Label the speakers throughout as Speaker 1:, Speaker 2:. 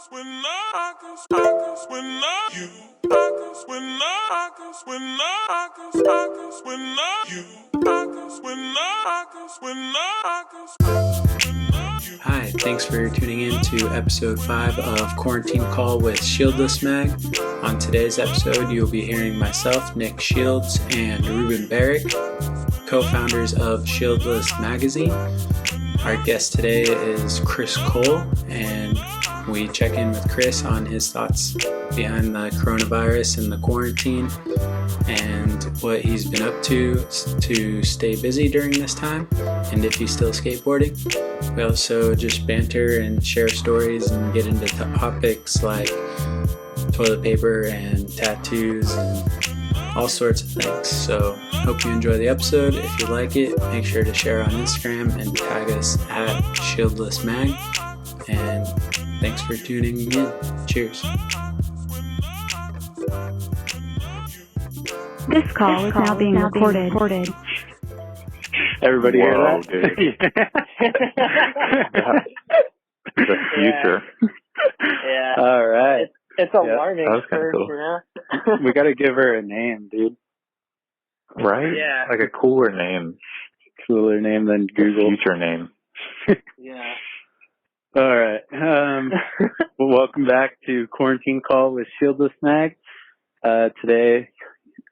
Speaker 1: Hi, thanks for tuning in to episode 5 of Quarantine Call with Shieldless Mag. On today's episode, you'll be hearing myself, Nick Shields, and Ruben Barrick, co-founders of Shieldless Magazine. Our guest today is Chris Cole, and we check in with Chris on his thoughts behind the coronavirus and the quarantine and what he's been up to stay busy during this time, and if he's still skateboarding. We also just banter and share stories and get into topics like toilet paper and tattoos and all sorts of things. So hope you enjoy the episode. If you like it, make sure to share on Instagram and tag us at Shieldless Mag. And thanks for tuning in. Cheers.
Speaker 2: This call is now being recorded.
Speaker 3: Everybody hear that?
Speaker 4: Dude. The future.
Speaker 3: Yeah. All right.
Speaker 5: It's alarming.
Speaker 4: That was kind of cool.
Speaker 5: You know?
Speaker 3: We got to give her a name, dude.
Speaker 4: Right?
Speaker 5: Yeah.
Speaker 4: Like a cooler name.
Speaker 3: Cooler name than Google.
Speaker 4: Future name.
Speaker 5: Yeah.
Speaker 3: All right. Well, welcome back to Quarantine Call with Shieldless Mag. Today,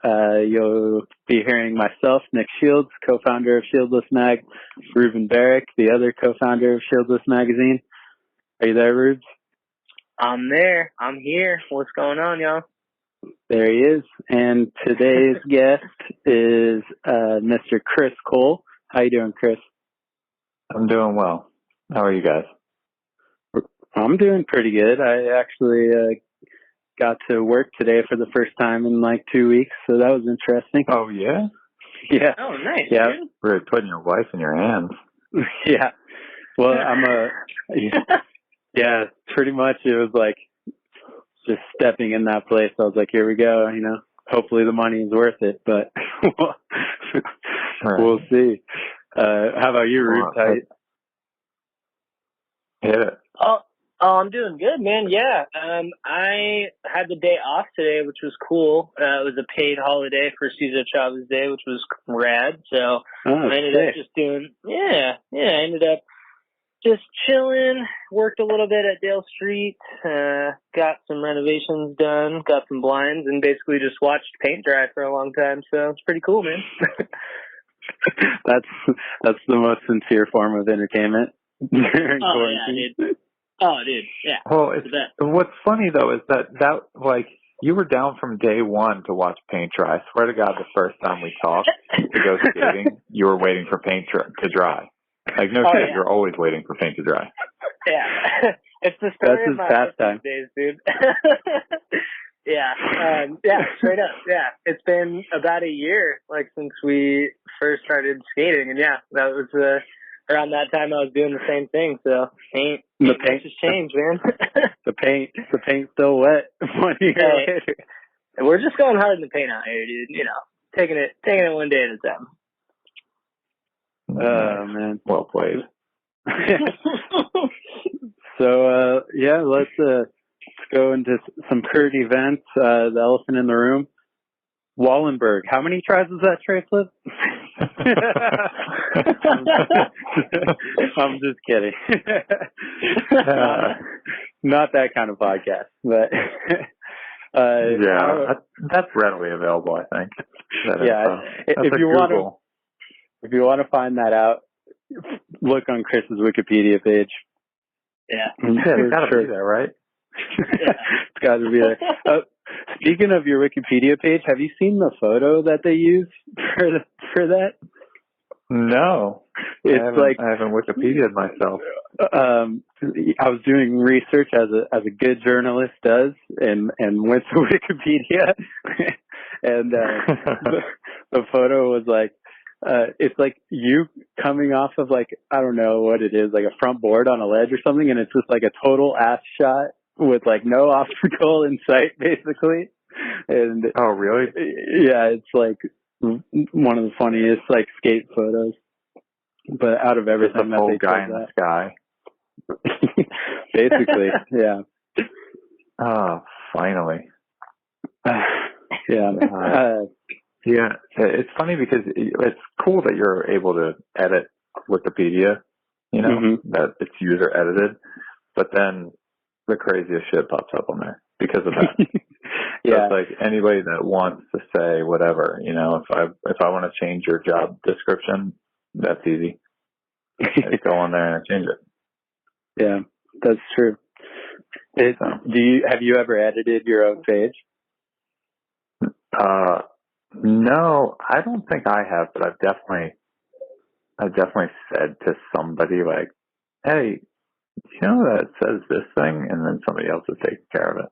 Speaker 3: you'll be hearing myself, Nick Shields, co-founder of Shieldless Mag, Ruben Barrick, the other co-founder of Shieldless Magazine. Are you there, Rubes?
Speaker 5: I'm there. I'm here. What's going on, y'all?
Speaker 3: There he is. And today's guest is Mr. Chris Cole. How you doing, Chris?
Speaker 4: I'm doing well. How are you guys?
Speaker 3: I'm doing pretty good. I actually got to work today for the first time in like 2 weeks, so that was interesting.
Speaker 4: Oh, yeah?
Speaker 3: Yeah.
Speaker 5: Oh, nice.
Speaker 3: Yeah.
Speaker 5: Dude.
Speaker 4: We're putting your wife in your hands.
Speaker 3: Yeah. Well, yeah, pretty much it was like just stepping in that place. I was like, here we go, you know, hopefully the money is worth it, but we'll see. How about you, Ruth?
Speaker 4: Hit it.
Speaker 5: Oh, I'm doing good, man. Yeah. I had the day off today, which was cool. It was a paid holiday for Cesar Chavez Day, which was rad. So I ended up just doing, I ended up just chilling, worked a little bit at Dale Street, got some renovations done, got some blinds, and basically just watched paint dry for a long time. So it's pretty cool, man.
Speaker 3: That's the most sincere form of entertainment during quarantine.
Speaker 5: Yeah, dude. Oh, dude, yeah.
Speaker 4: Well, what's funny, though, is that like, you were down from day one to watch paint dry. I swear to God, the first time we talked to go skating, you were waiting for paint to dry. Like, no shit, you're always waiting for paint to dry.
Speaker 5: Yeah. It's the story of my
Speaker 3: pastime
Speaker 5: days, dude. Yeah, straight up. Yeah, it's been about a year, like, since we first started skating, and yeah, that was around that time I was doing the same thing. So paint just changed, man.
Speaker 3: the paint's still wet 1 year later.
Speaker 5: We're just going hard in the paint out here, dude. You know, taking it one day at a time.
Speaker 3: Oh man,
Speaker 4: well played.
Speaker 3: So let's go into some current events. The elephant in the room, Wallenberg. How many tries was that tray flip? I'm just kidding. Not that kind of podcast, but
Speaker 4: that's readily available, I think.
Speaker 3: If you want to find that out, look on Chris's Wikipedia page.
Speaker 5: Yeah,
Speaker 4: it's got to be there, right?
Speaker 3: It's got to be there. Speaking of your Wikipedia page, have you seen the photo that they use for that?
Speaker 4: No, I haven't Wikipedia'd myself.
Speaker 3: I was doing research as a good journalist does, and went to Wikipedia, and the photo was like, it's like you coming off of like, I don't know what it is, like a front board on a ledge or something, and it's just like a total ass shot with like no obstacle in sight, basically. And
Speaker 4: oh, really?
Speaker 3: Yeah, it's like one of the funniest like skate photos. But out of everything,
Speaker 4: the whole guy in the sky.
Speaker 3: Basically, yeah.
Speaker 4: Oh, finally.
Speaker 3: Yeah.
Speaker 4: Yeah. It's funny because it's cool that you're able to edit Wikipedia, that it's user edited, but then the craziest shit pops up on there because of that. So it's like anybody that wants to say whatever, if I want to change your job description, that's easy. Just go on there and change it.
Speaker 3: Yeah, that's true. Have you ever edited your own page?
Speaker 4: No, I don't think I have, but I've definitely said to somebody like, hey, that it says this thing, and then somebody else has taken care of it.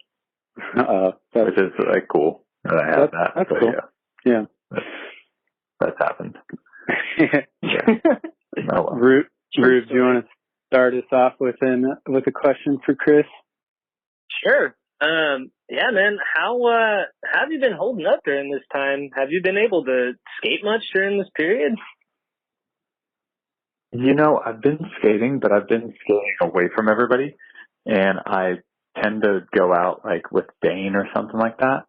Speaker 4: Which is like cool that I have that.
Speaker 3: That's cool. Yeah.
Speaker 4: That's happened.
Speaker 3: Oh, well. Rube, do you want to start us off with a question for Chris?
Speaker 5: Sure. Yeah, man. How have you been holding up during this time? Have you been able to skate much during this period?
Speaker 4: I've been skating, but I've been skating away from everybody, and I tend to go out like with Dane or something like that,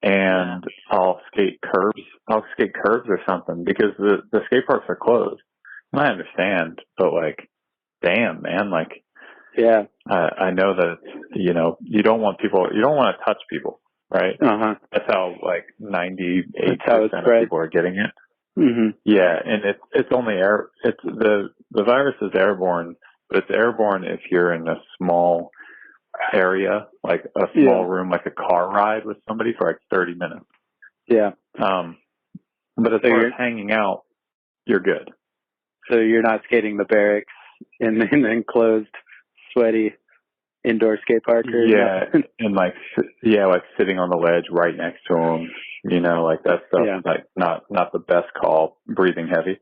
Speaker 4: and I'll skate curbs. I'll skate curbs or something because the skate parks are closed. And I understand, but like, damn, man, like,
Speaker 3: yeah,
Speaker 4: I know that you don't want to touch people, right? That's how like 98% of people are getting it.
Speaker 3: Mm-hmm.
Speaker 4: Yeah, and it's only the virus is airborne, but it's airborne if you're in a small area, like a small room, like a car ride with somebody for like 30 minutes.
Speaker 3: Yeah.
Speaker 4: But as far as hanging out, you're good.
Speaker 3: So you're not skating the barracks in an enclosed, sweaty indoor skate park? Or nothing?
Speaker 4: And like sitting on the ledge right next to them. Like that stuff, like not the best call, breathing heavy,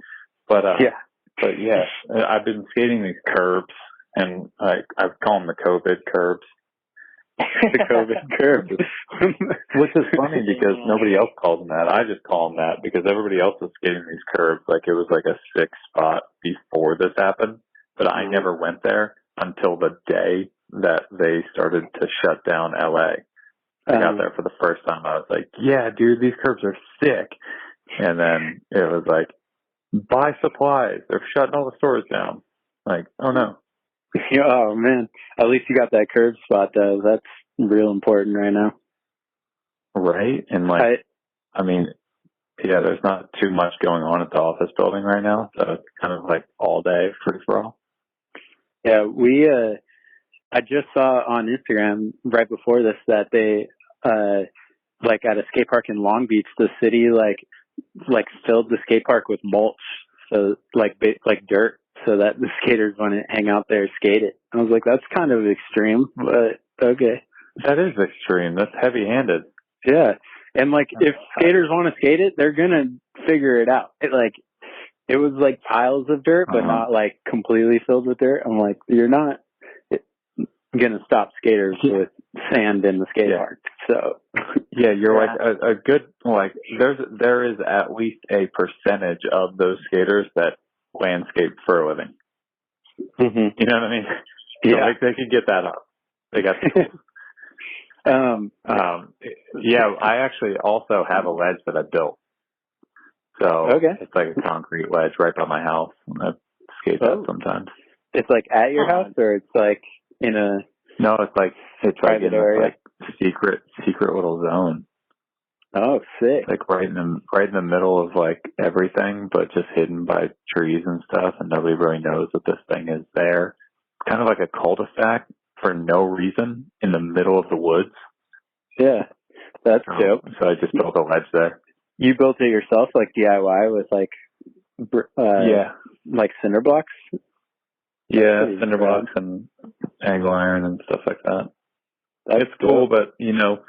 Speaker 4: but I've been skating these curbs, and I call them the COVID curbs.
Speaker 3: The COVID curbs,
Speaker 4: which is funny because nobody else calls them that. I just call them that because everybody else was skating these curbs like it was like a sick spot before this happened, but I never went there until the day that they started to shut down LA. I got there for the first time. I was like, yeah, dude, these curbs are sick. And then it was like, buy supplies. They're shutting all the stores down. Like, oh, no.
Speaker 3: Oh, man. At least you got that curb spot, though. That's real important right now.
Speaker 4: Right? And, there's not too much going on at the office building right now. So it's kind of like all day free for all.
Speaker 3: Yeah, I just saw on Instagram right before this that they, at a skate park in Long Beach, the city like filled the skate park with mulch, so like dirt, so that the skaters want to hang out there, skate it. I was like, that's kind of extreme, but okay.
Speaker 4: That is extreme. That's heavy-handed.
Speaker 3: Yeah, and if skaters want to skate it, they're gonna figure it out. It was like piles of dirt, but not like completely filled with dirt. I'm like, you're not gonna stop skaters with sand in the skate park. So
Speaker 4: you're like a good there is at least a percentage of those skaters that landscape for a living.
Speaker 3: Mm-hmm.
Speaker 4: You know what I mean? So they could get that up. They got the tools. I actually also have a ledge that I built. So it's like a concrete ledge right by my house, and I skate that sometimes.
Speaker 3: It's like at your house, or it's like in a
Speaker 4: it's
Speaker 3: private
Speaker 4: like in
Speaker 3: area?
Speaker 4: Like secret little zone.
Speaker 3: Oh, sick!
Speaker 4: Like right in the middle of like everything, but just hidden by trees and stuff, and nobody really knows that this thing is there. Kind of like a cul-de-sac for no reason in the middle of the woods.
Speaker 3: Yeah, that's dope.
Speaker 4: So I just built a ledge there.
Speaker 3: You built it yourself, like DIY with like cinder blocks?
Speaker 4: Yeah, cinder blocks and angle iron and stuff like that. It's cool, but you know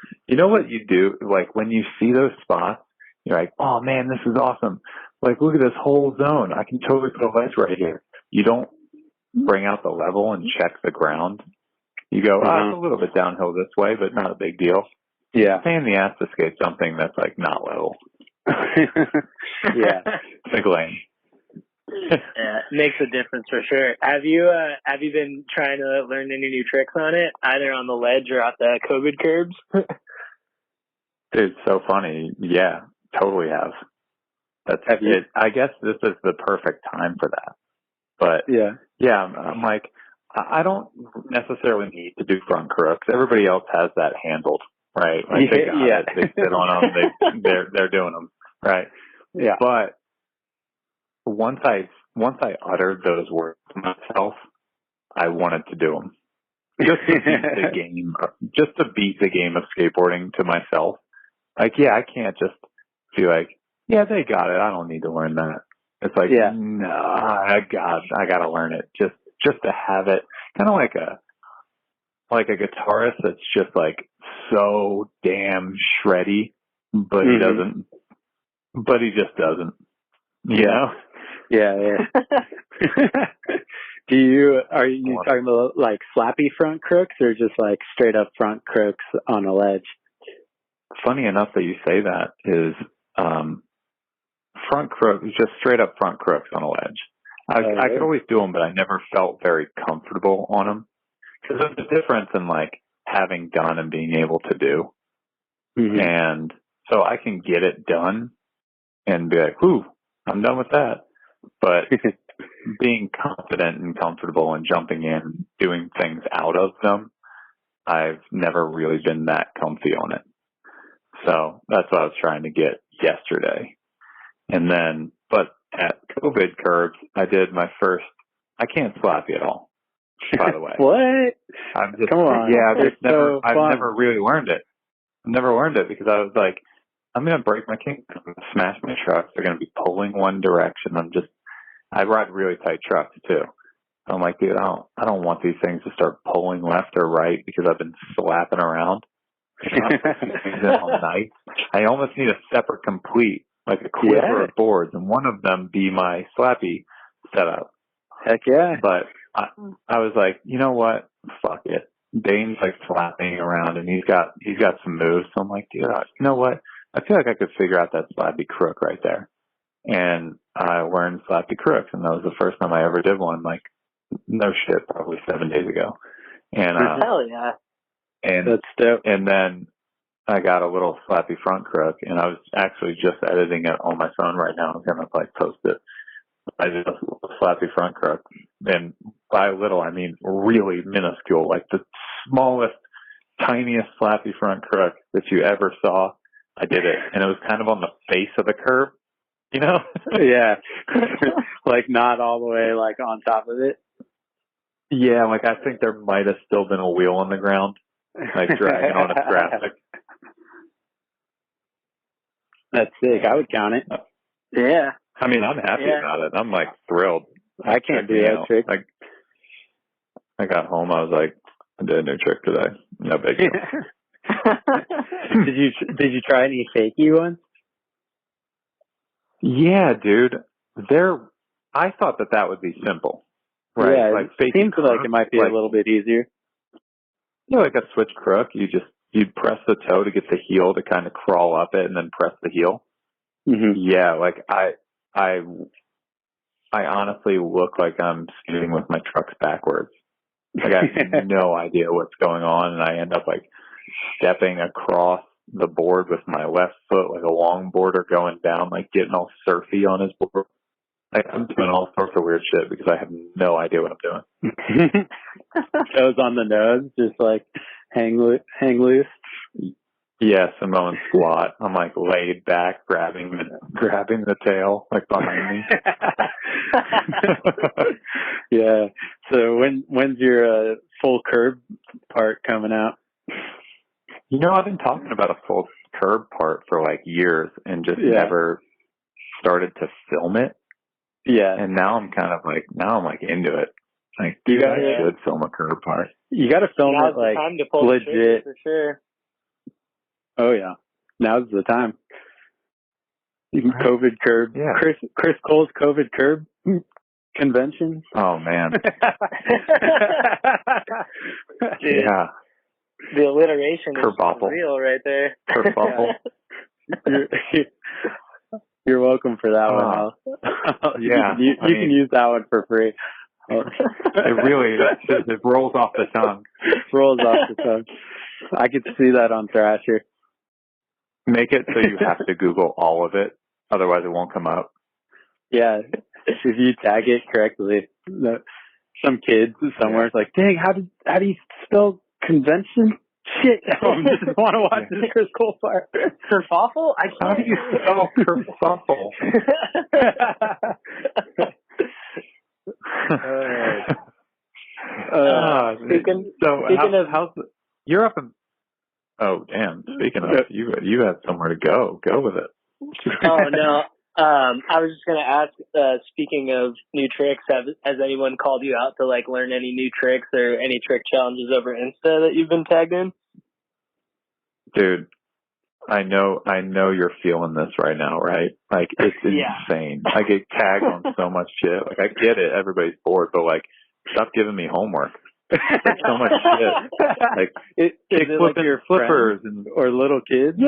Speaker 4: what you do, like when you see those spots, you're like, oh man, this is awesome. Like, look at this whole zone. I can totally put a ledge right here. You don't bring out the level and check the ground. You go, it's a little bit downhill this way, but not a big deal.
Speaker 3: Yeah.
Speaker 4: It's a pain in the ass to skate something that's like not level.
Speaker 3: Yeah.
Speaker 4: It's like lane.
Speaker 5: Yeah, it makes a difference for sure. Have you been trying to learn any new tricks on it, either on the ledge or at the COVID curbs?
Speaker 4: Dude, so funny. Yeah, totally have. That's it. I guess this is the perfect time for that. But yeah, I'm like, I don't necessarily need to do front crooks. Everybody else has that handled, right? Like they got it. They sit on them. They're doing them, right?
Speaker 3: Yeah.
Speaker 4: But once I uttered those words to myself, I wanted to do them just to beat the game. Just to beat the game of skateboarding to myself. Like, yeah, I can't just be like, yeah, they got it. I don't need to learn that. It's like, no, I got to learn it just to have it. Kind of like a guitarist that's just like so damn shreddy, but he doesn't. But he just doesn't. You know?
Speaker 3: Yeah. Are you talking about like slappy front crooks or just like straight up front crooks on a ledge?
Speaker 4: Funny enough that you say that is front crooks, just straight up front crooks on a ledge. I could always do them, but I never felt very comfortable on them because there's a difference in like having done and being able to do. And so I can get it done and be like, whew, I'm done with that. But being confident and comfortable and jumping in, doing things out of them, I've never really been that comfy on it. So that's what I was trying to get yesterday. And then, but at COVID curbs, I did my first, I can't slap you at all, by the way.
Speaker 3: What?
Speaker 4: Come on. Yeah, I've never really learned it. I've never learned it because I was like, I'm going to break my kink. I'm going to smash my trucks. They're going to be pulling one direction. I ride really tight trucks too. I'm like, dude, I don't want these things to start pulling left or right because I've been slapping around all night. I almost need a separate complete, like a quiver of boards, and one of them be my slappy setup.
Speaker 3: Heck yeah.
Speaker 4: But I was like, you know what? Fuck it. Dane's like slapping around and he's got some moves. So I'm like, dude, you know what? I feel like I could figure out that slappy crook right there. And I learned slappy crooks, and that was the first time I ever did one, like, no shit, probably 7 days ago. And
Speaker 5: hell yeah.
Speaker 4: And that's dope. And then I got a little slappy front crook, and I was actually just editing it on my phone right now. I'm gonna like post it. I did a slappy front crook, and by little I mean really minuscule, like the smallest, tiniest slappy front crook that you ever saw. I did it, and it was kind of on the face of the curb, you know?
Speaker 3: Yeah, like not all the way like on top of it.
Speaker 4: Yeah, like I think there might have still been a wheel on the ground, like dragging on its graphic.
Speaker 3: That's sick. I would count it.
Speaker 5: Yeah.
Speaker 4: I mean, I'm happy about it. I'm like thrilled.
Speaker 3: I can't do that trick.
Speaker 4: I got home. I was like, I did a new trick today. No big deal.
Speaker 3: Did you try any fakey ones?
Speaker 4: Yeah, dude. I thought that would be simple. Right.
Speaker 3: Yeah,
Speaker 4: like
Speaker 3: it seems like it might be a little bit easier.
Speaker 4: Yeah, like a switch crook. You'd press the toe to get the heel to kind of crawl up it and then press the heel.
Speaker 3: Mm-hmm.
Speaker 4: Yeah, like I honestly look like I'm skating with my trucks backwards. Like I have no idea what's going on, and I end up like stepping across the board with my left foot like a longboarder going down, like getting all surfy on his board. Like I'm doing all sorts of weird shit because I have no idea what I'm doing.
Speaker 3: Toes on the nose, just like hang loose.
Speaker 4: Yeah, Samoan squat. I'm like laid back, grabbing the tail like behind me.
Speaker 3: Yeah. So when's your full curb part coming out?
Speaker 4: You know, I've been talking about a full curb part for like years and just never started to film it.
Speaker 3: Yeah.
Speaker 4: And now I'm into it. Like, dude, I should film a curb part.
Speaker 3: You got to film it like
Speaker 5: time to pull
Speaker 3: legit
Speaker 5: for sure.
Speaker 3: Oh yeah, now's the time. COVID curb.
Speaker 4: Yeah.
Speaker 3: Chris Cole's COVID curb convention.
Speaker 4: Oh man.
Speaker 5: Dude,
Speaker 4: yeah.
Speaker 5: The alliteration is
Speaker 4: Kerbuffle.
Speaker 5: real right there.
Speaker 4: Kerbuffle.
Speaker 3: You're welcome for that one.
Speaker 4: Yeah.
Speaker 3: You can use that one for free.
Speaker 4: It really, it rolls off the tongue.
Speaker 3: Rolls off the tongue. I could see that on Thrasher.
Speaker 4: Make it so you have to Google all of it, otherwise it won't come up.
Speaker 3: Yeah, if you tag it correctly, some kids somewhere is like, "Dang, how do you spell convention?" Shit, I just want to watch this Chris Cole fire.
Speaker 5: Kerfuffle?
Speaker 4: How do you spell kerfuffle?
Speaker 5: Speaking of
Speaker 4: you're up in. Oh damn! Speaking of, you had somewhere to go. Go with it.
Speaker 5: Oh no. I was just gonna ask. Speaking of new tricks, has anyone called you out to like learn any new tricks or any trick challenges over Insta that you've been tagged in?
Speaker 4: Dude, I know you're feeling this right now, right? Like it's insane. I get tagged on so much shit. Like I get it, everybody's bored, but like stop giving me homework. There's so much shit. Like
Speaker 3: is it like your
Speaker 4: flippers
Speaker 3: or little kids,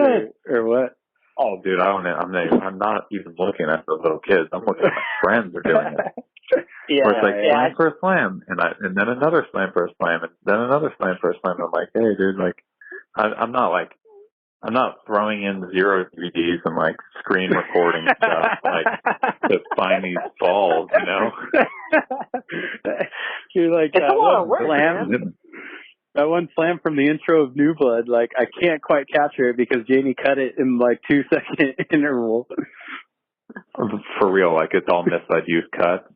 Speaker 3: or what?
Speaker 4: Oh, dude, I'm not even looking at the little kids. I'm looking at my friends are doing it.
Speaker 5: Yeah,
Speaker 4: where it's like slam for a slam, and then another slam for a slam, and then another slam for a slam. I'm like, hey, dude, like, I'm not throwing in 0 3Ds and like screen recording stuff like to find these balls, you know.
Speaker 3: You're like,
Speaker 5: it's a lot of work,
Speaker 3: man. That one slam from the intro of New Blood, like, I can't quite capture it because Jamie cut it in, like, 2-second interval.
Speaker 4: For real, like, it's all misled use cut.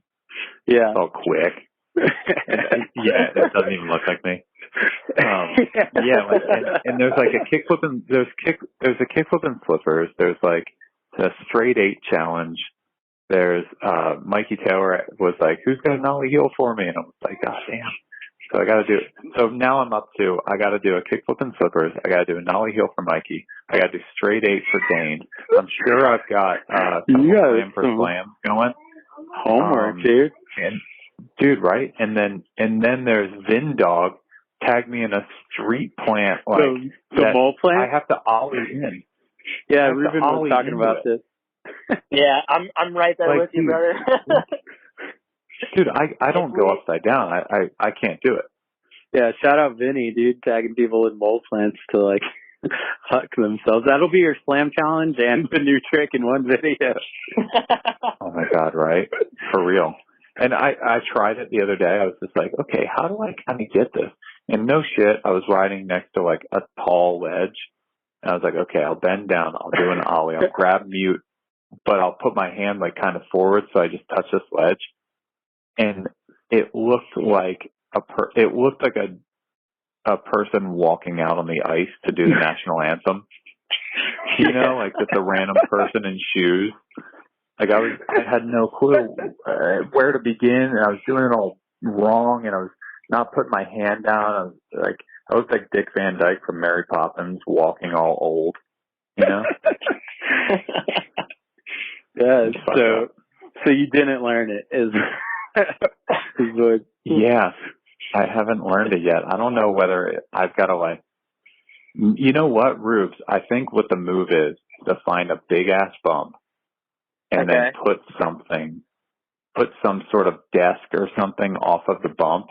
Speaker 3: Yeah.
Speaker 4: It's all quick. Yeah, it doesn't even look like me. Like, and there's, like, a kickflip and, there's a kickflip and flippers. There's, like, a straight 8 challenge. There's, Mikey Taylor was like, who's got a nollie heel for me? And I was like, God damn. So I got to do. So now I'm up to. I got to do a kickflip and flippers. I got to do a nollie heel for Mikey. I got to do straight 8 for Dane. I'm sure I've got slam for slam going.
Speaker 3: Homework, dude.
Speaker 4: And, dude, right? And then there's Vin Dog tagged me in a street plant like
Speaker 3: the mole plant.
Speaker 4: I have to ollie in.
Speaker 3: Yeah, Ruben was talking about this.
Speaker 5: Yeah, I'm right there with you, brother.
Speaker 4: Dude, I don't go upside down. I can't do it.
Speaker 3: Yeah, shout out Vinny, dude, tagging people in mole plants to like huck themselves. That'll be your slam challenge and the new trick in one video.
Speaker 4: Oh my God, right? For real. And I tried it the other day. I was just like, okay, how do I kind of get this? And no shit, I was riding next to like a tall ledge. And I was like, okay, I'll bend down. I'll do an ollie. I'll grab mute, but I'll put my hand like kind of forward so I just touch this ledge. And it looked like a person walking out on the ice to do the national anthem. You know, like just a random person in shoes. Like I had no clue where to begin, and I was doing it all wrong, and I was not putting my hand down. I looked like Dick Van Dyke from Mary Poppins, walking all old. You know?
Speaker 3: Yeah. So you didn't learn it,
Speaker 4: Yeah, I haven't learned it yet. I don't know whether I've got to like. You know what, Rubes? I think what the move is to find a big ass bump. And then put some sort of desk or something off of the bump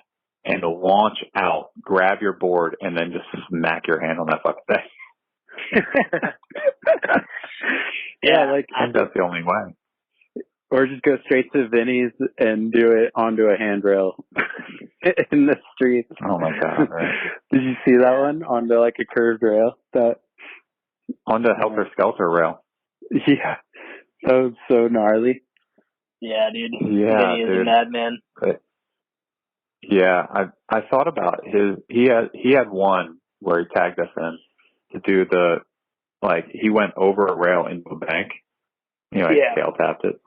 Speaker 4: and launch out, grab your board, and then just smack your hand on that fucking thing.
Speaker 3: Yeah, like
Speaker 4: I think that's the only way.
Speaker 3: Or just go straight to Vinny's and do it onto a handrail in the streets.
Speaker 4: Oh my God! Right.
Speaker 3: Did you see that one onto like a curved rail?
Speaker 4: Onto Helter Skelter rail.
Speaker 3: Yeah. So gnarly.
Speaker 5: Yeah, dude.
Speaker 4: Yeah,
Speaker 5: Vinny is
Speaker 4: dude.
Speaker 5: a madman.
Speaker 4: Yeah, I thought about he had one where he tagged us in to do he went over a rail into a bank. You know, he tail tapped it.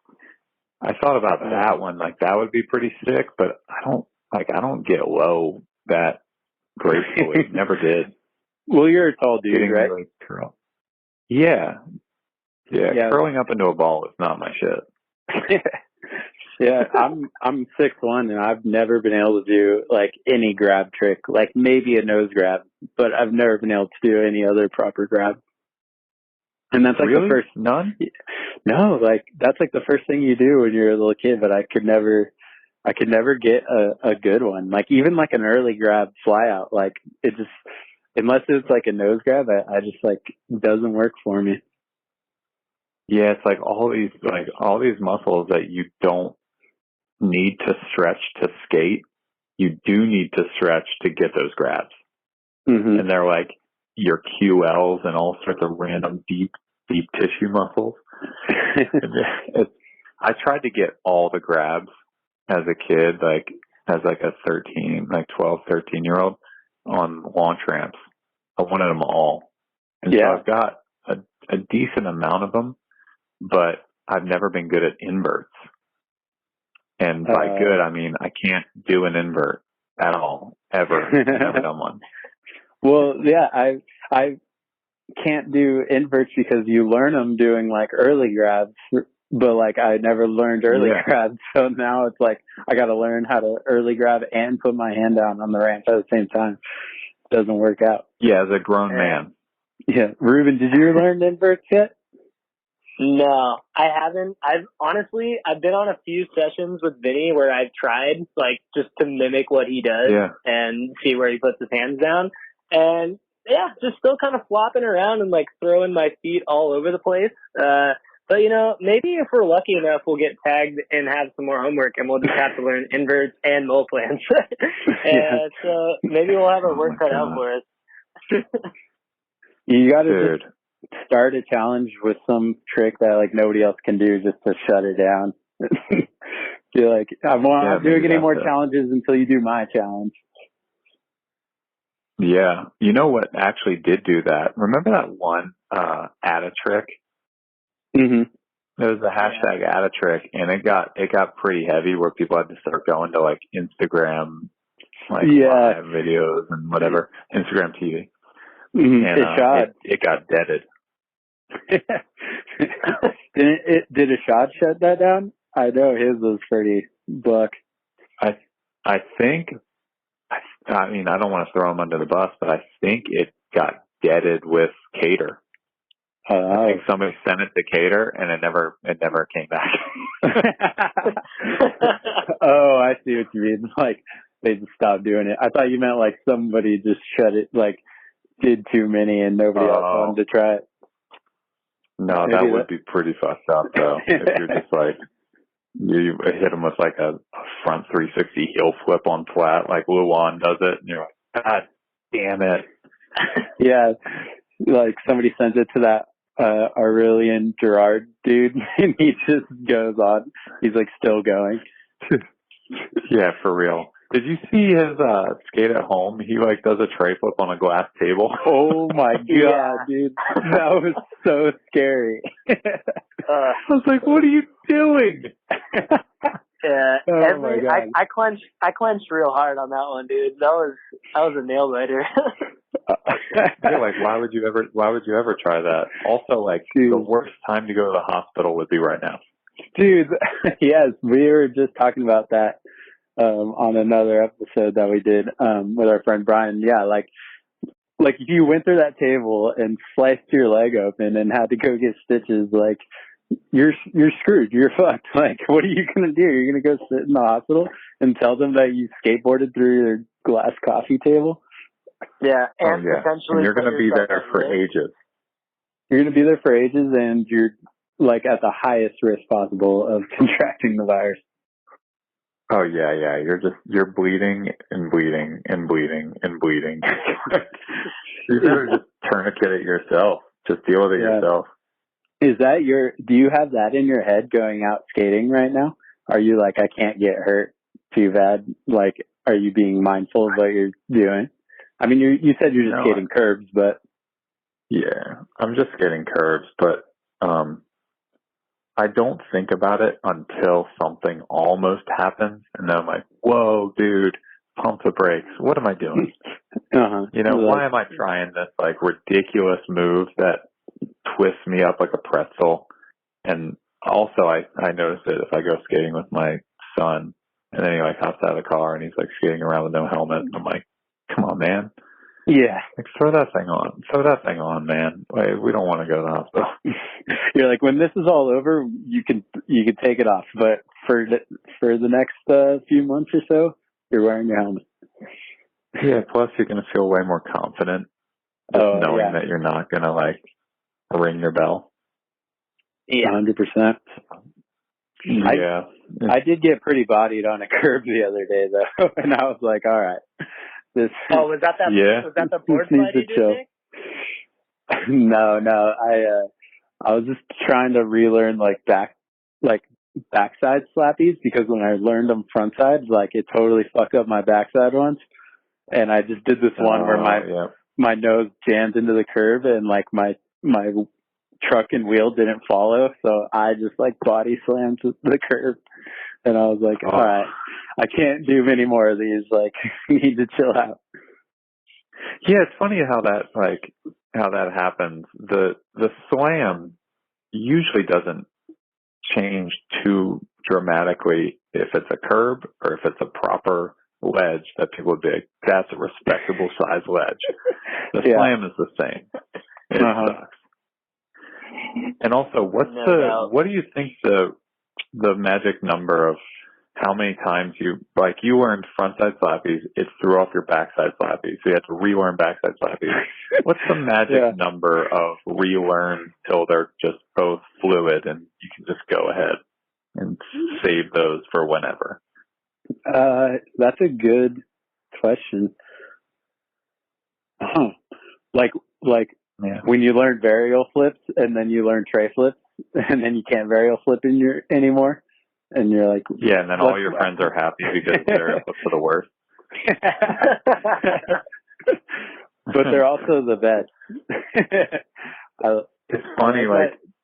Speaker 4: I thought about that one, like that would be pretty sick, but I don't get low that gracefully. Never did.
Speaker 3: Well, you're a tall dude, right?
Speaker 4: Really curl. Yeah, curling up into a ball is not my shit.
Speaker 3: Yeah, I'm 6'1", and I've never been able to do like any grab trick, like maybe a nose grab, but I've never been able to do any other proper grab. And that's like
Speaker 4: really?
Speaker 3: the first,
Speaker 4: none?
Speaker 3: no, like that's like the first thing you do when you're a little kid, but I could never get a good one. Like even like an early grab fly out, like it just, unless it's like a nose grab, I just like, doesn't work for me.
Speaker 4: Yeah, it's like all these muscles that you don't need to stretch to skate, you do need to stretch to get those grabs.
Speaker 3: Mm-hmm.
Speaker 4: And they're like your QLs and all sorts of random deep tissue muscles. I tried to get all the grabs as a kid, like as like a 12, 13-year-old on launch ramps. I wanted them all. And so I've got a decent amount of them, but I've never been good at inverts. And by good, I mean I can't do an invert at all, ever. I've never done one.
Speaker 3: Well, yeah, I can't do inverts because you learn them doing like early grabs, but like I never learned early grabs. So now it's like I got to learn how to early grab and put my hand down on the ramp at the same time. Doesn't work out.
Speaker 4: Yeah, as a grown man.
Speaker 3: Yeah. Ruben, did you learn inverts yet?
Speaker 5: No, I haven't. I've been on a few sessions with Vinny where I've tried like just to mimic what he does and see where he puts his hands down. And yeah, just still kind of flopping around and like throwing my feet all over the place. But you know, maybe if we're lucky enough, we'll get tagged and have some more homework and we'll just have to learn inverts and mole plans. And so maybe we'll have our work cut out for us.
Speaker 3: You got to just start a challenge with some trick that like nobody else can do just to shut it down. You're like, I'm not doing any more challenges until you do my challenge.
Speaker 4: Yeah. You know what actually did do that? Remember that one add a trick?
Speaker 3: Mm-hmm.
Speaker 4: There was a hashtag add a trick, and it got pretty heavy where people had to start going to like Instagram live videos and whatever, Instagram TV.
Speaker 3: Mm-hmm.
Speaker 4: And it got deaded.
Speaker 3: Did Ashad shut that down? I know his was pretty buck.
Speaker 4: I think, I mean, I don't want to throw him under the bus, but I think it got deaded with Cater. I think somebody sent it to Cater, and it never came back.
Speaker 3: Oh, I see what you mean. Like they just stopped doing it. I thought you meant like somebody just shut it, like did too many, and nobody else wanted to try it.
Speaker 4: No, that would be pretty fucked up, though. If you're just like, you hit him with like a front 360 heel flip on flat, like Luan does it, and you're like, God damn it.
Speaker 3: Yeah, like somebody sends it to that Aurelian Gerard dude, and he just goes on. He's like still going.
Speaker 4: Yeah, for real. Did you see his skate at home? He like does a tray flip on a glass table.
Speaker 3: Oh my god, dude. That was so scary.
Speaker 4: I was like, what are you doing?
Speaker 5: I clenched real hard on that one, dude. That was a nail biter.
Speaker 4: Yeah, like why would you ever try that? Also, like the worst time to go to the hospital would be right now. Dude,
Speaker 3: yes, we were just talking about that on another episode that we did with our friend Brian. Yeah, like if you went through that table and sliced your leg open and had to go get stitches, like you're screwed. You're fucked. Like, what are you gonna do? You're gonna go sit in the hospital and tell them that you skateboarded through your glass coffee table?
Speaker 5: Yeah, and potentially
Speaker 4: and you're gonna be there for ages.
Speaker 3: You're gonna be there for ages, and you're like at the highest risk possible of contracting the virus.
Speaker 4: Oh yeah. You're bleeding and bleeding and bleeding and bleeding. You better just tourniquet it yourself. Just deal with it yourself.
Speaker 3: Is that do you have that in your head going out skating right now? Are you like, I can't get hurt too bad? Like, are you being mindful of what you're doing? I mean, you said you're just skating curbs, but.
Speaker 4: Yeah, I'm just skating curbs, but I don't think about it until something almost happens, and then I'm like, whoa, dude, pump the brakes. What am I doing? You know, why am I trying this like ridiculous move that twists me up like a pretzel? And also, I noticed it if I go skating with my son, and then he like hops out of the car and he's like skating around with no helmet. I'm like, come on, man.
Speaker 3: Yeah.
Speaker 4: Like, throw that thing on. Throw that thing on, man. Wait, we don't want to go to the hospital.
Speaker 3: You're like, when this is all over, you can take it off, but for the next few months or so, you're wearing your helmet.
Speaker 4: Yeah. Plus, you're going to feel way more confident just knowing that you're not going to like ring your bell.
Speaker 5: Yeah,
Speaker 3: 100%.
Speaker 4: Yeah.
Speaker 3: I did get pretty bodied on a curb the other day though, and I was like, all right, this.
Speaker 5: Oh, was that
Speaker 3: Yeah.
Speaker 5: Was that the board slide you did, Nick?
Speaker 3: No. I was just trying to relearn backside slappies, because when I learned them front sides, like it totally fucked up my backside once, and I just did this one where my nose jammed into the curb and like my truck and wheel didn't follow, so I just like body slammed the curb, and I was like, all right, I can't do many more of these. Like, you need to chill out.
Speaker 4: Yeah, it's funny how that happens. The slam usually doesn't change too dramatically if it's a curb or if it's a proper ledge that people would be like, that's a respectable size ledge. The slam is the same. It sucks. And also, what do you think the magic number of how many times you learned frontside slappies, it threw off your backside slappies, so you had to relearn backside slappies. What's the magic number of relearn till they're just both fluid and you can just go ahead and save those for whenever?
Speaker 3: That's a good question. When you learn varial flips and then you learn tray flips and then you can't varial flip anymore. And you're like,
Speaker 4: yeah, and then all your friends are happy because they're for the worst.
Speaker 3: But they're also the best.
Speaker 4: It's funny,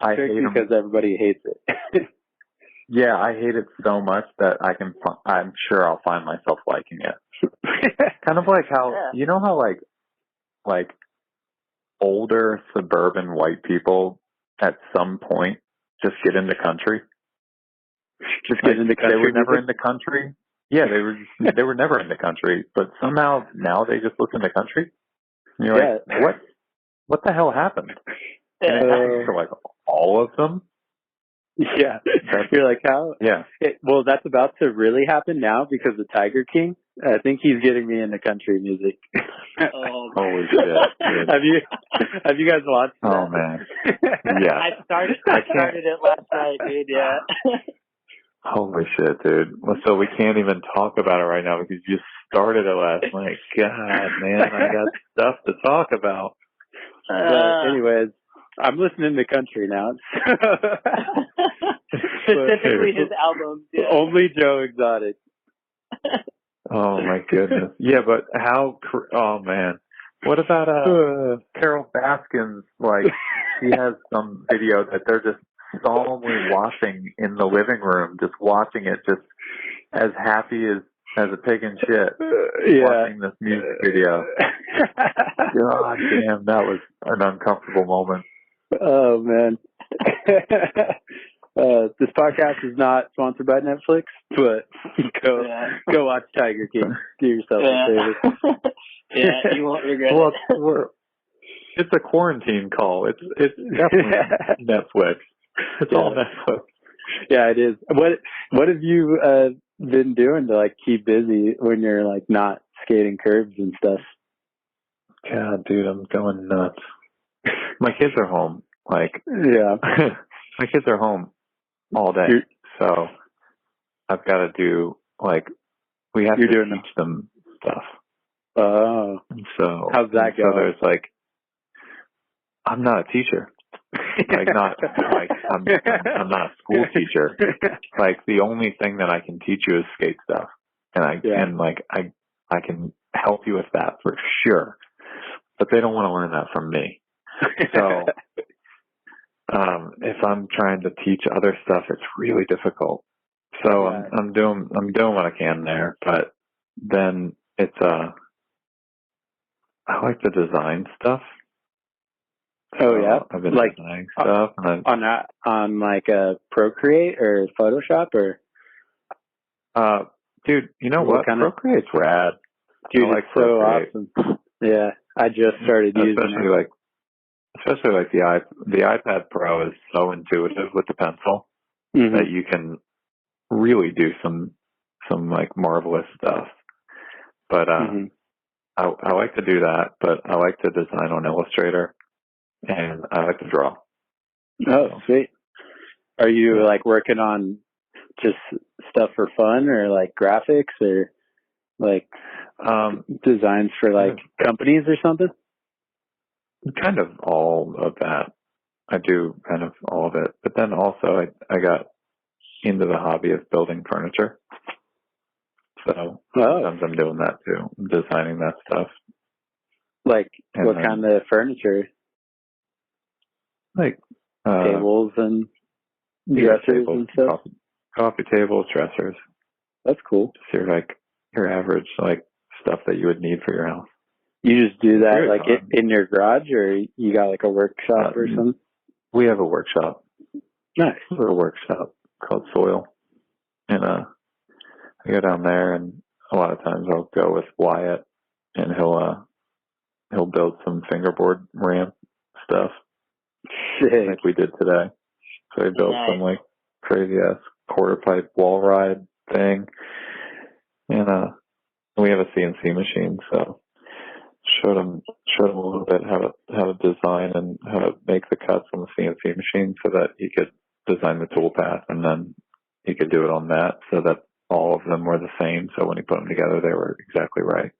Speaker 4: I hate them
Speaker 3: because everybody hates it.
Speaker 4: Yeah, I hate it so much that I'm sure I'll find myself liking it. Kind of like how you know how like older suburban white people at some point just get into country.
Speaker 3: Just get into country.
Speaker 4: They were never in the country. Yeah, they were never in the country, but somehow now they just listen to country. And you're like, what the hell happened? And it happens to like all of them.
Speaker 3: Yeah, you're like, how?
Speaker 4: Yeah.
Speaker 3: Well, that's about to really happen now because of Tiger King. I think he's getting me into country music.
Speaker 4: Holy shit! Dude.
Speaker 3: Have you guys watched that?
Speaker 4: Oh man, yeah.
Speaker 5: I started it last night, dude. Yeah.
Speaker 4: Holy shit, dude. So we can't even talk about it right now because you started it last night. God, man, I got stuff to talk about.
Speaker 3: Anyways, I'm listening to country now.
Speaker 5: Specifically his albums. Yeah.
Speaker 3: Only Joe Exotic.
Speaker 4: Oh my goodness. Yeah, but oh man. What about Carol Baskin's, like, she has some video that they're just solemnly watching in the living room, just watching it, just as happy as a pig in shit, watching this music video. God damn, that was an uncomfortable moment.
Speaker 3: Oh man. This podcast is not sponsored by Netflix, but go watch Tiger King. Do yourself a favor.
Speaker 5: Yeah, you won't regret it.
Speaker 4: It's a quarantine call. It's definitely Netflix. It's all Netflix.
Speaker 3: Yeah, it is. What have you been doing to like keep busy when you're like not skating curbs and stuff?
Speaker 4: God, dude, I'm going nuts. My kids are home. My kids are home all day. So I've got to do we have to teach them stuff.
Speaker 3: Oh.
Speaker 4: So
Speaker 3: how's that going?
Speaker 4: So there's I'm not a teacher. I'm not a school teacher. The only thing that I can teach you is skate stuff. And I can help you with that for sure. But they don't want to learn that from me. So if I'm trying to teach other stuff, it's really difficult. So I'm doing what I can there, but then it's I like to design stuff.
Speaker 3: Oh yeah,
Speaker 4: I've been designing stuff
Speaker 3: on Procreate or Photoshop or.
Speaker 4: Dude, you know what? Procreate's rad.
Speaker 3: Dude, it's so awesome. Yeah. I just started using it.
Speaker 4: Especially like the iPad Pro is so intuitive with the pencil that you can really do some like marvelous stuff. But I like to do that, but I like to design on Illustrator, and I like to draw.
Speaker 3: Oh, sweet. Are you like working on just stuff for fun, or like graphics, or like designs for like companies or something?
Speaker 4: Kind of all of that. I do kind of all of it. But then also I got into the hobby of building furniture. So sometimes I'm doing that too. I'm designing that stuff.
Speaker 3: Like what kind of furniture?
Speaker 4: Like
Speaker 3: tables and dressers and stuff?
Speaker 4: Coffee tables, dressers.
Speaker 3: That's cool.
Speaker 4: Just your average like stuff that you would need for your house.
Speaker 3: You just do that like in your garage, or you got like a workshop or something?
Speaker 4: We have a workshop.
Speaker 3: Nice.
Speaker 4: We have a workshop called Soil. And I go down there, and a lot of times I'll go with Wyatt, and he'll build some fingerboard ramp stuff.
Speaker 3: Sick.
Speaker 4: Like we did today. So he built some like crazy ass quarter pipe wall ride thing. And we have a CNC machine, so showed him a little bit how to design and how to make the cuts on the CNC machine so that he could design the tool path, and then he could do it on that so that all of them were the same. So when he put them together, they were exactly right.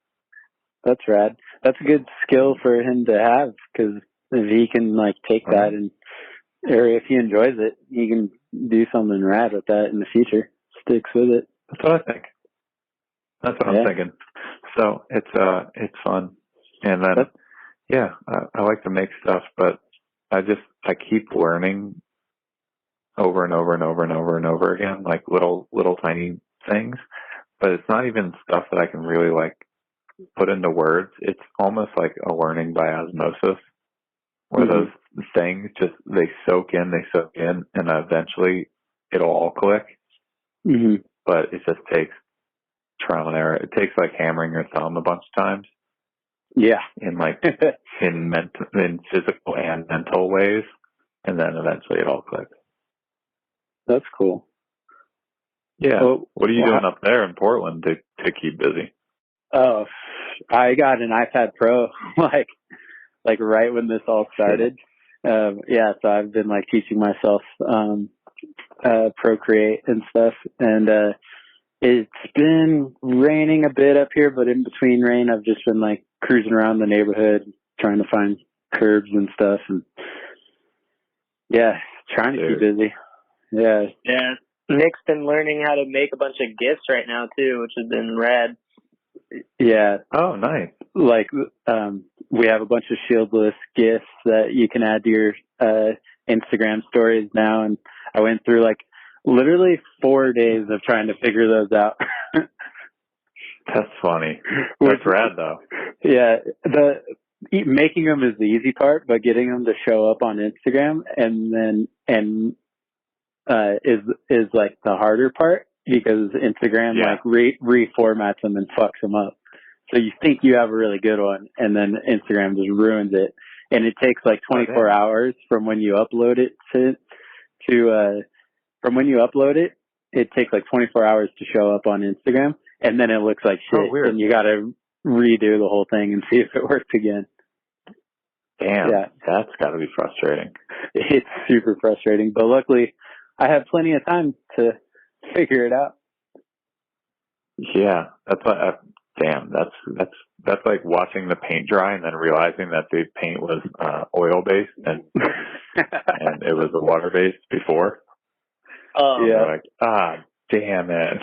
Speaker 3: That's rad. That's a good skill for him to have, because if he can like take that and, or if he enjoys it, he can do something rad with that in the future. Sticks with it.
Speaker 4: That's what I think. That's what I'm thinking. So it's fun. And then, I like to make stuff, but I keep learning over and over and over and over and over again, like little tiny things. But it's not even stuff that I can really like put into words. It's almost like a learning by osmosis, where those things they soak in, and eventually it'll all click. But it just takes trial and error. It takes like hammering your thumb a bunch of times.
Speaker 3: Yeah.
Speaker 4: In like in physical and mental ways, and then eventually it all clicks.
Speaker 3: That's cool.
Speaker 4: Yeah. Well, what are you doing up there in Portland to keep busy?
Speaker 3: Oh, I got an iPad Pro like right when this all started. So I've been like teaching myself Procreate and stuff, and it's been raining a bit up here, but in between rain, I've just been like cruising around the neighborhood trying to find curbs and stuff, and trying to keep busy. Yeah.
Speaker 5: Nick's been learning how to make a bunch of GIFs right now too, which has been rad.
Speaker 3: Yeah.
Speaker 4: Oh, nice.
Speaker 3: Like, we have a bunch of Shieldless GIFs that you can add to your Instagram stories now, and I went through like literally 4 days of trying to figure those out.
Speaker 4: That's funny. That's rad though.
Speaker 3: Yeah, making them is the easy part, but getting them to show up on Instagram is like the harder part, because Instagram like reformats them and fucks them up. So you think you have a really good one, and then Instagram just ruins it, and it takes like 24 hours from when you upload it from when you upload it. It takes like 24 hours to show up on Instagram, and then it looks like shit, and you got to redo the whole thing and see if it works again.
Speaker 4: Damn, that's got to be frustrating.
Speaker 3: It's super frustrating, but luckily I have plenty of time to figure it out.
Speaker 4: Yeah, that's like, that's like watching the paint dry and then realizing that the paint was oil based and it was water based before. Like, damn it.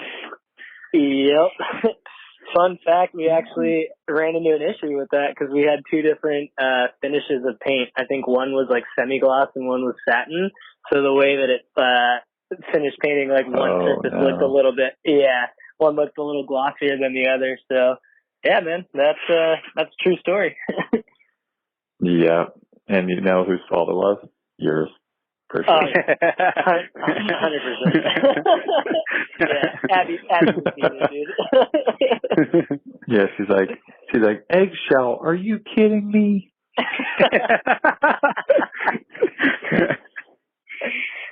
Speaker 5: Yep. Fun fact, we actually ran into an issue with that because we had two different finishes of paint. I think one was like semi-gloss and one was satin. So the way that it finished painting, like one surface looked a little bit, one looked a little glossier than the other. So yeah, man, that's a true story.
Speaker 4: Yeah, and you know whose fault it was? Yours. For sure.
Speaker 5: 100%. Yeah, Abby's dude.
Speaker 4: Yeah, she's like, She's like, eggshell, are you kidding me?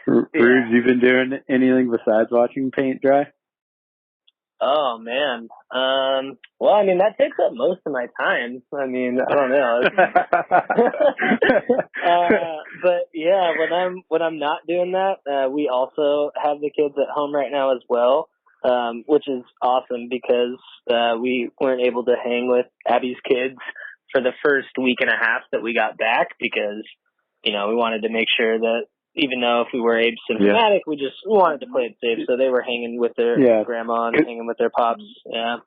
Speaker 3: Bruce, you been doing anything besides watching paint dry?
Speaker 5: Oh man. Well, I mean, that takes up most of my time. I mean, I don't know. But yeah, when I'm not doing that, we also have the kids at home right now as well, which is awesome because we weren't able to hang with Abby's kids for the first week and a half that we got back because, we wanted to make sure that even though if we were asymptomatic, we wanted to play it safe. So they were hanging with their grandma and hanging with their pops. Yeah.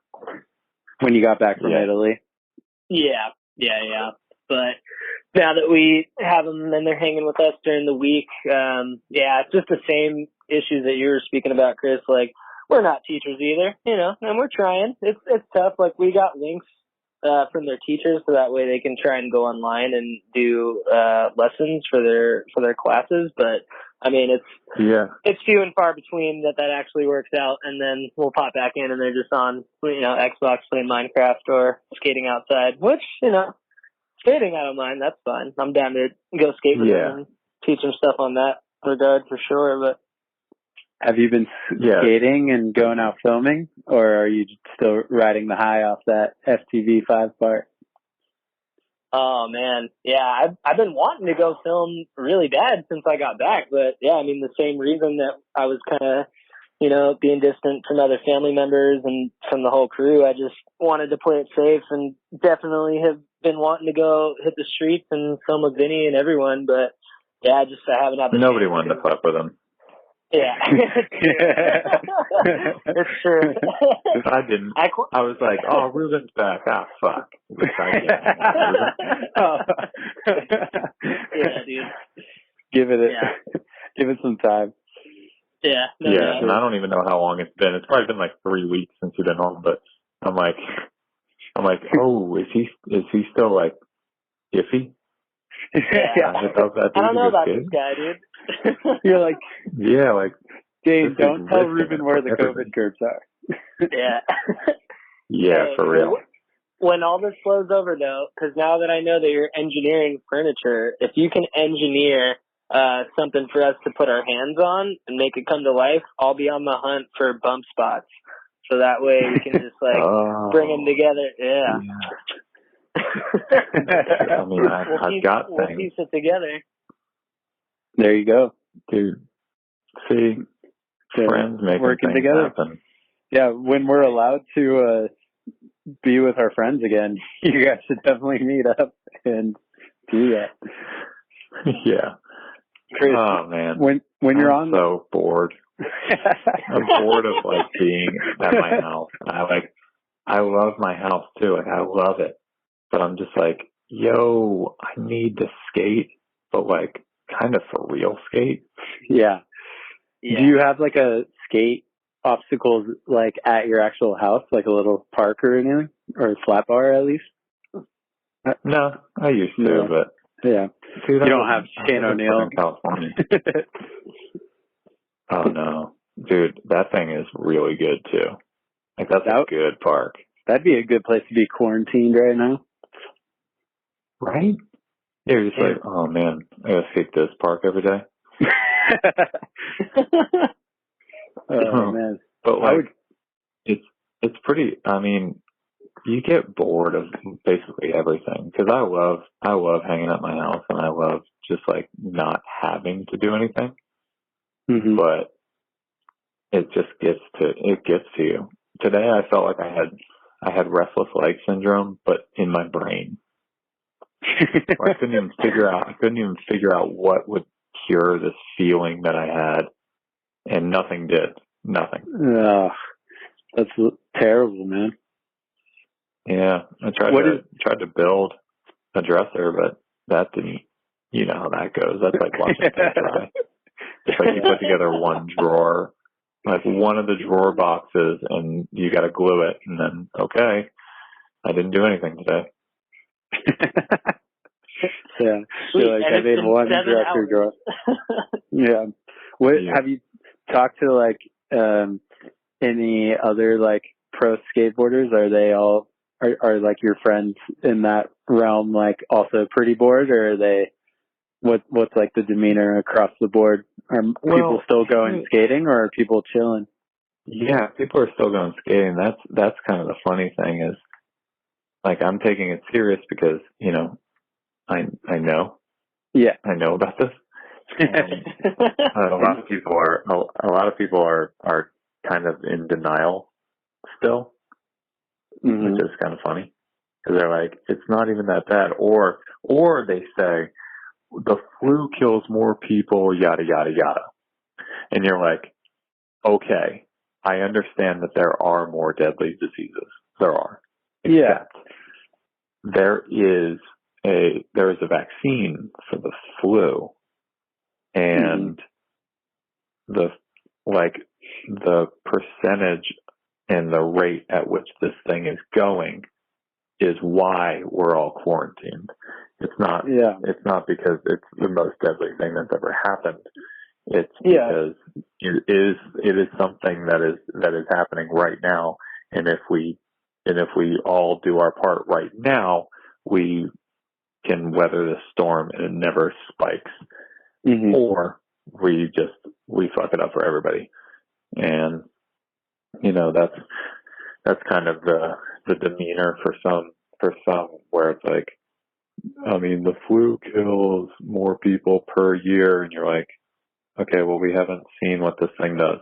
Speaker 3: When you got back from Italy?
Speaker 5: Yeah. But now that we have them and they're hanging with us during the week, it's just the same issues that you were speaking about, Chris. Like, we're not teachers either, and we're trying. It's tough. Like, we got links from their teachers so that way they can try and go online and do lessons for their classes. But I mean, it's few and far between that actually works out. And then we'll pop back in and they're just on Xbox playing Minecraft or skating outside, which skating I don't mind. That's fine. I'm down to go skate with them and teach them stuff on that regard for sure. But
Speaker 3: have you been skating and going out filming, or are you still riding the high off that FTV5 part?
Speaker 5: Oh man, yeah, I've been wanting to go film really bad since I got back, but yeah, I mean the same reason that I was kind of, being distant from other family members and from the whole crew. I just wanted to play it safe and definitely have been wanting to go hit the streets and film with Vinny and everyone, but yeah, I haven't had the
Speaker 4: Nobody wanted to fuck with him.
Speaker 5: Yeah. It's true.
Speaker 4: I didn't. I was like, oh, Ruben's back. Ah, fuck.
Speaker 5: Yeah, dude.
Speaker 3: Give it some time.
Speaker 5: Yeah.
Speaker 4: And I don't even know how long it's been. It's probably been like 3 weeks since you've been home, but I'm like, oh, is he still like iffy?
Speaker 5: Yeah. I don't know about this guy, dude.
Speaker 3: You're like, Dave, don't tell Ruben where the
Speaker 4: everything.
Speaker 3: COVID curbs are.
Speaker 5: Yeah.
Speaker 4: Yeah, for real.
Speaker 5: When all this blows over, though, because now that I know that you're engineering furniture, if you can engineer something for us to put our hands on and make it come to life, I'll be on the hunt for bump spots. So that way we can just bring them together. Yeah.
Speaker 4: I mean, I've got things.
Speaker 5: We'll piece it together.
Speaker 3: There you go,
Speaker 4: dude. See, friends making
Speaker 3: working
Speaker 4: things
Speaker 3: together.
Speaker 4: Happen.
Speaker 3: Yeah, when we're allowed to be with our friends again, you guys should definitely meet up and do that.
Speaker 4: Yeah.
Speaker 3: Chris,
Speaker 4: oh man,
Speaker 3: when you're on,
Speaker 4: so bored. I'm bored of being at my house. I love my house too. I love it, but I'm just like, yo, I need to skate, but kind of for real skate.
Speaker 3: Yeah. Do you have a skate obstacles at your actual house, like a little park or anything, or a flat bar at least?
Speaker 4: No, I used to, but
Speaker 3: yeah.
Speaker 4: Dude,
Speaker 3: you don't have Shane O'Neill
Speaker 4: in California. Oh no, dude, that thing is really good too. That's a good park.
Speaker 3: That'd be a good place to be quarantined right now,
Speaker 4: right? Yeah, you're just like, oh man, I gotta skate this park every day.
Speaker 3: Oh man,
Speaker 4: but it's pretty. I mean, you get bored of basically everything because I love hanging at my house and I love just not having to do anything.
Speaker 3: Mm-hmm.
Speaker 4: But it just gets to you. Today I felt like I had restless leg syndrome, but in my brain. I couldn't even figure out what would cure this feeling that I had, and nothing did. Nothing.
Speaker 3: That's terrible, man.
Speaker 4: Yeah, I tried to build a dresser, but that didn't. You know how that goes. That's like watching paint dry. It's like you put together one drawer, one of the drawer boxes, and you got to glue it, and then okay, I didn't do anything today.
Speaker 3: Yeah, I made one dresser drawer. Yeah. Have you talked to any other pro skateboarders? Are they all are like your friends in that realm like also pretty bored, or are they? What's like the demeanor across the board? Are people still going skating, or are people chilling?
Speaker 4: Yeah, people are still going skating. That's kind of the funny thing is, like, I'm taking it serious because, you know, I know. Yeah. I know about this. A lot of people are kind of in denial still, which is kind of funny because they're like, it's not even that bad, or they say the flu kills more people, yada yada yada, and you're like, okay, I understand that there are more deadly diseases. There are. Except there is a vaccine for the flu, and the percentage and the rate at which this thing is going is why we're all quarantined. It's not because it's the most deadly thing that's ever happened. It's because it is something that is happening right now, and if we all do our part right now, we can weather this storm and it never spikes. Or we fuck it up for everybody. And you know, that's kind of the demeanor for some where it's like, I mean, the flu kills more people per year, and you're like, okay, well, we haven't seen what this thing does.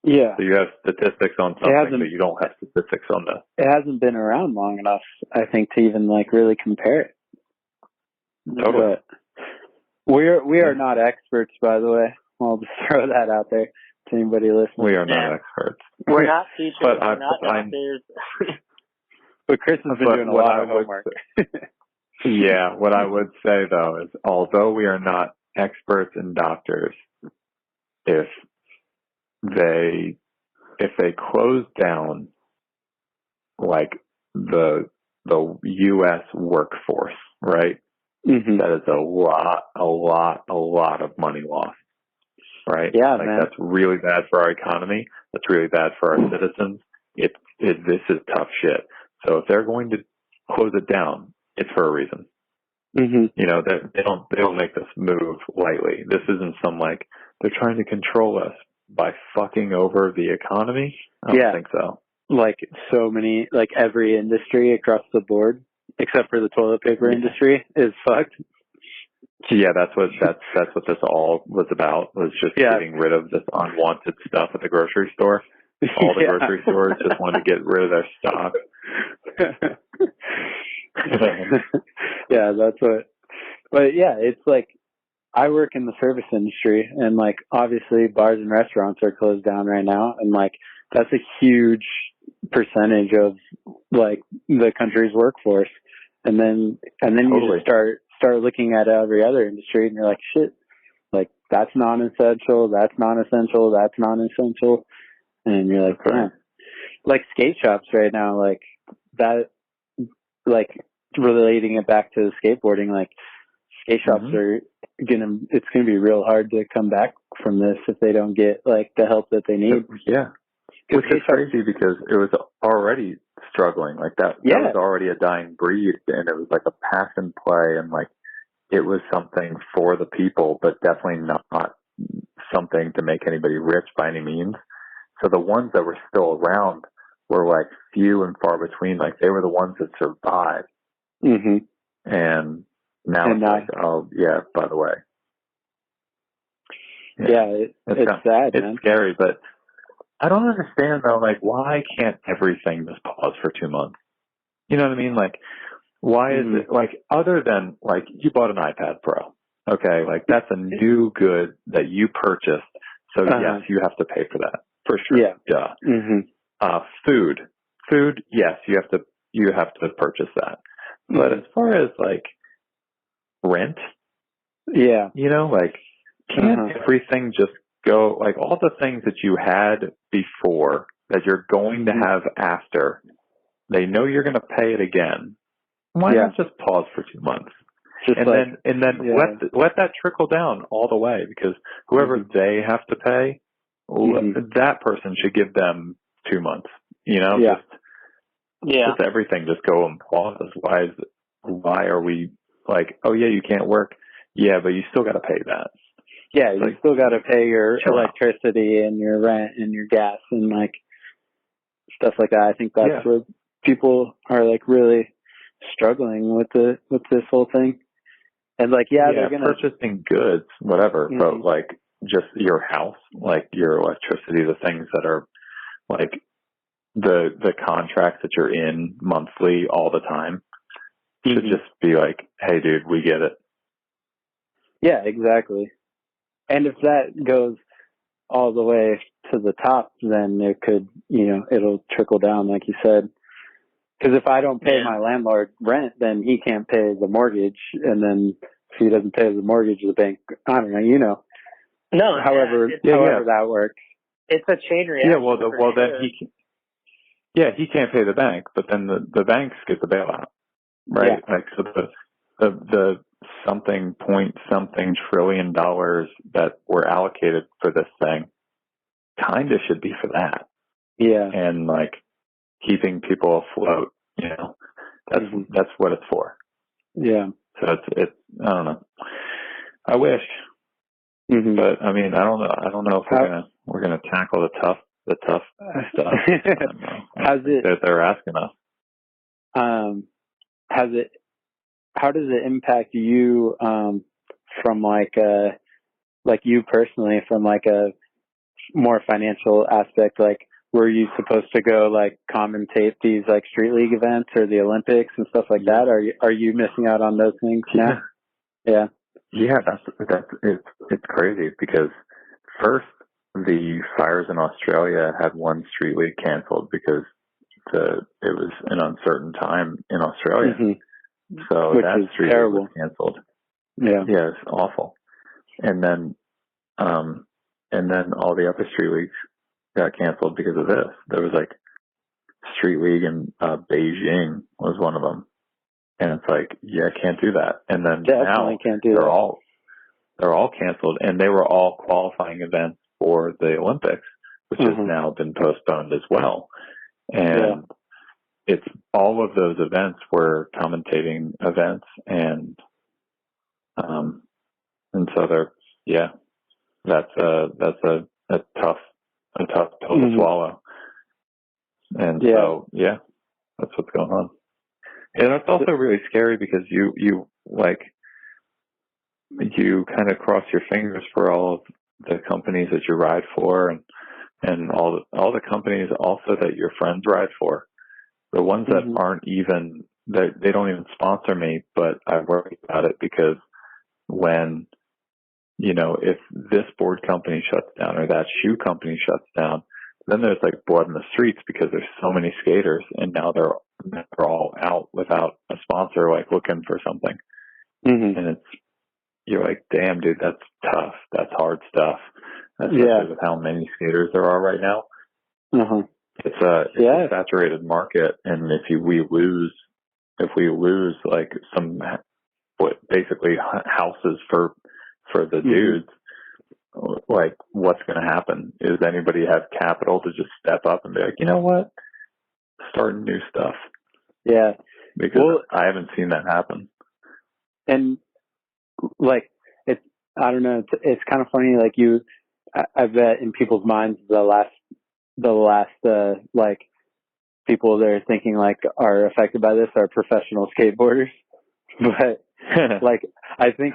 Speaker 4: Yeah. So you have statistics on something, but you don't have statistics on this.
Speaker 3: It hasn't been around long enough, I think, to even like really compare it.
Speaker 4: Totally.
Speaker 3: But we are not experts, by the way. I'll just throw that out there to anybody listening.
Speaker 4: We are not experts.
Speaker 5: We're not teachers. We're not doctors.
Speaker 3: But Chris has been doing a lot of homework.
Speaker 4: Yeah, what I would say though is, although we are not experts and doctors, if they close down like the U.S. workforce, right? That is a lot of money lost, right? Yeah, like, man. That's really bad for our economy. That's really bad for our citizens. This is tough shit. So if they're going to close it down, it's for a reason. You know, they don't make this move lightly. This isn't some like they're trying to control us by fucking over the economy. I don't think so. Like
Speaker 3: so many, like every industry across the board, except for the toilet paper industry, is fucked.
Speaker 4: Yeah, that's what this all was about. Was just getting rid of this unwanted stuff at the grocery store. All the grocery stores just wanted to get rid of their stock.
Speaker 3: Yeah, that's what. But yeah, it's like I work in the service industry, and like obviously bars and restaurants are closed down right now, and like that's a huge percentage of like the country's workforce. And then you just start looking at every other industry, and you're like, shit, like that's non-essential, that's non-essential, that's non-essential, and you're like, damn. Like skate shops right now, like that, like relating it back to skateboarding, like skate shops it's gonna be real hard to come back from this if they don't get like the help that they need.
Speaker 4: Yeah. Which is crazy because it was already struggling. Like that was already a dying breed, and it was like a passion play, and like it was something for the people, but definitely not something to make anybody rich by any means. So the ones that were still around were like few and far between. Like they were the ones that survived. And now it's like, oh yeah, by the way.
Speaker 3: Yeah, it's sad,
Speaker 4: it's
Speaker 3: man.
Speaker 4: scary, but I don't understand though, like why can't everything just pause for 2 months? You know what I mean? Like why is it like, other than like you bought an iPad Pro, okay, like that's a new good that you purchased. So yes, you have to pay for that for sure. Yeah. Duh. Food, yes, you have to purchase that. But as far as like rent, you know, like can't everything just go, like all the things that you had before that you're going to have after, they know you're going to pay it again. Why not just pause for 2 months? And then let that trickle down all the way, because whoever they have to pay, that person should give them 2 months, you know, just does everything just go in pause? Why are we like, oh yeah, you can't work? Yeah, but you still got to pay that.
Speaker 3: Yeah, you still got to pay your electricity and your rent and your gas and like stuff like that. I think that's where people are like really struggling with this whole thing. And like, they're gonna
Speaker 4: purchasing goods, whatever, but like just your house, like your electricity, the things that are like the contracts that you're in monthly all the time should just be like, hey, dude, we get it.
Speaker 3: Yeah, exactly. And if that goes all the way to the top, then it could, it'll trickle down, like you said. Because if I don't pay my landlord rent, then he can't pay the mortgage. And then if he doesn't pay the mortgage, the bank, I don't know,
Speaker 5: No,
Speaker 3: however that works.
Speaker 5: It's a chain reaction.
Speaker 4: Yeah, well, then he can't pay the bank, but then the banks get the bailout, right?
Speaker 3: Yeah.
Speaker 4: Like, so the something trillion dollars that were allocated for this thing kind of should be for that.
Speaker 3: Yeah.
Speaker 4: And like keeping people afloat, that's what it's for.
Speaker 3: Yeah.
Speaker 4: So it's I don't know. I wish, but I mean, I don't know if we're gonna tackle the tough stuff. That they're asking us.
Speaker 3: How does it impact you from like you personally, from like a more financial aspect? Like, were you supposed to go like commentate these like street league events or the Olympics and stuff like that? Are you missing out on those things now? Yeah.
Speaker 4: Yeah, it's crazy because first the fires in Australia had one street league canceled because it was an uncertain time in Australia. So that street league was canceled.
Speaker 3: Yeah.
Speaker 4: Yeah, it's awful. And then all the other street leagues got canceled because of this. There was like street league in Beijing was one of them. And it's like, can't do that. And then now
Speaker 3: can't do
Speaker 4: they're all canceled, and they were all qualifying events for the Olympics, which has now been postponed as well. And it's all of those events were commentating events, and so that's a tough pill to swallow. And so that's what's going on. And it's also really scary because you kind of cross your fingers for all of the companies that you ride for, and all the companies also that your friends ride for. The ones that aren't even, they don't even sponsor me, but I worry about it because when, if this board company shuts down or that shoe company shuts down, then there's like blood in the streets because there's so many skaters, and now they're all out without a sponsor, like looking for something. And you're like, damn, dude, that's tough. That's hard stuff. Especially with how many skaters there are right now. It's a saturated market, and if we lose like some, basically houses for the dudes, like what's going to happen? Is anybody have capital to just step up and be like, you know what, starting new stuff?
Speaker 3: Yeah,
Speaker 4: because I haven't seen that happen.
Speaker 3: And like, I don't know, it's kind of funny. Like I bet in people's minds the last like people they're thinking like are affected by this are professional skateboarders, but like I think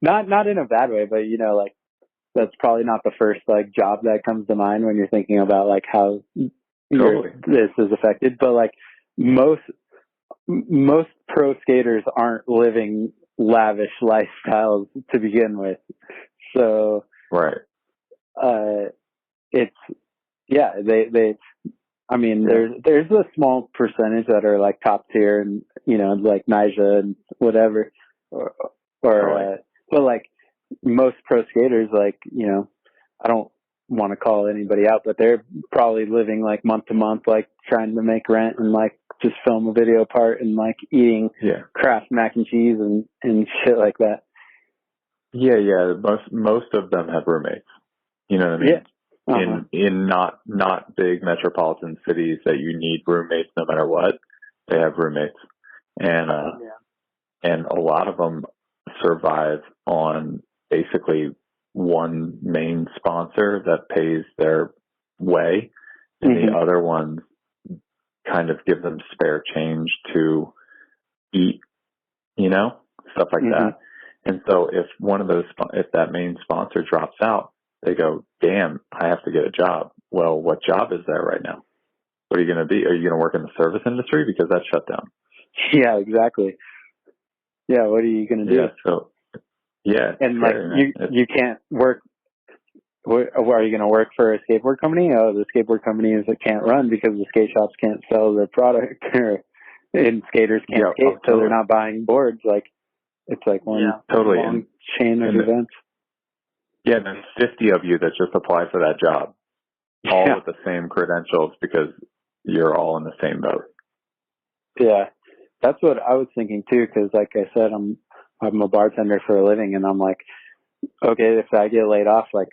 Speaker 3: not in a bad way, but like that's probably not the first like job that comes to mind when you're thinking about like how this is affected. But like most pro skaters aren't living lavish lifestyles to begin with, so it's they I mean there's a small percentage that are like top tier and like Nyjah and whatever or but like most pro skaters, like I don't want to call anybody out, but they're probably living like month to month, like trying to make rent and like just film a video part and like eating Kraft mac and cheese and shit like that.
Speaker 4: Yeah. Most of them have roommates. You know what I mean? in not big metropolitan cities that you need roommates no matter what. They have roommates, and a lot of them survive on basically one main sponsor that pays their way, and the other ones kind of give them spare change to eat, stuff like that. And so if if that main sponsor drops out, they go, damn, I have to get a job. Well, what job is there right now? What are you going to be? Are you going to work in the service industry? Because that's shut down.
Speaker 3: Yeah, exactly. Yeah, what are you going to do?
Speaker 4: And
Speaker 3: you can't work. Are you going to work for a skateboard company? Oh, the skateboard companies that can't run because the skate shops can't sell their product, and skaters can't skate, so they're not buying boards. Like, it's like one long chain of events.
Speaker 4: Yeah, and there's 50 of you that just apply for that job, all with the same credentials because you're all in the same boat.
Speaker 3: Yeah, that's what I was thinking too. Because, like I said, I'm a bartender for a living, and I'm like, okay, if I get laid off, like,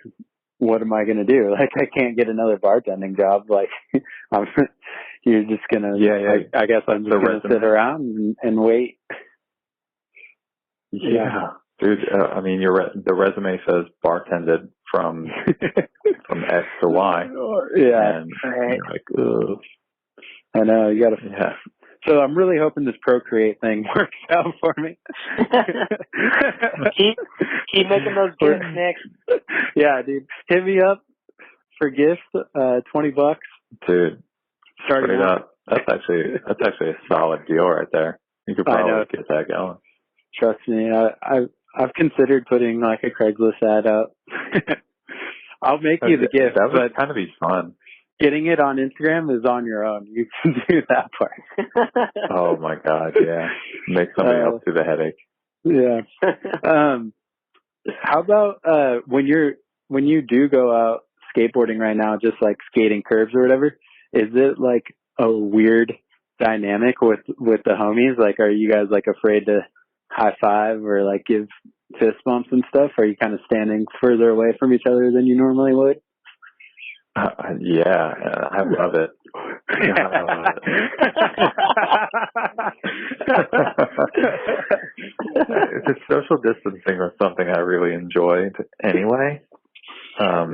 Speaker 3: what am I going to do? Like, I can't get another bartending job. Like, you're just gonna. I guess I'm just gonna sit around and wait.
Speaker 4: Yeah. Dude, I mean, the resume says bartended from X to Y.
Speaker 3: Yeah.
Speaker 4: And you're like, ugh.
Speaker 3: I know, you gotta. Yeah. So I'm really hoping this Procreate thing works out for me.
Speaker 5: keep making those gifts, Nick.
Speaker 3: Yeah, dude. Hit me up for gifts, $20.
Speaker 4: Dude,
Speaker 3: starting
Speaker 4: up. That's actually a solid deal right there. You could probably get that going.
Speaker 3: Trust me, I've considered putting like a Craigslist ad out. I'll make you the gift.
Speaker 4: That would kind of be fun.
Speaker 3: Getting it on Instagram is on your own. You can do that part.
Speaker 4: Oh my God, yeah. Make somebody else do the headache.
Speaker 3: Yeah. How about when you do go out skateboarding right now, just like skating curves or whatever, is it like a weird dynamic with the homies? Like, are you guys like afraid to high five or like give fist bumps and stuff? Are you kind of standing further away from each other than you normally would?
Speaker 4: Yeah, I love it. The social distancing was something I really enjoyed anyway. I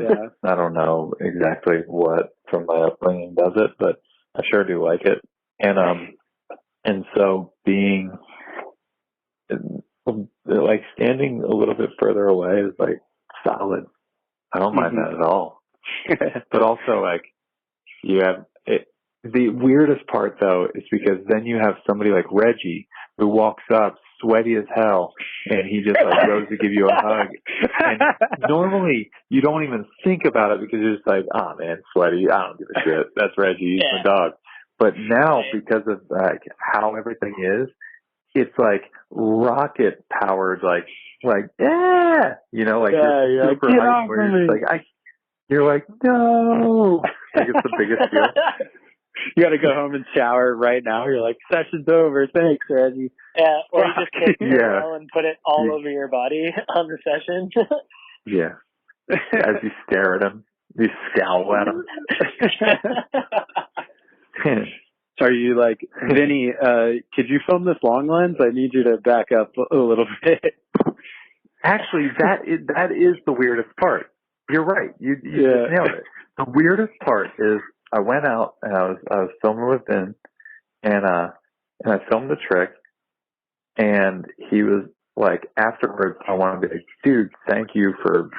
Speaker 4: don't know exactly what from my upbringing does it, but I sure do like it. And so being like standing a little bit further away is like solid. I don't mind that at all. But also, like, you have it. The weirdest part, though, is because then you have somebody like Reggie who walks up sweaty as hell, and he just like goes to give you a hug. And normally, you don't even think about it because you're just like, oh man, sweaty. I don't give a shit. That's Reggie. He's my dog. But now, because of like how everything is, it's like rocket powered, like yeah, like you're super hyped where you're like, no. Like, it's the biggest deal.
Speaker 3: You got to go home and shower right now. You're like, session's over. Thanks, Reggie.
Speaker 5: Yeah, or you just take the towel and put it all over your body on the session.
Speaker 4: Yeah. As you stare at him, you scowl at him.
Speaker 3: Are you like, Vinny, could you film this long lens? I need you to back up a little bit.
Speaker 4: Actually, that is the weirdest part. You're right. You just nailed it. The weirdest part is I went out and I was filming with Ben, and I filmed the trick, and he was like, afterwards, I want to be like, dude, thank you for,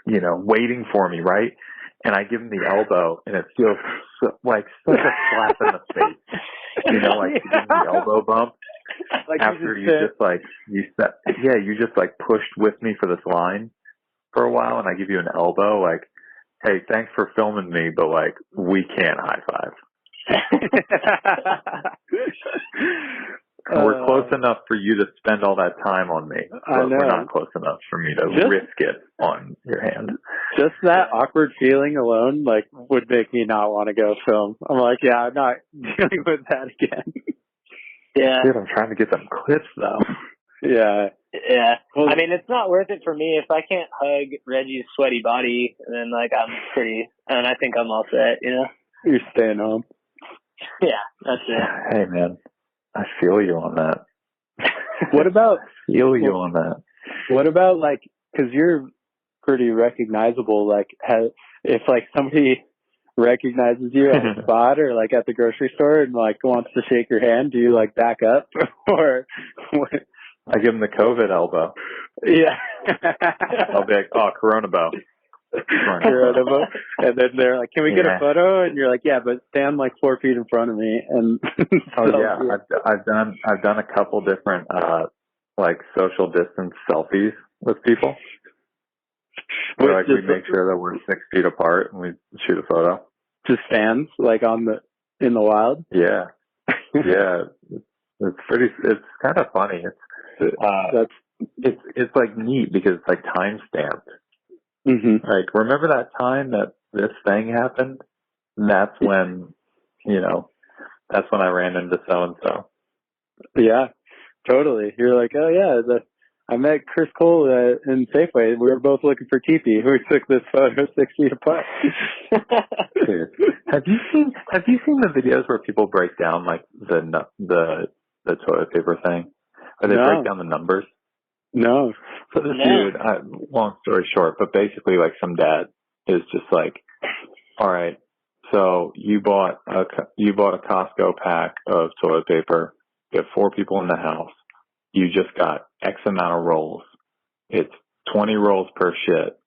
Speaker 4: waiting for me, right? And I give him the elbow, and it feels like such a slap in the face, like you give him the elbow bump. Like after you just like pushed with me for this line for a while, and I give you an elbow, like, hey, thanks for filming me, but like, we can't high five. We're close enough for you to spend all that time on me, but we're not close enough for me to risk it on your hand.
Speaker 3: Just that awkward feeling alone, like, would make me not want to go film. I'm like, yeah, I'm not dealing with that again.
Speaker 5: Yeah.
Speaker 4: Dude, I'm trying to get some clips though.
Speaker 3: Yeah.
Speaker 5: Yeah.
Speaker 3: Well,
Speaker 5: I mean, it's not worth it for me. If I can't hug Reggie's sweaty body, then like and I think I'm all set, you know?
Speaker 3: you're staying home.
Speaker 5: Yeah, that's it.
Speaker 4: Hey, man, I feel you on that.
Speaker 3: What about
Speaker 4: on that.
Speaker 3: What about like, because you're pretty recognizable, like if like somebody recognizes you on the spot or like at the grocery store and like wants to shake your hand, do you like back up or what?
Speaker 4: I give them the COVID elbow.
Speaker 3: Yeah.
Speaker 4: I'll be like, oh, Corona bow.
Speaker 3: Corona. And then they're like, can we get a photo? And you're like, yeah, but stand like 4 feet in front of me. And
Speaker 4: oh yeah, I've done a couple different like social distance selfies with people. Where like we make sure that we're 6 feet apart and we shoot a photo.
Speaker 3: Just fans, like in the wild.
Speaker 4: Yeah, yeah. It's kind of funny. It's like neat because it's like time stamped.
Speaker 3: Mm-hmm.
Speaker 4: Like, remember that time that this thing happened? And that's when, that's when I ran into so and so.
Speaker 3: Yeah, totally. You're like, oh yeah, I met Chris Cole in Safeway. We were both looking for teepee. We took this photo 6 feet apart.
Speaker 4: Dude, have you seen the videos where people break down like the toilet paper thing? Or they break down the numbers?
Speaker 3: No.
Speaker 4: So this dude, long story short, but basically like some dad is just like, all right, so you bought a Costco pack of toilet paper. You have 4 people in the house. You just got X amount of rolls. It's 20 rolls per shit.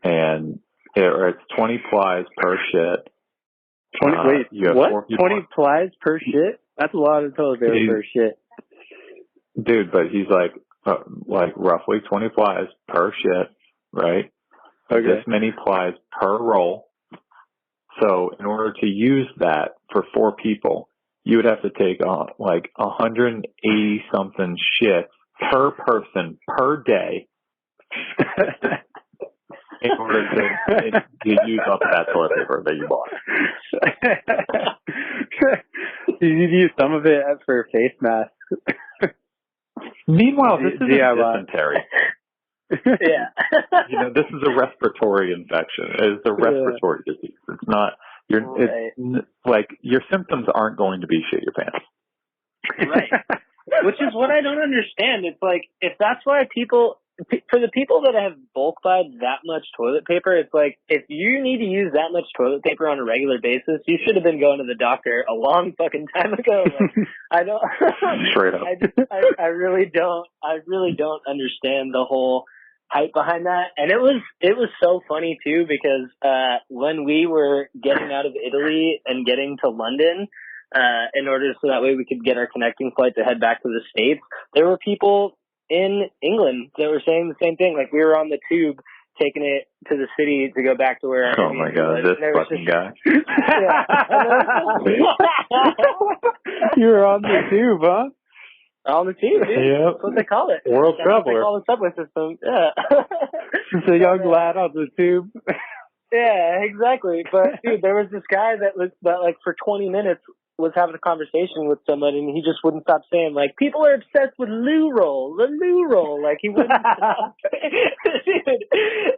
Speaker 4: And it's 20 plies per shit.
Speaker 3: 20, wait,
Speaker 4: you have
Speaker 3: what? 20 plies per shit? That's a lot of toilet paper per shit.
Speaker 4: Dude, but he's like roughly 20 plies per shit, right?
Speaker 3: Okay.
Speaker 4: This many plies per roll. So in order to use that for 4 people, you would have to take like 180 something shit per person per day in order to use up that toilet paper that you bought.
Speaker 3: You need to use some of it for face masks.
Speaker 4: Meanwhile, this is dysentery.
Speaker 5: Yeah.
Speaker 4: This is a respiratory infection. It's a respiratory disease. It's not. It's like your symptoms aren't going to be shit your pants.
Speaker 5: Right. Which is what I don't understand. It's like, if that's why for the people that have bulk buy that much toilet paper, it's like, if you need to use that much toilet paper on a regular basis, you should have been going to the doctor a long fucking time ago. Like, I don't.
Speaker 4: Straight up.
Speaker 5: I really don't understand the whole hype behind that. And it was so funny too, because when we were getting out of Italy and getting to London, in order so that way we could get our connecting flight to head back to the States, there were people in England that were saying the same thing. Like, we were on the tube taking it to the city to go back to where our
Speaker 4: oh my god, this fucking guy.
Speaker 3: You were on the tube, huh?
Speaker 5: On the tube, dude.
Speaker 3: Yep.
Speaker 5: That's what they call it.
Speaker 3: World
Speaker 5: That's
Speaker 3: traveler.
Speaker 5: what they call the subway system. Yeah.
Speaker 3: Just a young lad on the tube.
Speaker 5: Yeah, exactly. But dude, there was this guy that like for 20 minutes was having a conversation with somebody, and he just wouldn't stop saying, like, people are obsessed with loo roll, the loo roll. Like, he wouldn't stop. Dude.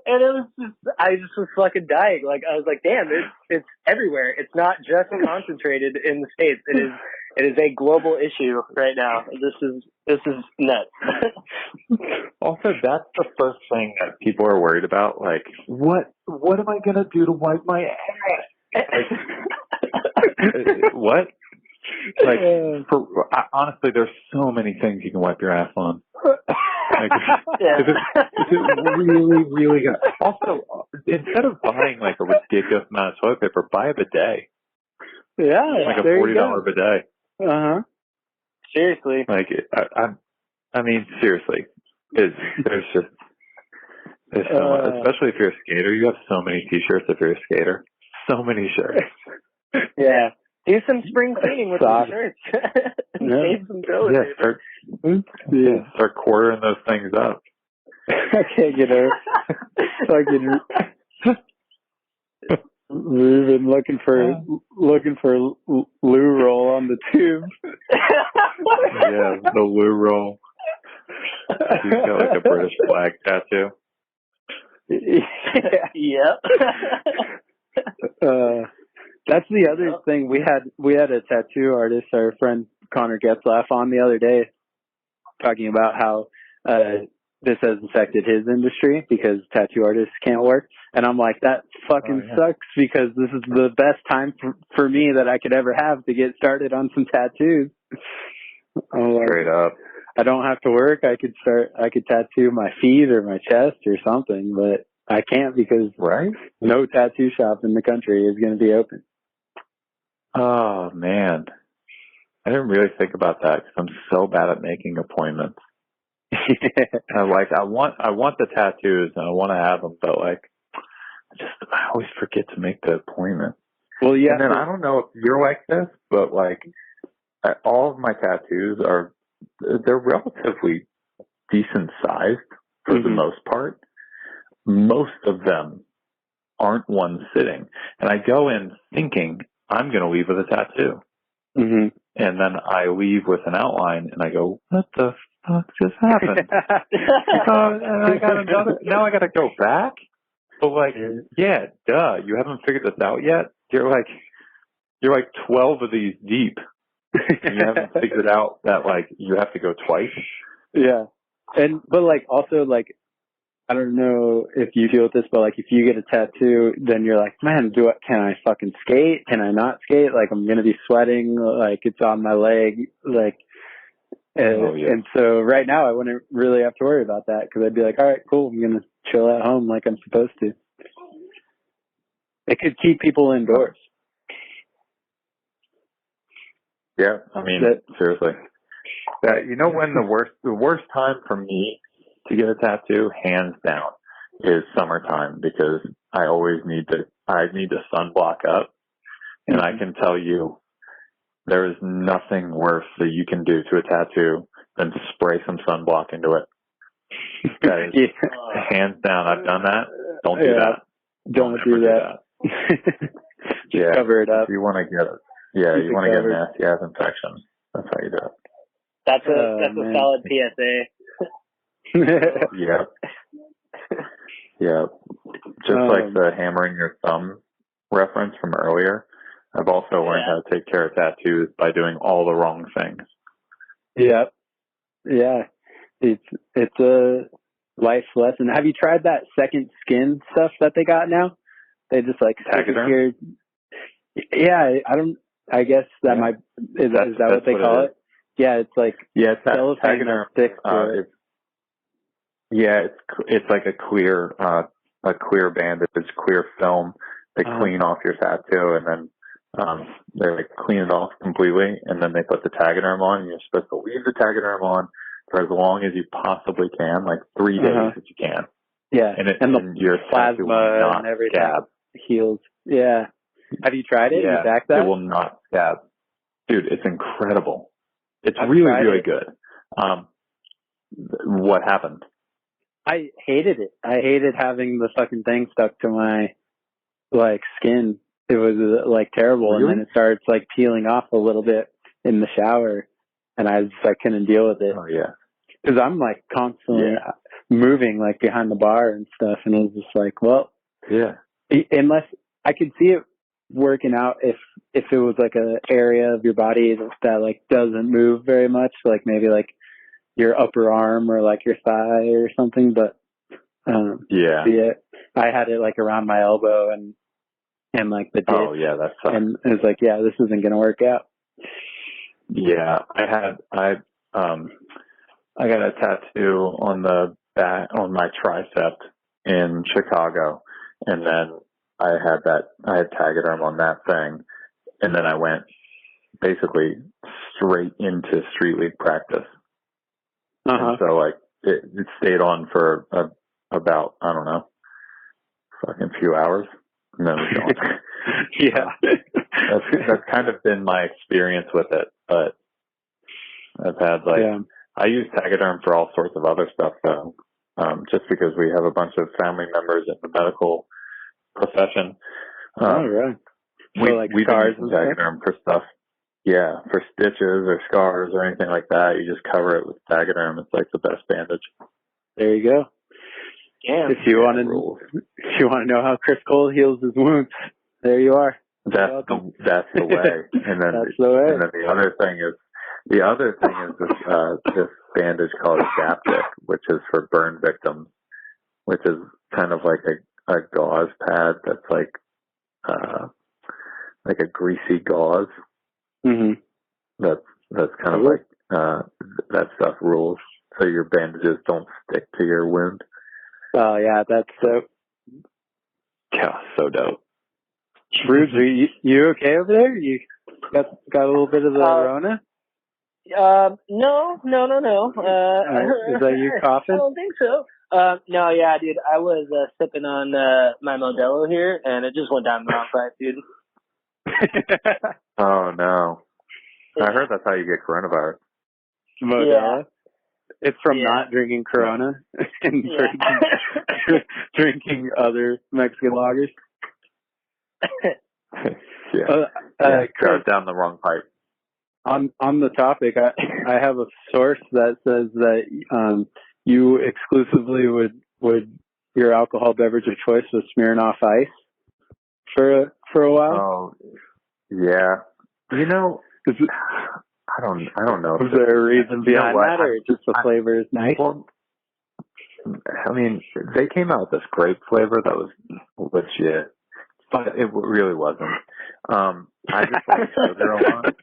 Speaker 5: And it was just, I just was fucking dying. Like, I was like, damn, it's everywhere. It's not just concentrated in the States. It is a global issue right now. This is nuts.
Speaker 4: Also, that's the first thing that people are worried about. Like, what am I gonna do to wipe my ass? Like, what? Like, honestly, there's so many things you can wipe your ass on. Like, if it really, really good. Also, instead of buying like a ridiculous amount of toilet paper, buy a bidet.
Speaker 3: Yeah,
Speaker 4: like a $40 bidet.
Speaker 5: Seriously.
Speaker 4: Like, I mean, seriously, there's so much, especially if you're a skater. You have so many T-shirts if you're a skater. So many shirts.
Speaker 5: Yeah. Do some spring cleaning with those shirts. Save some toilet paper.
Speaker 4: Start quartering those things up.
Speaker 3: I can't get over fucking Ruben looking for loo roll on the tube.
Speaker 4: Yeah, the loo roll. You feel like a British flag tattoo?
Speaker 5: Yep.
Speaker 3: That's the other thing. We had a tattoo artist, our friend Connor Getzlaff, on the other day, talking about how this has affected his industry because tattoo artists can't work. And I'm like, that fucking sucks, because this is the best time for me that I could ever have to get started on some tattoos.
Speaker 4: Straight up.
Speaker 3: I don't have to work. I could tattoo my feet or my chest or something, but I can't because no tattoo shop in the country is going to be open.
Speaker 4: Oh man, I didn't really think about that because I'm so bad at making appointments. I want the tattoos and I want to have them, but like, I always forget to make the appointment.
Speaker 3: Well, yeah.
Speaker 4: And then I don't know if you're like this, but like, all of my tattoos they're relatively decent sized for the most part. Most of them aren't one sitting. And I go in thinking I'm going to leave with a tattoo. And then I leave with an outline and I go, what the fuck just happened? Now I got to go back? But like, yeah, duh, you haven't figured this out yet? You're like 12 of these deep. And you haven't figured out that like you have to go twice. Yeah.
Speaker 3: But like also like, I don't know if you deal with this, but like if you get a tattoo, then you're like, man, can I fucking skate? Can I not skate? Like I'm going to be sweating. Like it's on my leg. Like, and so right now I wouldn't really have to worry about that because I'd be like, all right, cool. I'm going to chill at home like I'm supposed to. It could keep people indoors.
Speaker 4: Yeah, I mean, seriously. You know when the worst time for me to get a tattoo, hands down, is summertime because I need to sunblock up, and I can tell you there is nothing worse that you can do to a tattoo than to spray some sunblock into it. That is, hands down, I've done that. Don't do that.
Speaker 3: Don't do that. Just cover it up.
Speaker 4: If you want to get it. Yeah, you want to get a nasty ass infection. That's how you do it.
Speaker 5: That's a solid PSA.
Speaker 4: Yeah. Just like the hammering your thumb reference from earlier, I've also learned how to take care of tattoos by doing all the wrong things.
Speaker 3: Yeah. It's a life lesson. Have you tried that second skin stuff that they got now? They just like
Speaker 4: Taxiderm?
Speaker 3: I guess that is that what they call it? Yeah, it's like
Speaker 4: Taxiderm
Speaker 3: sticks to it.
Speaker 4: It's like a clear bandage, clear film. They clean off your tattoo and then they like clean it off completely, and then they put the Taxiderm on. And you're supposed to leave the Taxiderm on for as long as you possibly can, like 3 days if you can.
Speaker 3: Yeah,
Speaker 4: and your
Speaker 3: plasma and everything heals. Yeah. Have you tried it?
Speaker 4: Yeah,
Speaker 3: you back that?
Speaker 4: It will not scab. Dude, it's incredible. It's really good. What happened?
Speaker 3: I hated it. I hated having the fucking thing stuck to my like skin. It was like terrible.
Speaker 4: Really?
Speaker 3: And then it starts like peeling off a little bit in the shower, and I couldn't deal with it.
Speaker 4: Oh yeah.
Speaker 3: Because I'm like constantly moving like behind the bar and stuff, and it was just like, well, unless I could see it working out if it was like a area of your body that like doesn't move very much, like maybe like your upper arm or like your thigh or something. But I had it like around my elbow and like the disc.
Speaker 4: Oh yeah, that sucks.
Speaker 3: And it was like, this isn't gonna work out.
Speaker 4: Yeah, I got a tattoo on the back on my tricep in Chicago, and then I had Taxiderm on that thing, and then I went basically straight into street league practice. And so like it stayed on for about, I don't know, fucking few hours, and then it was gone. That's kind of been my experience with it, but I've had I use Taxiderm for all sorts of other stuff though, just because we have a bunch of family members in the medical profession.
Speaker 3: Right.
Speaker 4: We've been using Taxiderm for stuff. Yeah, for stitches or scars or anything like that, you just cover it with Tegaderm. It's like the best bandage.
Speaker 3: There you go.
Speaker 5: Damn.
Speaker 3: If you want to know how Chris Cole heals his wounds, there you are.
Speaker 4: That's the way. And then
Speaker 3: that's the way.
Speaker 4: And then the other thing is this bandage called Adaptic, which is for burn victims, which is kind of like a gauze pad that's like a greasy gauze.
Speaker 3: Mm-hmm.
Speaker 4: That's kind of like that stuff rules. So your bandages don't stick to your wound.
Speaker 3: Oh yeah, that's dope.
Speaker 4: Yeah, so dope.
Speaker 3: Rubes, are you okay over there? You got a little bit of the Rona?
Speaker 5: No.
Speaker 3: Is that you coughing?
Speaker 5: I don't think so. No, yeah, dude. I was sipping on my Modelo here, and it just went down the wrong pipe, dude.
Speaker 4: Oh no! I heard that's how you get coronavirus.
Speaker 3: Modelo.
Speaker 5: Yeah.
Speaker 3: It's from not drinking Corona and drinking other Mexican lagers.
Speaker 4: Chris, down the wrong pipe.
Speaker 3: On the topic, I have a source that says that you exclusively would your alcohol beverage of choice was Smirnoff Ice for a while.
Speaker 4: Oh, yeah. You know, I don't know.
Speaker 3: Is there a reason behind that, or just the flavor is nice?
Speaker 4: Well, I mean, they came out with this grape flavor that was legit, but it really wasn't. I just like sugar a lot.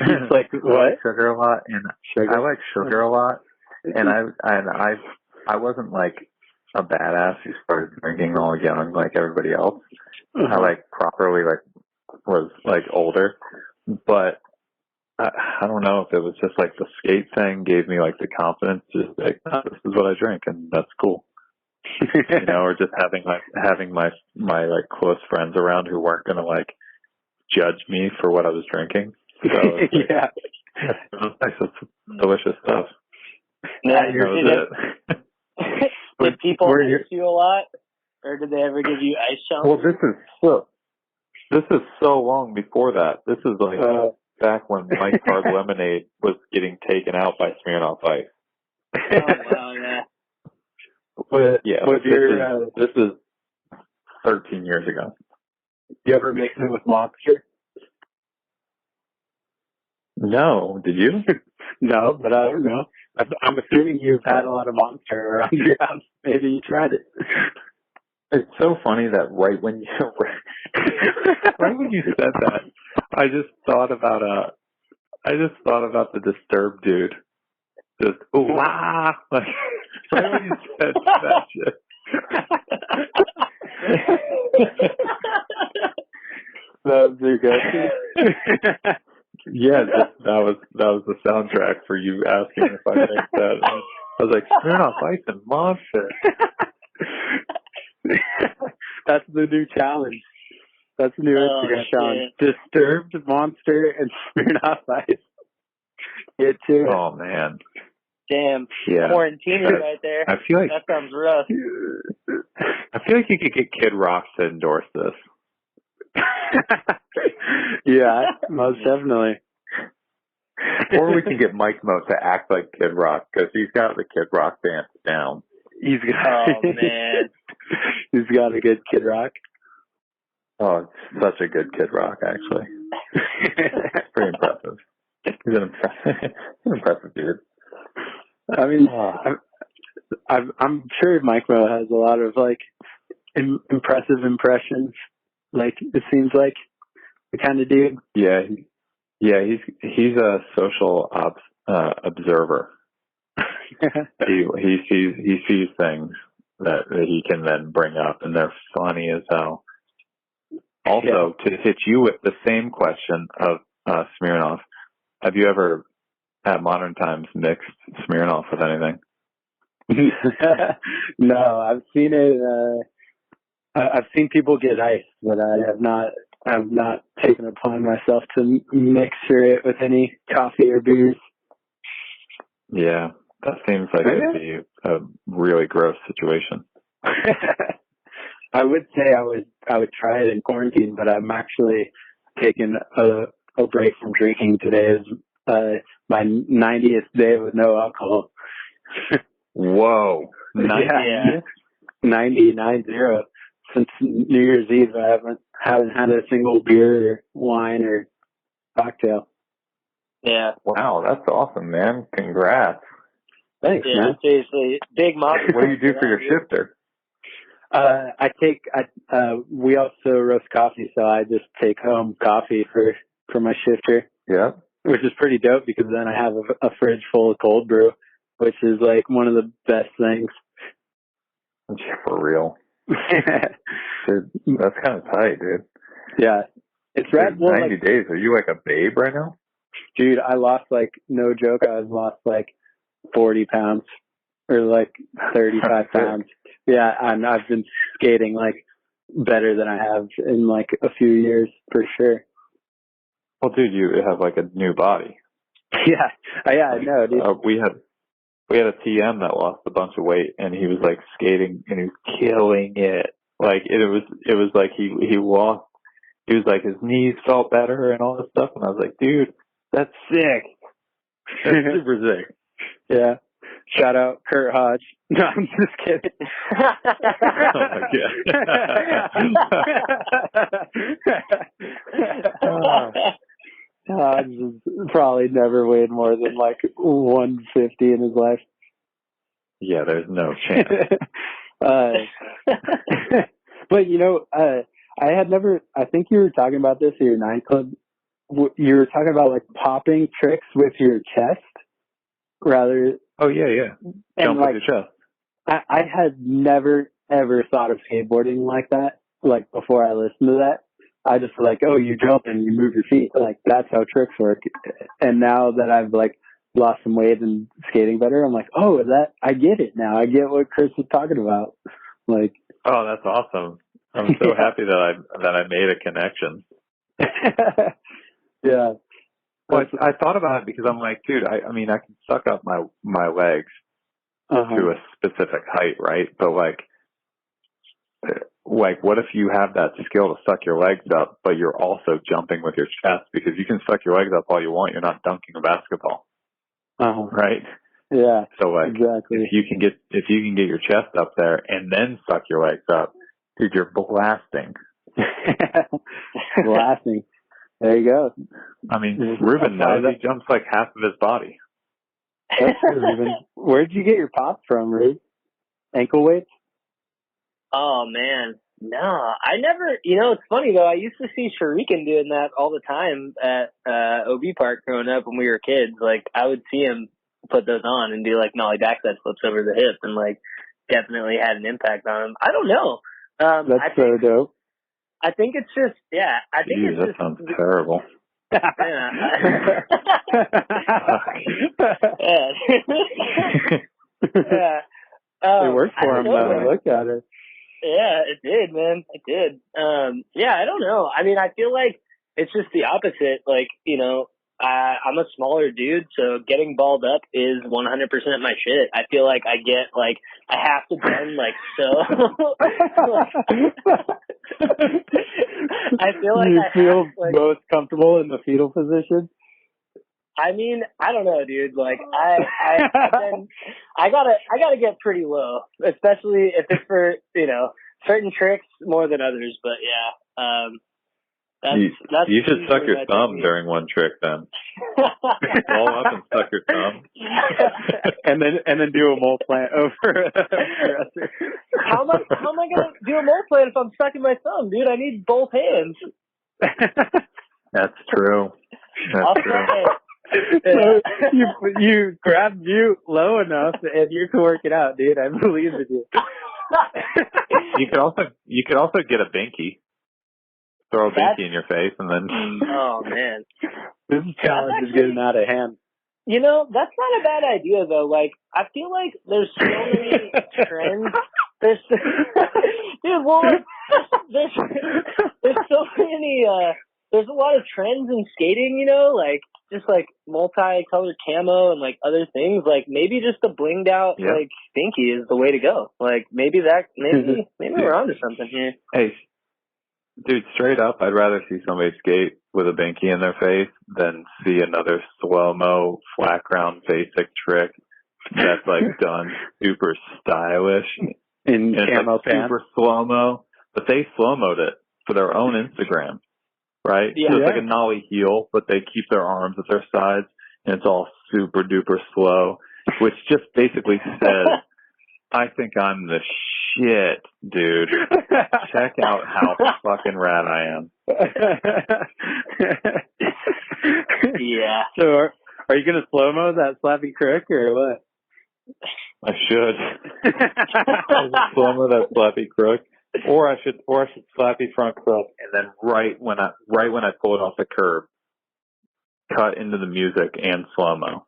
Speaker 3: It's like what?
Speaker 4: I like sugar a lot, and I like sugar a lot, and I wasn't like a badass who started drinking all young like everybody else. I like properly was like older, but I don't know if it was just like the skate thing gave me like the confidence to just like, oh, this is what I drink and that's cool. You know, or just having my like close friends around who weren't gonna like judge me for what I was drinking. So like,
Speaker 3: yeah,
Speaker 4: it's delicious stuff.
Speaker 5: Yeah, did people ice you a lot, or did they ever give you ice challenges?
Speaker 4: Well, this is so long before that. This is like back when Mike Hard Lemonade was getting taken out by Smirnoff Ice.
Speaker 5: Oh wow, yeah.
Speaker 4: This is 13 years ago.
Speaker 3: You ever mix it with Monster?
Speaker 4: No, did you?
Speaker 3: No, but I don't know. I'm assuming you've had a lot of Monster around your house. Maybe you tried it.
Speaker 4: It's so funny that right when you said that, I just thought about the Disturbed dude. Just wow, like right when you said that shit.
Speaker 3: That was your go-to.
Speaker 4: Yeah, that was the soundtrack for you asking if I think that. I was like, Smirnoff Ice and Monster.
Speaker 3: That's the new challenge. That's the new Instagram challenge. Disturbed, Monster, and Smirnoff Ice. Get to it.
Speaker 4: Oh man.
Speaker 5: Damn.
Speaker 4: Yeah.
Speaker 5: Quarantine right there.
Speaker 4: I feel like
Speaker 5: that sounds rough.
Speaker 4: I feel like you could get Kid Rock to endorse this.
Speaker 3: Yeah, most definitely.
Speaker 4: Or we can get Mike Mo to act like Kid Rock because he's got the Kid Rock dance down.
Speaker 5: Oh man,
Speaker 3: he's got a good Kid Rock.
Speaker 4: Oh, it's such a good Kid Rock, actually. Pretty impressive. He's an impressive dude.
Speaker 3: I mean, I'm sure Mike Mo has a lot of like impressive impressions. Like it seems like the kind of dude.
Speaker 4: Yeah, he's a social observer. he sees things that he can then bring up, and they're funny as hell. Also, to hit you with the same question of Smirnoff, have you ever, at modern times, mixed Smirnoff with anything?
Speaker 3: No, I've seen it. I've seen people get ice, but I have not. I've not taken upon myself to mixture it with any coffee or beers.
Speaker 4: Yeah, that seems like it'd be a really gross situation.
Speaker 3: I would say I would try it in quarantine, but I'm actually taking a a break from drinking. Today is my 90th day with no alcohol.
Speaker 4: Whoa. 90?
Speaker 3: Yeah. 90. Since New Year's Eve, I haven't had a single beer or wine or cocktail.
Speaker 5: Yeah.
Speaker 4: Wow, that's awesome, man. Congrats.
Speaker 3: Thanks,
Speaker 5: yeah,
Speaker 3: man.
Speaker 5: Seriously, big mom.
Speaker 4: What do you do for your shifter?
Speaker 3: We also roast coffee, so I just take home coffee for my shifter.
Speaker 4: Yeah.
Speaker 3: Which is pretty dope because then I have a fridge full of cold brew, which is like one of the best things.
Speaker 4: For real. Dude, that's kind of tight, dude.
Speaker 3: Yeah. It's rad.
Speaker 4: 90 days. Are you like a babe right now?
Speaker 3: Dude, I lost no joke, I lost 40 pounds or 35 pounds. Yeah, and I've been skating better than I have in a few years for sure.
Speaker 4: Well, dude, you have a new body.
Speaker 3: Yeah, I know, dude.
Speaker 4: We had a TM that lost a bunch of weight, and he was skating, and he was killing it. It was like he lost. He was his knees felt better and all this stuff, and I was like, dude, that's sick. That's super sick.
Speaker 3: Yeah. Shout out Kurt Hodge. No, I'm just kidding. Hodge has probably never weighed more than 150 in his life.
Speaker 4: Yeah, there's no chance.
Speaker 3: But I had never. I think you were talking about this at your 9 Club. You were talking about popping tricks with your chest, rather.
Speaker 4: Oh yeah. Jump with your chest.
Speaker 3: I had never ever thought of skateboarding like that. Before I listened to that, I just oh, you jump and you move your feet. That's how tricks work. And now that I've lost some weight and skating better, I'm oh, I get it now. I get what Chris was talking about.
Speaker 4: Oh, that's awesome. I'm so happy that I made a connection.
Speaker 3: Yeah.
Speaker 4: Well, I thought about it because I'm dude, I mean, I can suck up my legs to a specific height, right? But what if you have that skill to suck your legs up, but you're also jumping with your chest? Because you can suck your legs up all you want, you're not dunking a basketball, right?
Speaker 3: Yeah.
Speaker 4: So
Speaker 3: exactly.
Speaker 4: if you can get your chest up there and then suck your legs up, dude, you're blasting.
Speaker 3: Blasting. There you go.
Speaker 4: I mean, Ruben knows he jumps half of his body.
Speaker 3: That's true, Ruben. Where'd you get your pop from, Ruben? Ankle weights?
Speaker 5: Oh, man. No, I never, it's funny though. I used to see Shuriken doing that all the time at OB Park growing up when we were kids. I would see him put those on and do nollie backside flips over the hip and definitely had an impact on him. I don't know.
Speaker 3: That's so dope.
Speaker 5: I think it's just, I think
Speaker 4: Jeez, that sounds terrible.
Speaker 5: Yeah. Yeah.
Speaker 3: It worked for him, though. I looked at it.
Speaker 5: Yeah, it did, man. It did. I don't know. I mean, I feel it's just the opposite. I'm a smaller dude, so getting balled up is 100% my shit. I feel I get, I have to bend, so. I feel
Speaker 3: you feel most comfortable in the fetal position?
Speaker 5: I mean, I don't know, dude. I gotta get pretty low, especially if it's for, certain tricks more than others. But yeah, that's
Speaker 4: you should suck your thumb during one trick then. Roll up and suck your thumb.
Speaker 3: and then do a mole plant over a dresser.
Speaker 5: How am I gonna do a mole plant if I'm sucking my thumb, dude? I need both hands.
Speaker 4: That's true. That's true.
Speaker 3: So you grab mute low enough and you can work it out, dude. I believe in you.
Speaker 4: You could also get a binky. Throw a binky in your face and then.
Speaker 5: Oh man,
Speaker 3: this challenge is getting out of hand.
Speaker 5: That's not a bad idea though. I feel there's so many trends. There's so many. There's a lot of trends in skating. Just multicolored camo and other things. Maybe just a blinged out binky is the way to go. Maybe we're onto something here.
Speaker 4: Hey, dude, straight up, I'd rather see somebody skate with a binky in their face than see another slow-mo flat ground basic trick that's like done super stylish
Speaker 3: in camo
Speaker 4: like
Speaker 3: pants.
Speaker 4: super slow-mo, but they slow-moed it for their own Instagram, right?
Speaker 5: Yeah.
Speaker 4: So it's like a nollie heel, but they keep their arms at their sides, and it's all super duper slow, which just basically says, I think I'm the shit, dude. Check out how fucking rad I am.
Speaker 5: Yeah.
Speaker 3: So are you going to slow-mo that slappy crook or what?
Speaker 4: I should. Slow-mo that slappy crook. Or I should slappy front crook, and then right when I pull it off the curb, cut into the music and slow-mo.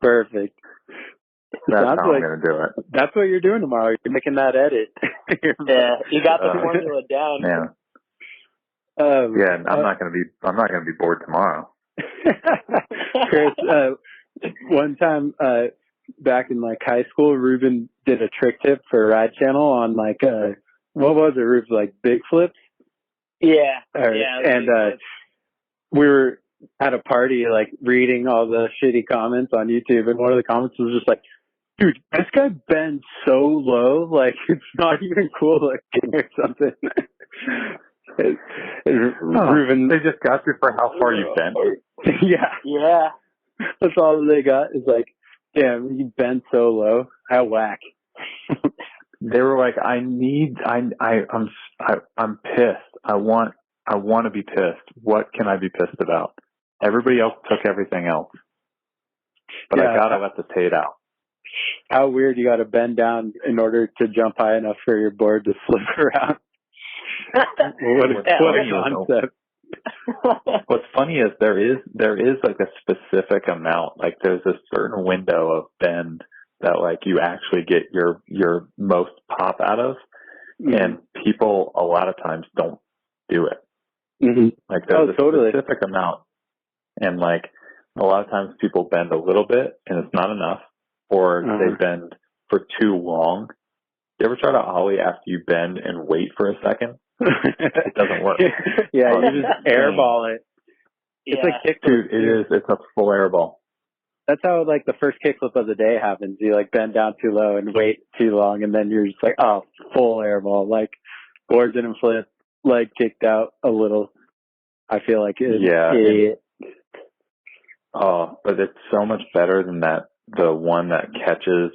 Speaker 3: Perfect.
Speaker 4: That's how I'm going to do it.
Speaker 3: That's what you're doing tomorrow. You're making that edit.
Speaker 5: Yeah, you got the formula down.
Speaker 4: Man. Yeah, I'm not going to be bored tomorrow.
Speaker 3: Chris, one time back in like high school, Ruben did a trick tip for Ride Channel on like what was it, Ruben? Like big flips?
Speaker 5: Yeah.
Speaker 3: We were at a party like reading all the shitty comments on YouTube, and one of the comments was just like, dude, this guy bends so low, like it's not even cool looking or something. Ruben,
Speaker 4: they just got you for how far you bent.
Speaker 3: Yeah. That's all they got is like, damn, you bend so low. How whack.
Speaker 4: They were like, I'm pissed. I want to be pissed. What can I be pissed about? Everybody else took everything else, but I gotta let the tape out.
Speaker 3: How weird you gotta bend down in order to jump high enough for your board to flip around. What a concept.
Speaker 4: What's funny is there is like a specific amount, like there's a certain window of bend that like you actually get your most pop out of, and people a lot of times don't do it. Like there's a specific amount, and like a lot of times people bend a little bit and it's not enough, or they bend for too long. You ever try to ollie after you bend and wait for a second? It doesn't work.
Speaker 3: Yeah, you just airball it. It's like kickflip.
Speaker 4: Dude, it is. It's a full airball.
Speaker 3: That's how like the first kickflip of the day happens. You like bend down too low and wait too long, and then you're just like, oh, full airball. Like board didn't flip, leg kicked out a little. I feel like it.
Speaker 4: But it's so much better than that. The one that catches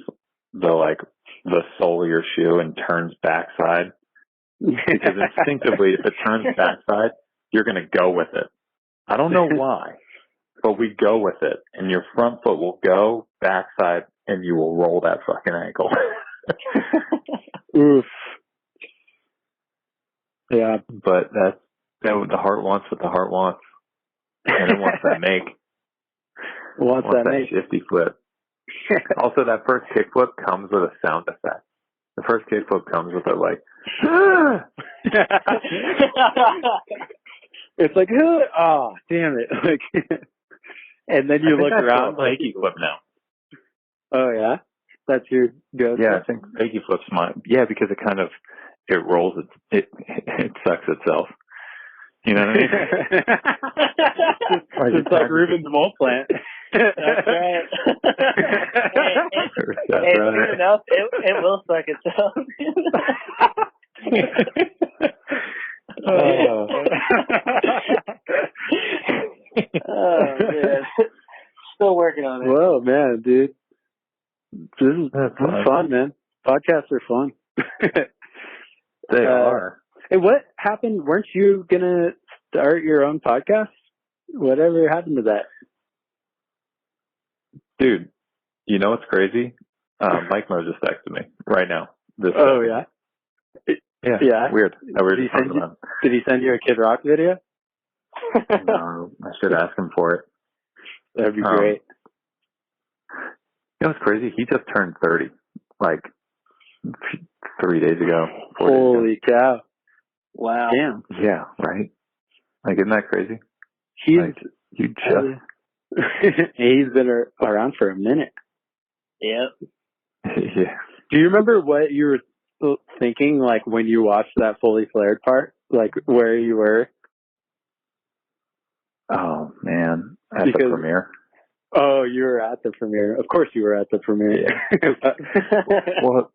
Speaker 4: the sole of your shoe and turns backside. Because instinctively, if it turns backside, you're going to go with it. I don't know why, but we go with it. And your front foot will go backside, and you will roll that fucking ankle.
Speaker 3: Oof. Yeah.
Speaker 4: But the heart wants what the heart wants. And it wants that make.
Speaker 3: Wants that make.
Speaker 4: Shifty flip. Also, that first kickflip comes with a sound effect. The first kickflip comes with a like,
Speaker 3: it's like, oh, damn it. Like, and then you look around like,
Speaker 4: fakie flip now.
Speaker 3: Oh, yeah? That's your go-to?
Speaker 4: Yeah, I think fakie flip's mine. Yeah, because it rolls, it sucks itself. You know what I mean?
Speaker 3: It's like Ruben's mole plant.
Speaker 5: That's right. Soon enough, it will suck itself. Oh man, still working on it.
Speaker 3: Whoa, man, dude, this is fun, man. Podcasts are fun.
Speaker 4: They are.
Speaker 3: Hey, what happened? Weren't you gonna start your own podcast? Whatever happened to that?
Speaker 4: Dude, you know what's crazy? Mike Mo just texted me right now.
Speaker 3: Yeah? Yeah.
Speaker 4: Weird.
Speaker 3: Did he send you a Kid Rock video?
Speaker 4: No, I should ask him for it.
Speaker 3: That'd be great.
Speaker 4: You know what's crazy? He just turned 30, like 3 days ago.
Speaker 3: Holy cow.
Speaker 5: Wow.
Speaker 3: Damn.
Speaker 4: Yeah, right? Like, isn't that crazy?
Speaker 3: He's been around for a minute.
Speaker 5: Yep.
Speaker 4: Yeah.
Speaker 3: Do you remember what you were thinking, like, when you watched that fully flared part? Like, where you were?
Speaker 4: At the premiere.
Speaker 3: Oh, you were at the premiere. Of course you were at the premiere.
Speaker 4: Yeah. Well,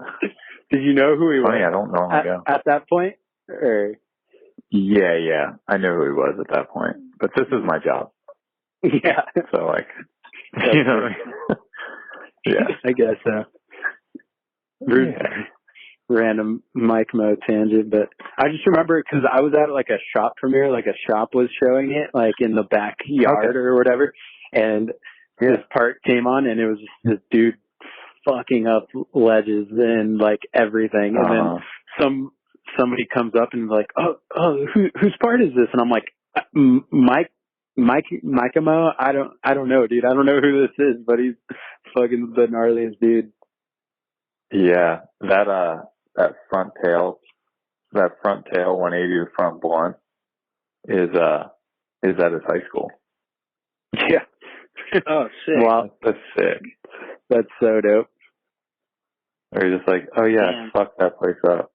Speaker 3: did you know who he was?
Speaker 4: Funny, I don't normally go.
Speaker 3: At that point? Or?
Speaker 4: Yeah. I knew who he was at that point. But this is my job.
Speaker 3: Yeah.
Speaker 4: So, like, you know what I mean? Yeah.
Speaker 3: I guess so. Random Mike Mo tangent, but I just remember because I was at like a shop premiere, like a shop was showing it, like in the backyard or whatever, and this part came on, and it was just this dude fucking up ledges and like everything, and then somebody comes up and is like, oh, whose part is this? And I'm like, Mike Mo, I don't know, dude. I don't know who this is, but he's fucking the gnarliest dude.
Speaker 4: Yeah, that front tail 180 to front blunt is at his high school.
Speaker 3: Yeah.
Speaker 5: Oh, sick.
Speaker 4: Wow, that's sick.
Speaker 3: That's so dope.
Speaker 4: Or you're just like, oh yeah, fuck that place up.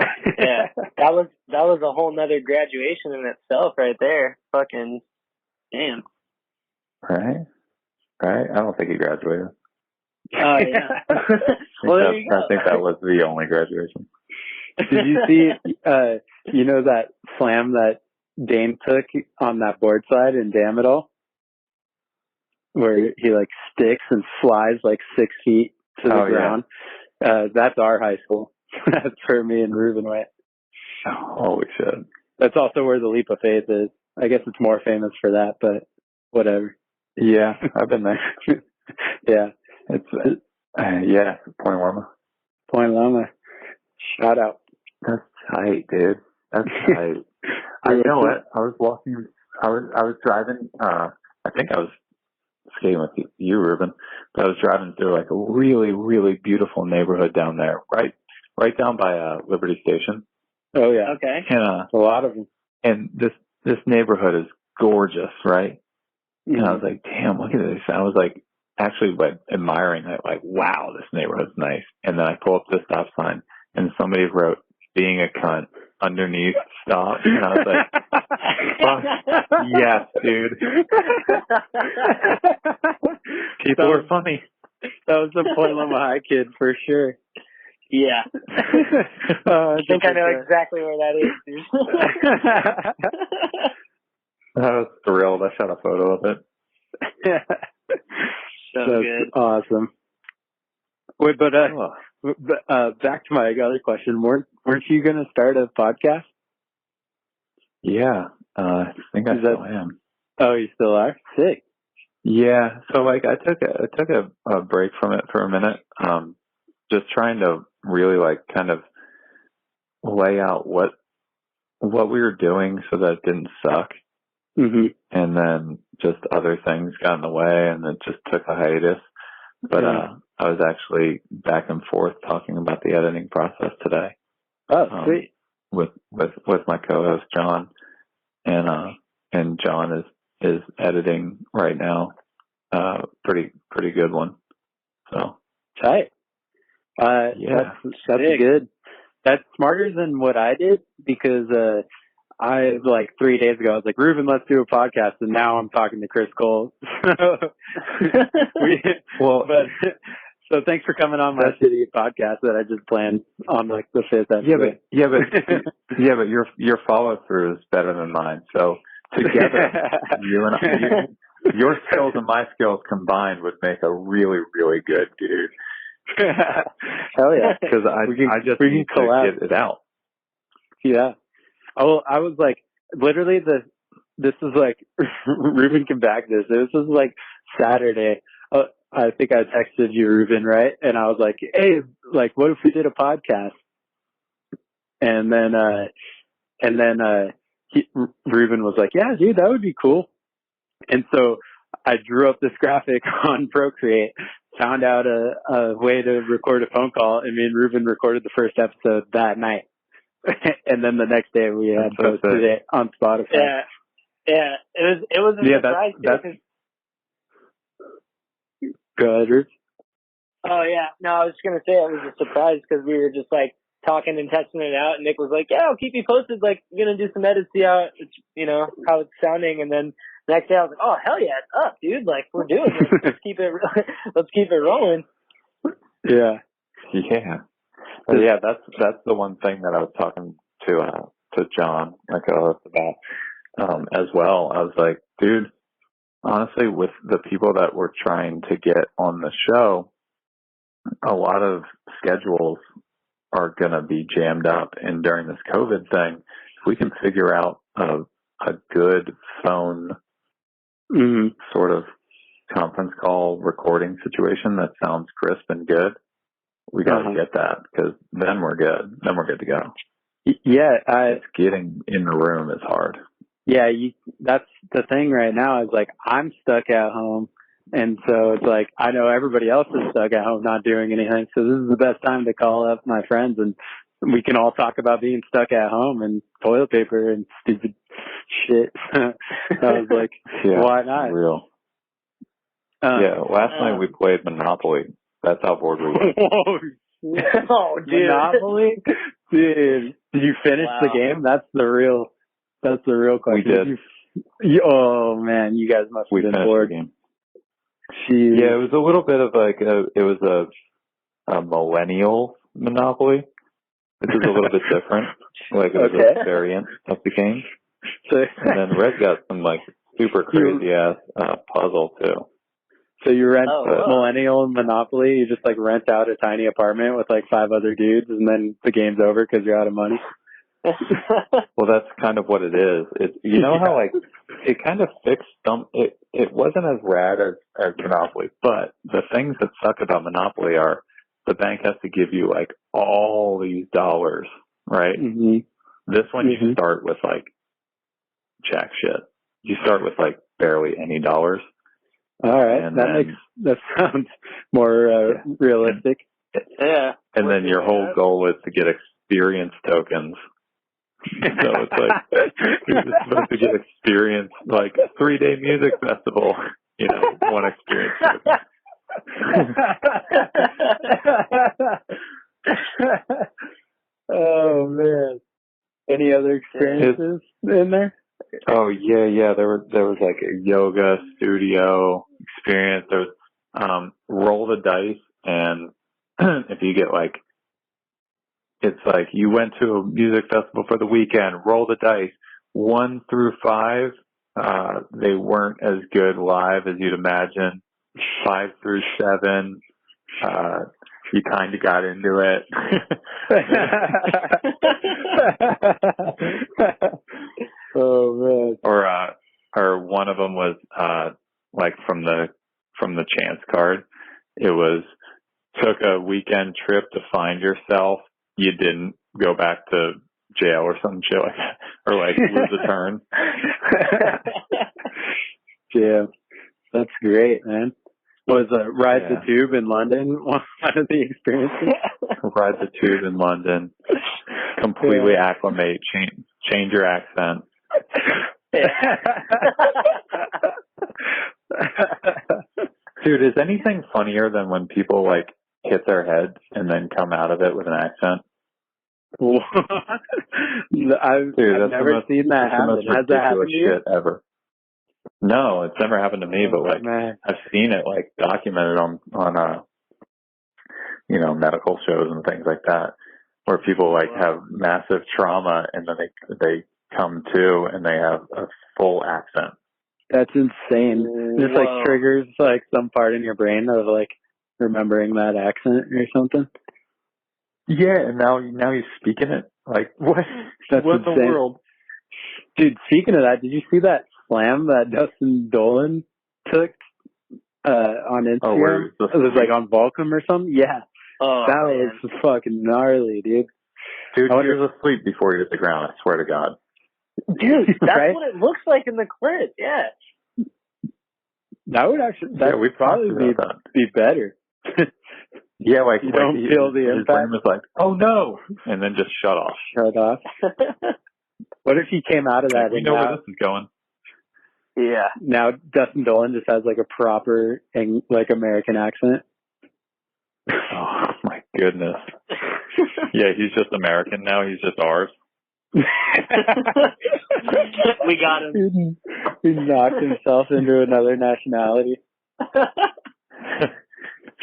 Speaker 5: Yeah, that was a whole nother graduation in itself right there. Fucking damn.
Speaker 4: Right? I don't think he graduated.
Speaker 5: Oh yeah. Well, there you go.
Speaker 4: I think that was the only graduation.
Speaker 3: Did you see, you know, that slam that Dane took on that board side in Damn It All? Where he like sticks and flies like 6 feet to the ground. Yeah. That's our high school. That's where me and Ruben went.
Speaker 4: Holy shit.
Speaker 3: That's also where the Leap of Faith is. I guess it's more famous for that, but whatever.
Speaker 4: Yeah, I've been there.
Speaker 3: Yeah.
Speaker 4: It's Point Loma.
Speaker 3: Point Loma. Shout out.
Speaker 4: That's tight, dude. That's tight. I know it. I was walking. I was driving. I think I was skating with you, Ruben. But I was driving through like a really, really beautiful neighborhood down there, right down by Liberty Station.
Speaker 3: Oh yeah.
Speaker 5: Okay.
Speaker 4: And
Speaker 3: a lot of them.
Speaker 4: And this neighborhood is gorgeous, right?
Speaker 3: Mm-hmm.
Speaker 4: And I was like, damn, look at this. I was like, actually like admiring it, like, wow, this neighborhood's nice. And then I pull up the stop sign and somebody wrote being a cunt underneath stop. And I was like, fuck, yes, dude. People are funny.
Speaker 3: That was the Point Loma High kid for sure.
Speaker 5: Yeah. I think I know exactly where that is, dude.
Speaker 4: I was thrilled. I shot a photo of it.
Speaker 3: That's good. Awesome. Wait, but back to my other question. Weren't you going to start a podcast?
Speaker 4: Yeah, I think I still am.
Speaker 3: Oh, you still are? Sick.
Speaker 4: Yeah. So like, I took a break from it for a minute. Just trying to really like kind of lay out what we were doing so that it didn't suck.
Speaker 3: Mm-hmm.
Speaker 4: And then just other things got in the way, and it just took a hiatus. But I was actually back and forth talking about the editing process today.
Speaker 3: Oh, sweet.
Speaker 4: With my co-host John, and John is editing right now. Pretty good one. So
Speaker 3: tight. That's good. That's smarter than what I did because I like 3 days ago I was like, Ruben, let's do a podcast, and now I'm talking to Chris Cole. So thanks for coming on my shitty podcast that I just planned on like the 5th episode.
Speaker 4: Yeah, but your follow through is better than mine. So together, you and I, your skills and my skills combined would make a really, really good dude.
Speaker 3: Hell yeah!
Speaker 4: Because I just need to get it out.
Speaker 3: Yeah. Oh, I was like, literally this is like, Ruben can back this. This was like Saturday. I think I texted you, Ruben, right? And I was like, hey, like, what if we did a podcast? And then Ruben was like, yeah, dude, that would be cool. And so I drew up this graphic on Procreate, found out a way to record a phone call, and me and Ruben recorded the first episode that night. And then the next day we had posted it on Spotify.
Speaker 5: Yeah. It was a surprise.
Speaker 3: That's good.
Speaker 5: Oh yeah. No, I was just gonna say it was a surprise because we were just like talking and testing it out, and Nick was like, "Yeah, I'll keep you posted. Like, you're gonna do some edits, see how it's, how it's sounding." And then Next day I was like, oh hell yeah, it's up, dude. Like we're doing this. Let's keep it rolling.
Speaker 3: Yeah.
Speaker 4: Yeah. But yeah, that's the one thing that I was talking to John, like about as well. I was like, dude, honestly, with the people that we're trying to get on the show, a lot of schedules are going to be jammed up. And during this COVID thing, if we can figure out a good phone sort of conference call recording situation that sounds crisp and good, we got to get that, because then we're good. Then we're good to go.
Speaker 3: Yeah.
Speaker 4: It's getting in the room is hard.
Speaker 3: Yeah. That's the thing right now is like, I'm stuck at home. And so it's like, I know everybody else is stuck at home not doing anything. So this is the best time to call up my friends and we can all talk about being stuck at home and toilet paper and stupid shit. I was like, why not?
Speaker 4: Real. Last night we played Monopoly. That's how bored we were.
Speaker 5: Oh, dude.
Speaker 3: Monopoly? Dude, did you finish the game? That's the real question.
Speaker 4: We did.
Speaker 3: Oh man, you guys must have been bored.
Speaker 4: The game.
Speaker 3: Jeez.
Speaker 4: Yeah, it was a little bit of like it was a millennial Monopoly, which is a little bit different. Like it was a variant of the game. And then Red got some like super crazy ass puzzle too.
Speaker 3: So you rent Millennial and Monopoly, you just like rent out a tiny apartment with like 5 other dudes and then the game's over because you're out of money?
Speaker 4: Well, that's kind of what it is. You know how like it kind of fixed some. It wasn't as rad as Monopoly, but the things that suck about Monopoly are the bank has to give you like all these dollars, right? Mm-hmm. This one you start with like jack shit. You start with like barely any dollars.
Speaker 3: All right,
Speaker 4: and
Speaker 3: that sounds more realistic.
Speaker 5: Yeah.
Speaker 4: And then your whole goal is to get experience tokens. So it's like you're supposed to get experience, like 3-day music festival, 1 experience token.
Speaker 3: Oh man! Any other experiences in there?
Speaker 4: Oh yeah. There was like a yoga studio experience. There was roll the dice, and if you get like. It's like you went to a music festival for the weekend, roll the dice. 1 through 5, they weren't as good live as you'd imagine. 5 through 7, you kind of got into it.
Speaker 3: Oh man!
Speaker 4: Or one of them was like from the chance card. It was took a weekend trip to find yourself. You didn't go back to jail or some shit like that, or like lose a turn.
Speaker 3: Yeah, that's great, man. Was Ride the Tube in London one of the experiences?
Speaker 4: Ride the Tube in London. Completely acclimate. Change your accent. Dude, is anything funnier than when people like hit their heads and then come out of it with an accent?
Speaker 3: I've never seen that happen. Has that happened to you?
Speaker 4: Shit ever. No, it's never happened to me, but like I've seen it like documented on medical shows and things like that, where people like have massive trauma and then they come to and they have a full accent.
Speaker 3: That's insane. This like triggers like some part in your brain of like remembering that accent or something.
Speaker 4: Yeah, and now you're speaking it. Like what?
Speaker 3: What in the world? Dude, speaking of that, did you see that slam that Dustin Dolan took on Instagram?
Speaker 4: It
Speaker 3: was like on Volcom or something? Yeah. That was fucking gnarly, dude.
Speaker 4: Dude, he was asleep before he hit the ground, I swear to God.
Speaker 5: Dude, that's what it looks like in the clip, yeah.
Speaker 3: That would would probably be better.
Speaker 4: Yeah, like
Speaker 3: you don't feel the impact.
Speaker 4: His brain was like, oh no, and then just shut off.
Speaker 3: What if he came out of that?
Speaker 4: We know where this is going.
Speaker 5: Yeah.
Speaker 3: Now Dustin Dolan just has like a proper like American accent.
Speaker 4: Oh my goodness. Yeah, he's just American now. He's just ours.
Speaker 5: We got him.
Speaker 3: He knocked himself into another nationality.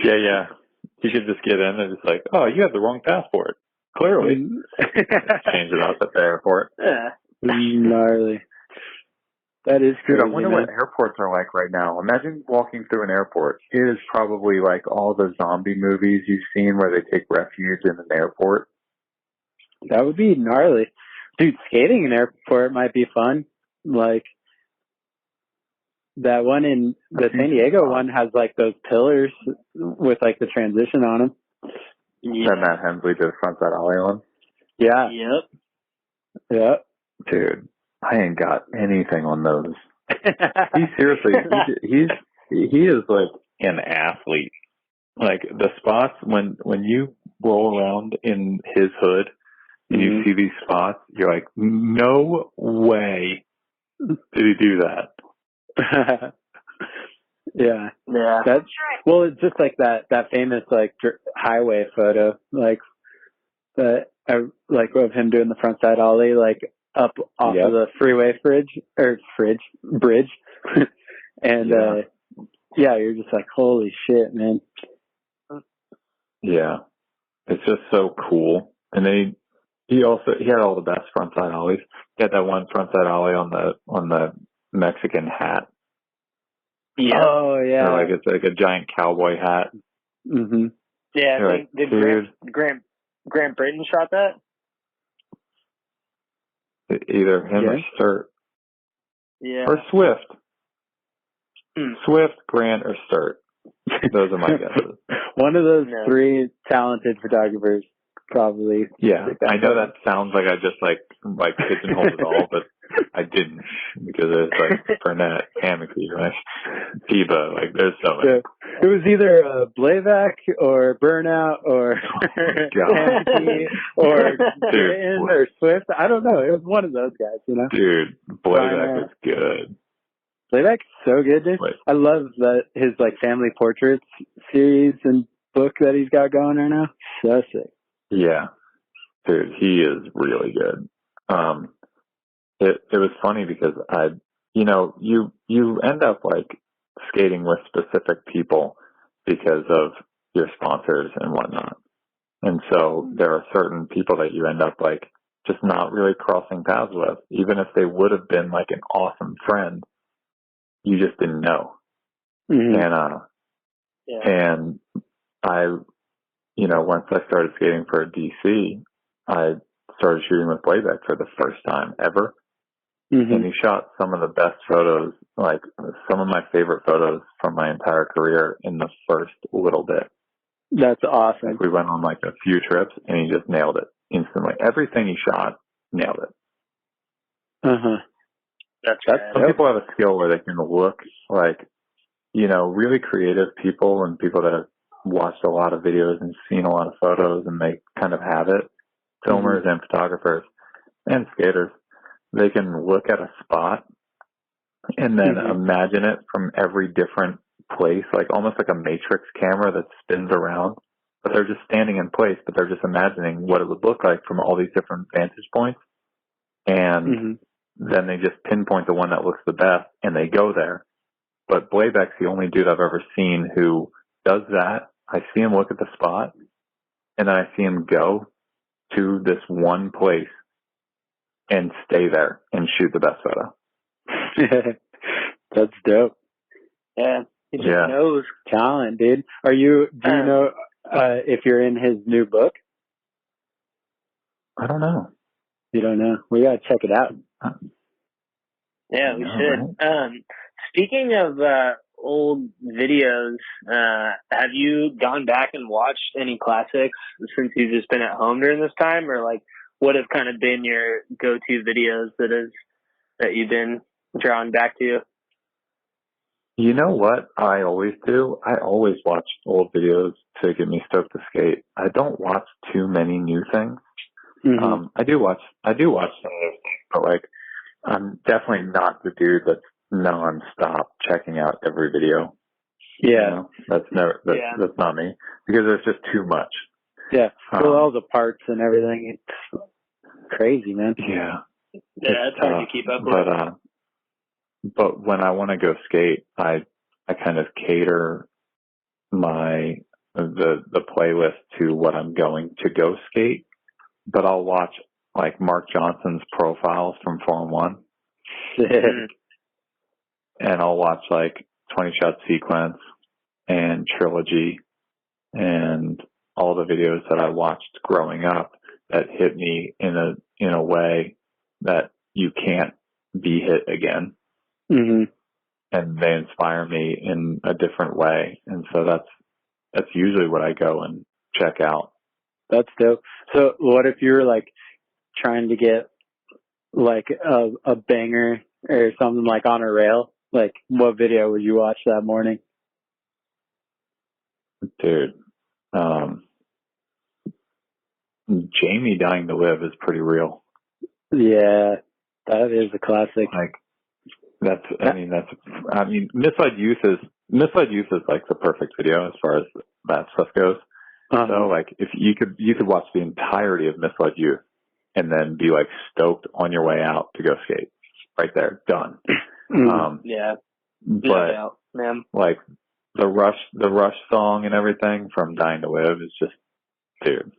Speaker 4: Yeah. You could just get in and it's like, oh, you have the wrong passport. Clearly. Change it up at the airport.
Speaker 5: Yeah.
Speaker 3: Gnarly. That is crazy.
Speaker 4: Dude, I wonder what airports are like right now. Imagine walking through an airport. It is probably like all the zombie movies you've seen where they take refuge in an airport.
Speaker 3: That would be gnarly. Dude, skating in an airport might be fun. Like, that one in the San Diego one has like those pillars with like the transition on them.
Speaker 5: Yeah.
Speaker 4: That Matt Hensley did frontside ollie on.
Speaker 3: Yeah.
Speaker 5: Yep.
Speaker 4: Dude, I ain't got anything on those. He seriously, he is like an athlete. Like the spots when you roll around in his hood and you see these spots, you're like, no way did he do that.
Speaker 3: Yeah.
Speaker 5: That's
Speaker 3: well, it's just like that famous like highway photo, like of him doing the frontside ollie, like up off of the freeway bridge, and you're just like, holy shit, man.
Speaker 4: Yeah, it's just so cool. And then he had all the best frontside ollies. He had that one frontside ollie on the Mexican hat.
Speaker 5: Yeah.
Speaker 3: Oh yeah.
Speaker 4: Or like it's like a giant cowboy hat.
Speaker 3: Mhm.
Speaker 5: Yeah, I think
Speaker 4: like,
Speaker 5: Grant Brayton shot that.
Speaker 4: Either him or Sturt.
Speaker 5: Yeah.
Speaker 4: Or Swift. Swift, Grant, or Sturt. Those are my guesses.
Speaker 3: One of those three talented photographers, probably.
Speaker 4: Yeah, I know that sounds like I just like pigeonholed it all, but I didn't, because it's like Burnett, Hammocky, right? Tiba, like there's so many.
Speaker 3: Yeah. It was either Blayback or Burnout or Hammocky or Brayton or Swift. I don't know. It was one of those guys, you know?
Speaker 4: Dude, Blayback was good.
Speaker 3: Blayback's so good, dude. I love his like family portraits series and book that he's got going right now. So sick.
Speaker 4: Yeah, dude, he is really good. It was funny because you end up like skating with specific people because of your sponsors and whatnot, and so there are certain people that you end up like just not really crossing paths with, even if they would have been like an awesome friend. You just didn't know. And and I, once I started skating for DC, I started shooting with Blayback for the first time ever. And he shot some of the best photos, like some of my favorite photos from my entire career in the first little bit.
Speaker 3: That's awesome.
Speaker 4: Like we went on like a few trips and he just nailed it instantly. Everything he shot, nailed it. Some people have a skill where they can look like, really creative people and people that have watched a lot of videos and seen a lot of photos, and they kind of have it. Filmers and photographers and skaters, they can look at a spot and then imagine it from every different place, like almost like a matrix camera that spins around, but they're just standing in place, but they're just imagining what it would look like from all these different vantage points. And then they just pinpoint the one that looks the best and they go there. But Blayback's the only dude I've ever seen who does that. I see him look at the spot and then I see him go to this one place and stay there and shoot the best photo.
Speaker 3: That's dope.
Speaker 5: Yeah. He just knows
Speaker 3: talent, dude. Do you know if you're in his new book?
Speaker 4: I don't know.
Speaker 3: You don't know? We gotta check it out.
Speaker 5: Yeah, we should. Right? Speaking of old videos, have you gone back and watched any classics since you've just been at home during this time, or like what have kind of been your go-to videos that you've been drawn back to?
Speaker 4: You know what I always do? I always watch old videos to get me stoked to skate. I don't watch too many new things. I do watch some of those things, but like I'm definitely not the dude that's non-stop checking out every video.
Speaker 3: Yeah.
Speaker 4: That's not me, because there's just too much.
Speaker 3: Yeah. With all the parts and everything, it's crazy, man.
Speaker 4: Yeah.
Speaker 5: Yeah, it's hard to keep up with.
Speaker 4: but when I want to go skate, I kind of cater the playlist to what I'm going to go skate. But I'll watch like Mark Johnson's profiles from Form 1. And I'll watch like 20 Shot Sequence and Trilogy and all the videos that I watched growing up that hit me in a way that you can't be hit again.
Speaker 3: Mm-hmm.
Speaker 4: And they inspire me in a different way. And so that's usually what I go and check out.
Speaker 3: That's dope. So what if you were like trying to get like a banger or something like on a rail? Like what video would you watch that morning?
Speaker 4: Dude, Jamie Dying to Live is pretty real.
Speaker 3: Yeah, that is a classic.
Speaker 4: Like Misled Youth is like the perfect video as far as that stuff goes.
Speaker 3: Uh-huh.
Speaker 4: So like if you could watch the entirety of Misled Youth and then be like stoked on your way out to go skate. Right there, done.
Speaker 5: Yeah.
Speaker 4: But
Speaker 5: man.
Speaker 4: Like the Rush song and everything from Dying to Live is just, dude.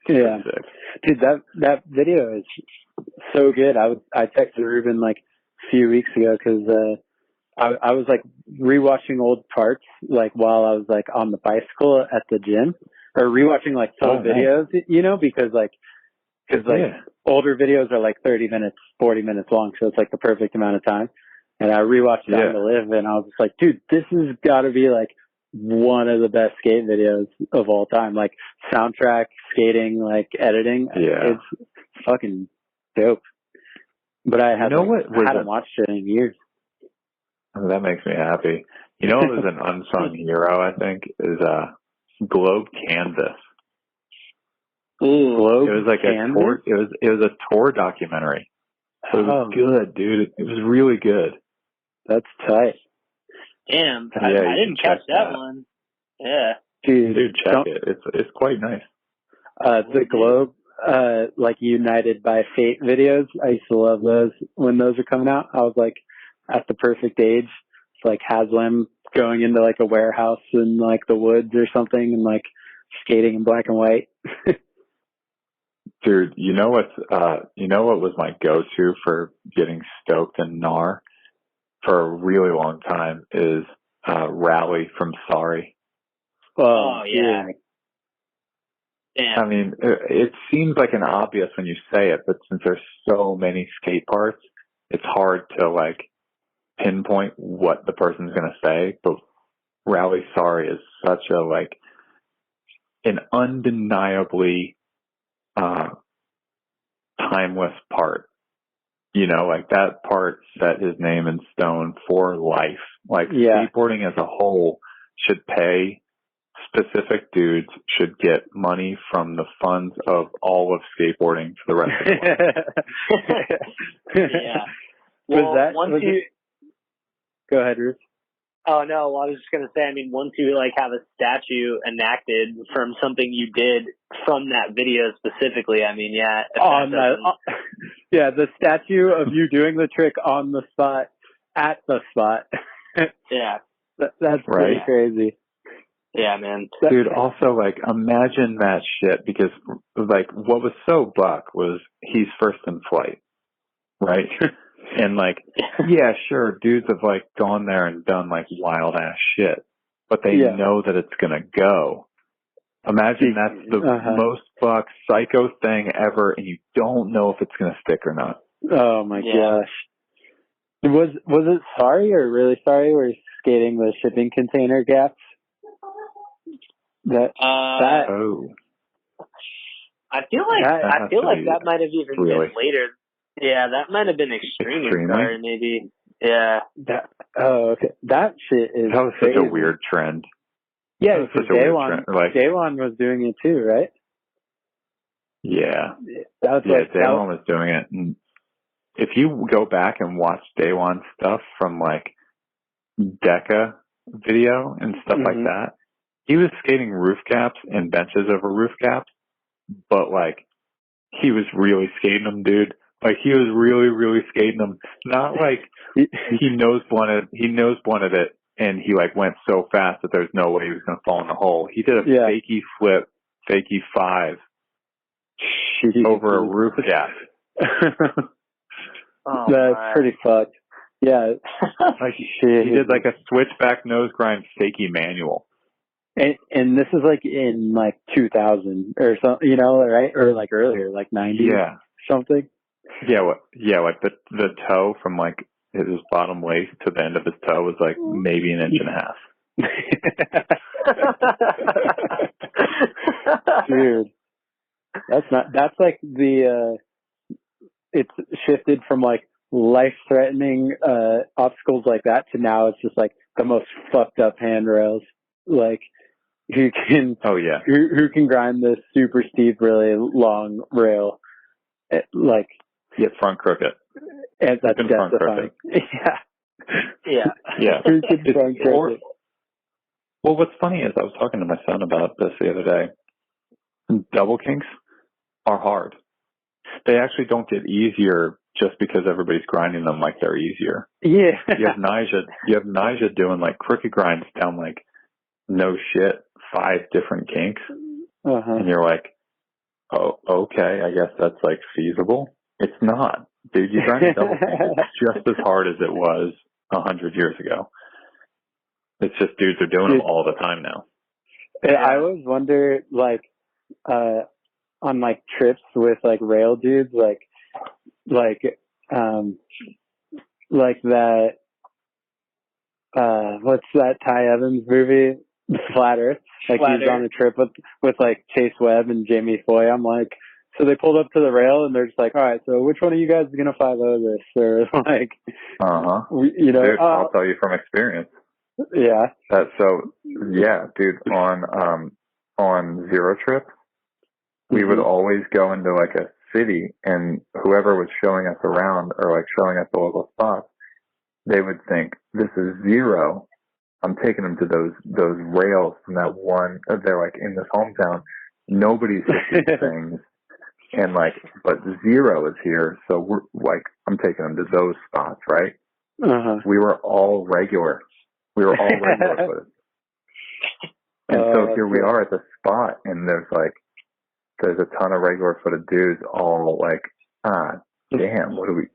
Speaker 3: Yeah,
Speaker 4: sick.
Speaker 3: Dude, that video is so good. I texted Ruben like a few weeks ago because I was like rewatching old parts like while I was like on the bicycle at the gym, or rewatching like some videos, you know, because older videos are like 30 minutes, 40 minutes long, so it's like the perfect amount of time. And I rewatched Dying to Live, and I was just like, dude, this has got to be like one of the best skate videos of all time. Like soundtrack, skating, like editing.
Speaker 4: Yeah.
Speaker 3: It's fucking dope. But I haven't watched it in years.
Speaker 4: That makes me happy. You know, it was an unsung hero, I think, is Globe Canvas.
Speaker 3: Ooh, Globe
Speaker 4: It was like
Speaker 3: Canvas?
Speaker 4: a tour. It was a tour documentary. So it was good, dude. It was really good.
Speaker 3: That's tight.
Speaker 5: Damn, I didn't catch that one. Yeah,
Speaker 3: dude,
Speaker 4: check it. It's quite nice.
Speaker 3: The Globe, like United by Fate videos. I used to love those when those were coming out. I was like at the perfect age. It's like Haslam going into like a warehouse in like the woods or something and like skating in black and white.
Speaker 4: Dude, you know what was my go-to for getting stoked and gnar for a really long time is Rally from Sorry.
Speaker 5: Oh yeah. Damn.
Speaker 4: I mean, it seems like an obvious when you say it, but since there's so many skate parts, it's hard to like pinpoint what the person's going to say. But Rally Sorry is such a like an undeniably timeless part. You know, like that part set his name in stone for life. Like skateboarding as a whole should pay specific dudes, should get money from the funds of all of skateboarding for the rest of their life.
Speaker 5: Yeah. Well,
Speaker 3: Go ahead, Ruth.
Speaker 5: Oh no, well, I was just gonna say, I mean, once you like have a statue enacted from something you did from that video specifically, I mean, yeah.
Speaker 3: The statue of you doing the trick on the spot, at the spot.
Speaker 5: Yeah.
Speaker 3: That's pretty crazy.
Speaker 5: Yeah, man.
Speaker 4: Dude, also, like, imagine that shit, because, like, what was so buck was he's first in flight, right? And, like, yeah, sure, dudes have, like, gone there and done, like, wild-ass shit, but they know that it's gonna go. Imagine that's the most buck psycho thing ever, and you don't know if it's gonna stick or not.
Speaker 3: Oh, my gosh. Was it Sorry or Really Sorry where he's skating the shipping container gaps?
Speaker 5: I feel like that might have even been later. Yeah, that might have been Extremely Sorry, maybe. Yeah.
Speaker 3: Okay. That shit is
Speaker 4: That was
Speaker 3: crazy.
Speaker 4: such a weird trend.
Speaker 3: Yeah, because Daewon was doing it too, right?
Speaker 4: Yeah.
Speaker 3: Daewon
Speaker 4: was doing it. And if you go back and watch Daewon stuff from like Deca video and stuff like that, he was skating roof caps and benches over roof caps, but like he was really skating them, dude, Like he was really, really skating them. Not like he nose blunted it, and he like went so fast that there's no way he was going to fall in the hole. He did a fakie flip, fakie 5 over a roof gap.
Speaker 3: That's pretty fucked. Yeah.
Speaker 4: Like he did like a switchback nose grind fakie manual.
Speaker 3: And this is like in like 2000 or something, right? Or like earlier, like 90 something.
Speaker 4: Yeah, like the toe from like his bottom waist to the end of his toe was like maybe an inch and a half.
Speaker 3: Dude, that's like it's shifted from like life-threatening obstacles like that to now it's just like the most fucked up handrails. Like who can grind this super steep, really long rail? Like
Speaker 4: get front crooked.
Speaker 3: And that's death-defying. Yeah. Who can front crooked?
Speaker 4: Well, what's funny is I was talking to my son about this the other day. Double kinks are hard. They actually don't get easier just because everybody's grinding them like they're easier.
Speaker 3: Yeah.
Speaker 4: You have Nija doing like crooked grinds down like no shit 5 different kinks. And you're like, oh, okay, I guess that's like feasible. It's not. Dude, you grind a double kink. It's just as hard as it was 100 years ago. It's just dudes are doing them all the time now.
Speaker 3: I always wonder, like, on like trips with like rail dudes, like that. What's that Ty Evans movie, Flat Earth? Like he's on a trip with like Chase Webb and Jamie Foy. I'm like, so they pulled up to the rail and they're just like, all right, so which one of you guys is gonna 5-0 this? Or like,
Speaker 4: Dude, I'll tell you from experience.
Speaker 3: Yeah.
Speaker 4: Dude, on Zero Trip, we would always go into like a city, and whoever was showing us around or like showing us the local spots, they would think, this is Zero. I'm taking them to those rails from that one. They're like, in this hometown, nobody's hit these things. And like, but Zero is here. So we're like, I'm taking them to those spots, right? We were all regular. We were all regular footed. And so here we are at the spot, and there's a ton of regular footed dudes all like, damn, what do we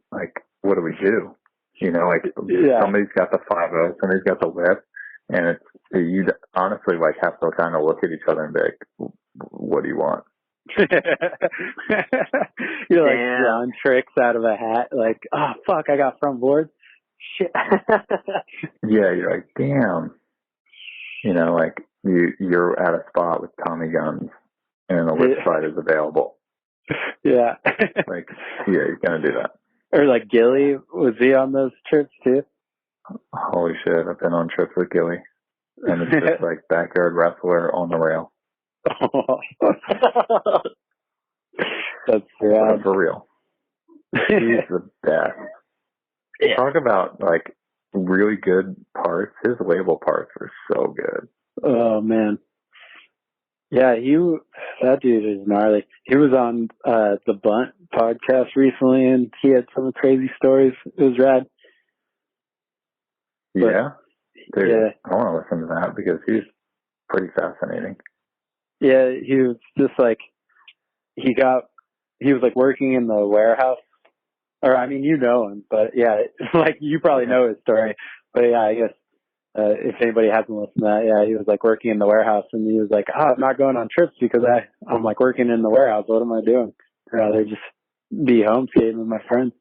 Speaker 4: do? Somebody's got the 5-0, somebody's got the whip, and you honestly like have to kind of look at each other and be like, what do you want?
Speaker 3: You're like drawing tricks out of a hat, like, oh fuck, I got front board. Shit.
Speaker 4: Yeah, you're like, damn. Like you're at a spot with Tommy guns and a whip side is available.
Speaker 3: Yeah.
Speaker 4: Like, you're gonna do that.
Speaker 3: Or like Gilly, was he on those trips too?
Speaker 4: Holy shit, I've been on trips with Gilly. And it's just like backyard wrestler on the rail.
Speaker 3: That's rad.
Speaker 4: For real. He's the best.
Speaker 3: Yeah.
Speaker 4: Talk about like really good parts. His label parts are so good.
Speaker 3: Oh man. Yeah, that dude is gnarly. He was on the Bunt podcast recently, and he had some crazy stories. It was rad.
Speaker 4: Yeah? Dude, I want to listen to that because he's pretty fascinating.
Speaker 3: Yeah, he was just like, he was like working in the warehouse. Or, I mean, you know him, but yeah, like you probably know his story. But yeah, I guess if anybody hasn't listened to that, he was like working in the warehouse, and he was like, I'm not going on trips because I'm like working in the warehouse. What am I doing? I'd rather just be home skating with my friends.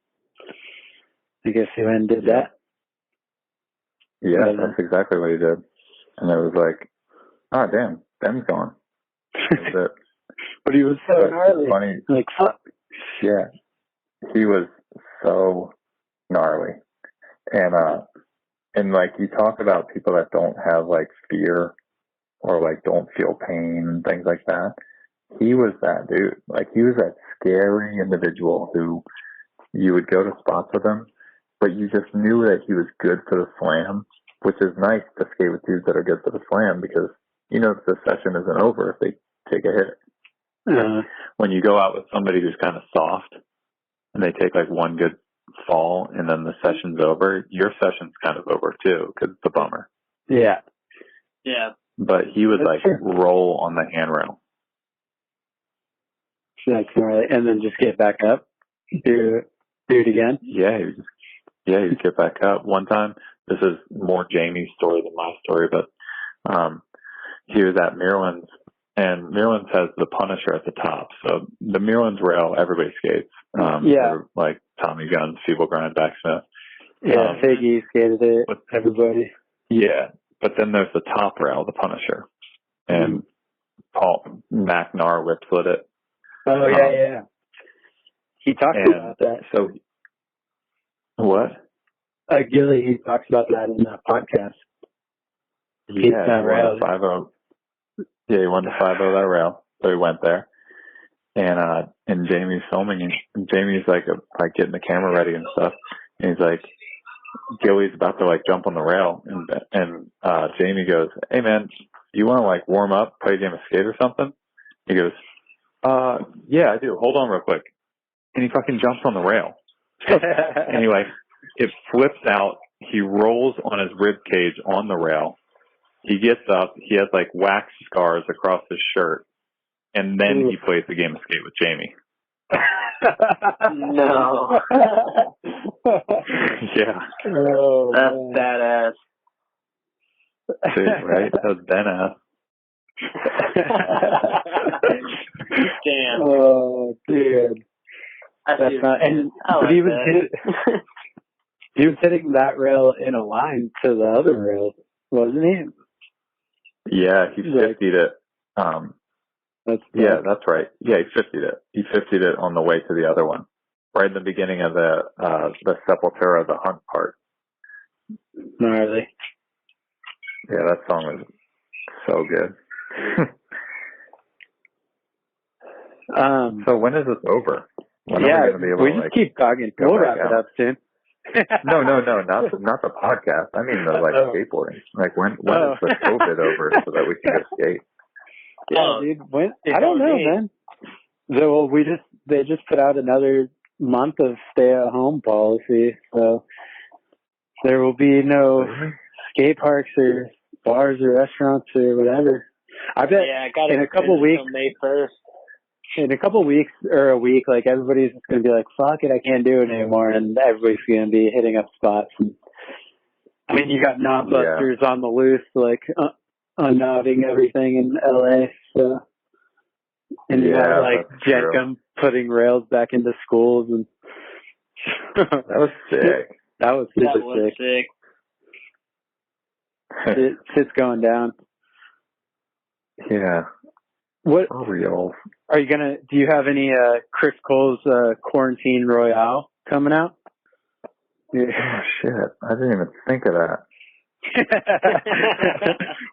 Speaker 3: I guess he went and did that.
Speaker 4: Yeah, that's exactly what he did. And it was like, oh damn, Ben's gone. That's it.
Speaker 3: But he was so gnarly.
Speaker 4: Funny.
Speaker 3: Like, fuck.
Speaker 4: Yeah. He was so gnarly. And like you talk about people that don't have like fear or like don't feel pain, things like that. He was that dude. Like he was that scary individual who you would go to spots with him, but you just knew that he was good for the slam, which is nice to skate with dudes that are good for the slam because the session isn't over if they take a hit. When you go out with somebody who's kind of soft, and they take like one good fall and then the session's over, your session's kind of over too because it's a bummer.
Speaker 3: Yeah.
Speaker 5: Yeah.
Speaker 4: But he would like roll on the handrail.
Speaker 3: That's right. And then just get back up. Do it again.
Speaker 4: Yeah, he'd get back up. One time, this is more Jamie's story than my story, but he was at Maryland's, and Maryland's has the Punisher at the top. So the Maryland's rail, everybody skates. Like Tommy Guns, Feeble Grind, Backsmith.
Speaker 3: Yeah, Figgy skated it. Everybody.
Speaker 4: Yeah, but then there's the top rail, the Punisher, and Paul McNar whip-slid it.
Speaker 3: Oh yeah. He talks about that.
Speaker 4: So what?
Speaker 3: Gilly, he talks about that in the podcast.
Speaker 4: Yeah, he won the 5-0. Yeah, he won the 5-0 that rail. So he went there. And Jamie's filming, and Jamie's like getting the camera ready and stuff. And he's like, Gilly's about to like jump on the rail, and Jamie goes, "Hey man, you want to like warm up, play a game of skate or something?" He goes, "Yeah, I do. Hold on real quick." And he fucking jumps on the rail. And he like, it flips out. He rolls on his rib cage on the rail. He gets up. He has like wax scars across his shirt. And then he plays the game of skate with Jamie.
Speaker 5: No.
Speaker 4: Yeah.
Speaker 3: Oh,
Speaker 5: that's
Speaker 3: man.
Speaker 5: badass.
Speaker 4: Dude, right? That was badass.
Speaker 5: Damn.
Speaker 3: Oh, dude. That's not, and
Speaker 5: like
Speaker 3: he was hitting that rail in a line to the other rail, wasn't he?
Speaker 4: Yeah, he 50'd it. That's right. Yeah, he 50'd it. He 50'd it on the way to the other one, right in the beginning of the Sepultura, the hunt part.
Speaker 3: Gnarly.
Speaker 4: Yeah, that song was so good. So when is this over? When are we going to be able
Speaker 3: we
Speaker 4: to,
Speaker 3: just
Speaker 4: like,
Speaker 3: keep talking. We'll wrap it up soon.
Speaker 4: No, not the podcast. I mean the skateboarding. Like when is the COVID over so that we can go skate?
Speaker 3: Yeah, dude. I don't know, man. So they just put out another month of stay-at-home policy, so there will be no skate parks or bars or restaurants or whatever. I bet in a couple weeks,
Speaker 5: May 1st.
Speaker 3: in a couple weeks or a week, like everybody's just gonna be like, "Fuck it, I can't do it anymore," and everybody's gonna be hitting up spots. And, I mean, you got knotbusters on the loose, like unknotting everything in LA. So, and you have like Jenkum putting rails back into schools, and
Speaker 4: that was sick.
Speaker 3: That was
Speaker 5: sick.
Speaker 3: Shit's going down.
Speaker 4: Yeah.
Speaker 3: What
Speaker 4: for real?
Speaker 3: Are you gonna? Do you have any Chris Cole's Quarantine Royale coming out?
Speaker 4: Oh shit! I didn't even think of that.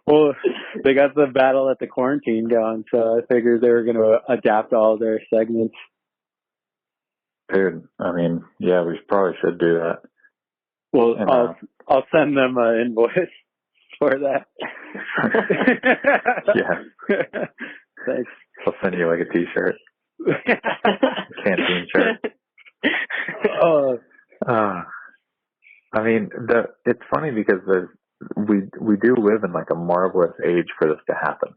Speaker 3: Well, they got the Battle at the Quarantine going, so I figured they were going to adapt all their segments.
Speaker 4: Dude, I mean, yeah, we probably should do that.
Speaker 3: Well, I'll send them an invoice for that.
Speaker 4: Yeah.
Speaker 3: Thanks.
Speaker 4: I'll send you like a t-shirt. Canteen shirt. I mean, it's funny because we do live in like a marvelous age for this to happen.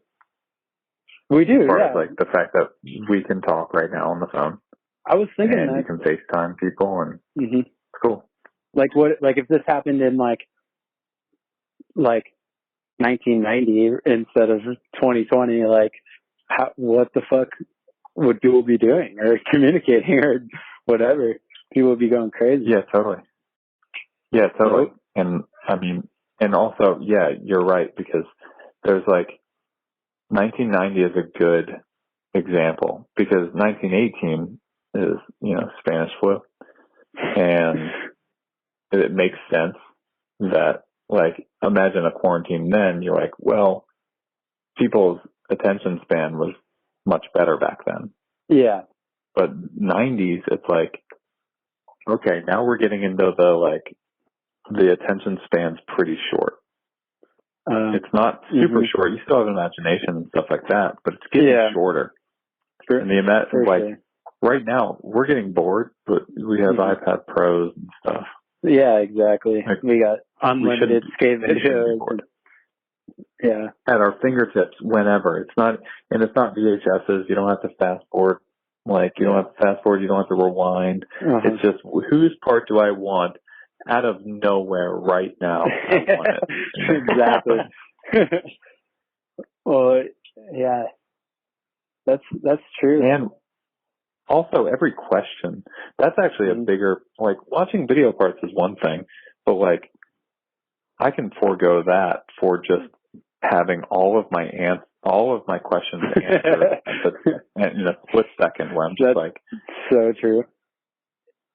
Speaker 3: We do,
Speaker 4: as far as like the fact that we can talk right now on the phone.
Speaker 3: I was thinking
Speaker 4: and
Speaker 3: that
Speaker 4: you can FaceTime people, and it's cool.
Speaker 3: Like if this happened in like 1990 instead of 2020, like what the fuck would people be doing or communicating or whatever? People would be going crazy.
Speaker 4: Yeah, totally. Yeah, totally. And I mean, and also, yeah, you're right, because there's like 1990 is a good example because 1918 is, Spanish flu. And it makes sense that, like, imagine a quarantine then. You're like, well, people's attention span was much better back then. Yeah. But 90s, it's like, okay, now we're getting into the attention span's pretty short. It's not super short. You still have imagination and stuff like that, but it's getting shorter. And right now we're getting bored, but we have iPad Pros and stuff.
Speaker 3: Yeah, exactly.
Speaker 4: Like,
Speaker 3: we got unlimited skate videos. Yeah.
Speaker 4: At our fingertips whenever. It's not VHSs. You don't have to fast forward. Like, you don't have to fast forward. You don't have to rewind. It's just, whose part do I want out of nowhere right now? I want it.
Speaker 3: Exactly. Well, yeah. That's true.
Speaker 4: And also, every question, that's actually a bigger, like, watching video parts is one thing, but, like, I can forego that for just having all of my questions answered in a split second where I'm just like,
Speaker 3: so true.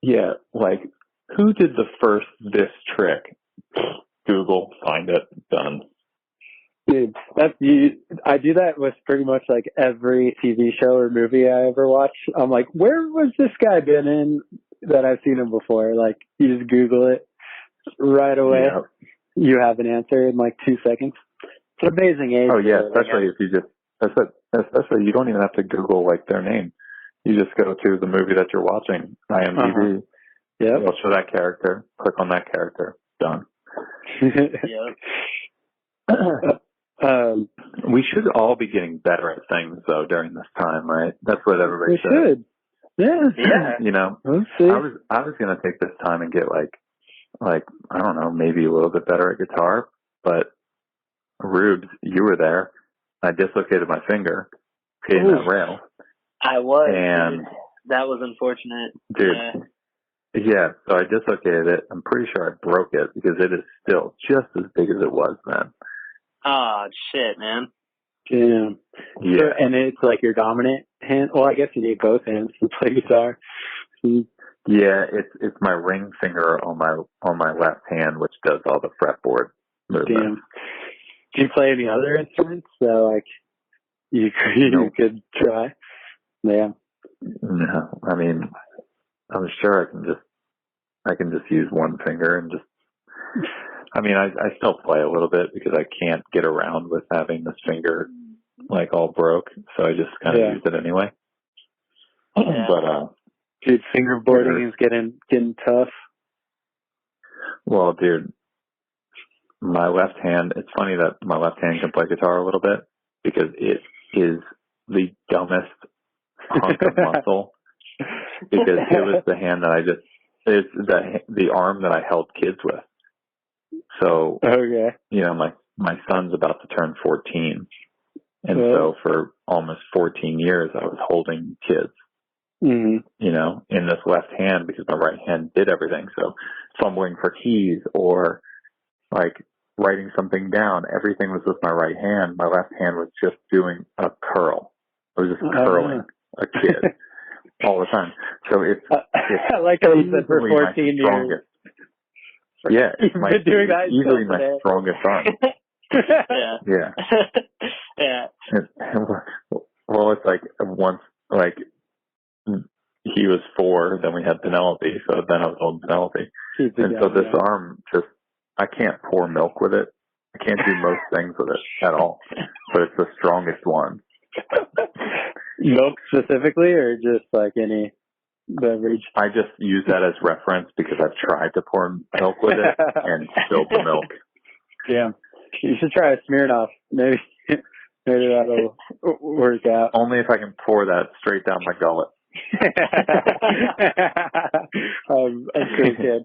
Speaker 4: Yeah, like, who did the first this trick? Google, find it, done.
Speaker 3: Dude, I do that with pretty much like every TV show or movie I ever watch. I'm like, where was this guy been in that I've seen him before? Like, you just Google it right away.
Speaker 4: Yeah.
Speaker 3: You have an answer in like 2 seconds. It's an amazing age.
Speaker 4: Oh yeah, especially if you especially you don't even have to Google like their name. You just go to the movie that you're watching, IMDb.
Speaker 3: Yeah.
Speaker 4: It'll show that character. Click on that character. Done. We should all be getting better at things though during this time, right? That's what everybody says.
Speaker 3: We should.
Speaker 5: Yeah.
Speaker 4: You know, I was gonna take this time and get like I don't know, maybe a little bit better at guitar, but Rubes, you were there. I dislocated my finger hitting that rail.
Speaker 5: I was.
Speaker 4: And
Speaker 5: dude. That was unfortunate.
Speaker 4: Dude. Yeah, so I dislocated it. I'm pretty sure I broke it because it is still just as big as it was then.
Speaker 5: Oh, shit, man.
Speaker 3: Damn.
Speaker 4: Yeah.
Speaker 3: So, and it's like your dominant hand. Well, I guess you need both hands to play guitar.
Speaker 4: Yeah, it's my ring finger on my left hand, which does all the fretboard movement.
Speaker 3: Damn. Do you play any other instruments? So like you could try. Yeah.
Speaker 4: No, I mean, I'm sure I can just use one finger and just. I mean, I still play a little bit because I can't get around with having this finger like all broke, so I just kind of use it anyway.
Speaker 5: Yeah.
Speaker 4: But
Speaker 3: dude, fingerboarding is getting tough.
Speaker 4: Well, dude, my left hand. It's funny that my left hand can play guitar a little bit because it is the dumbest hunk of muscle. Because it was the hand that it's the arm that I held kids with. So, you know, my son's about to turn 14. And so for almost 14 years, I was holding kids, you know, in this left hand because my right hand did everything. So fumbling for keys or like writing something down, everything was with my right hand. My left hand was just doing a curl. It was just curling a kid all the time. So it's
Speaker 3: I like how you said for 14 years.
Speaker 4: Yeah,
Speaker 3: You've been doing that
Speaker 4: easily my strongest arm.
Speaker 5: Yeah.
Speaker 4: Yeah. Well, it's like once, like he was 4, then we had Penelope, so then I was holding Penelope, and so this arm just, I can't pour milk with it. I can't do most things with it at all, but it's the strongest one.
Speaker 3: Milk specifically, or just like any beverage?
Speaker 4: I just use that as reference because I've tried to pour milk with it and spilled the milk.
Speaker 3: Damn. You should try a Smirnoff. Maybe that'll work out.
Speaker 4: Only if I can pour that straight down my gullet.
Speaker 3: I'm sure you can.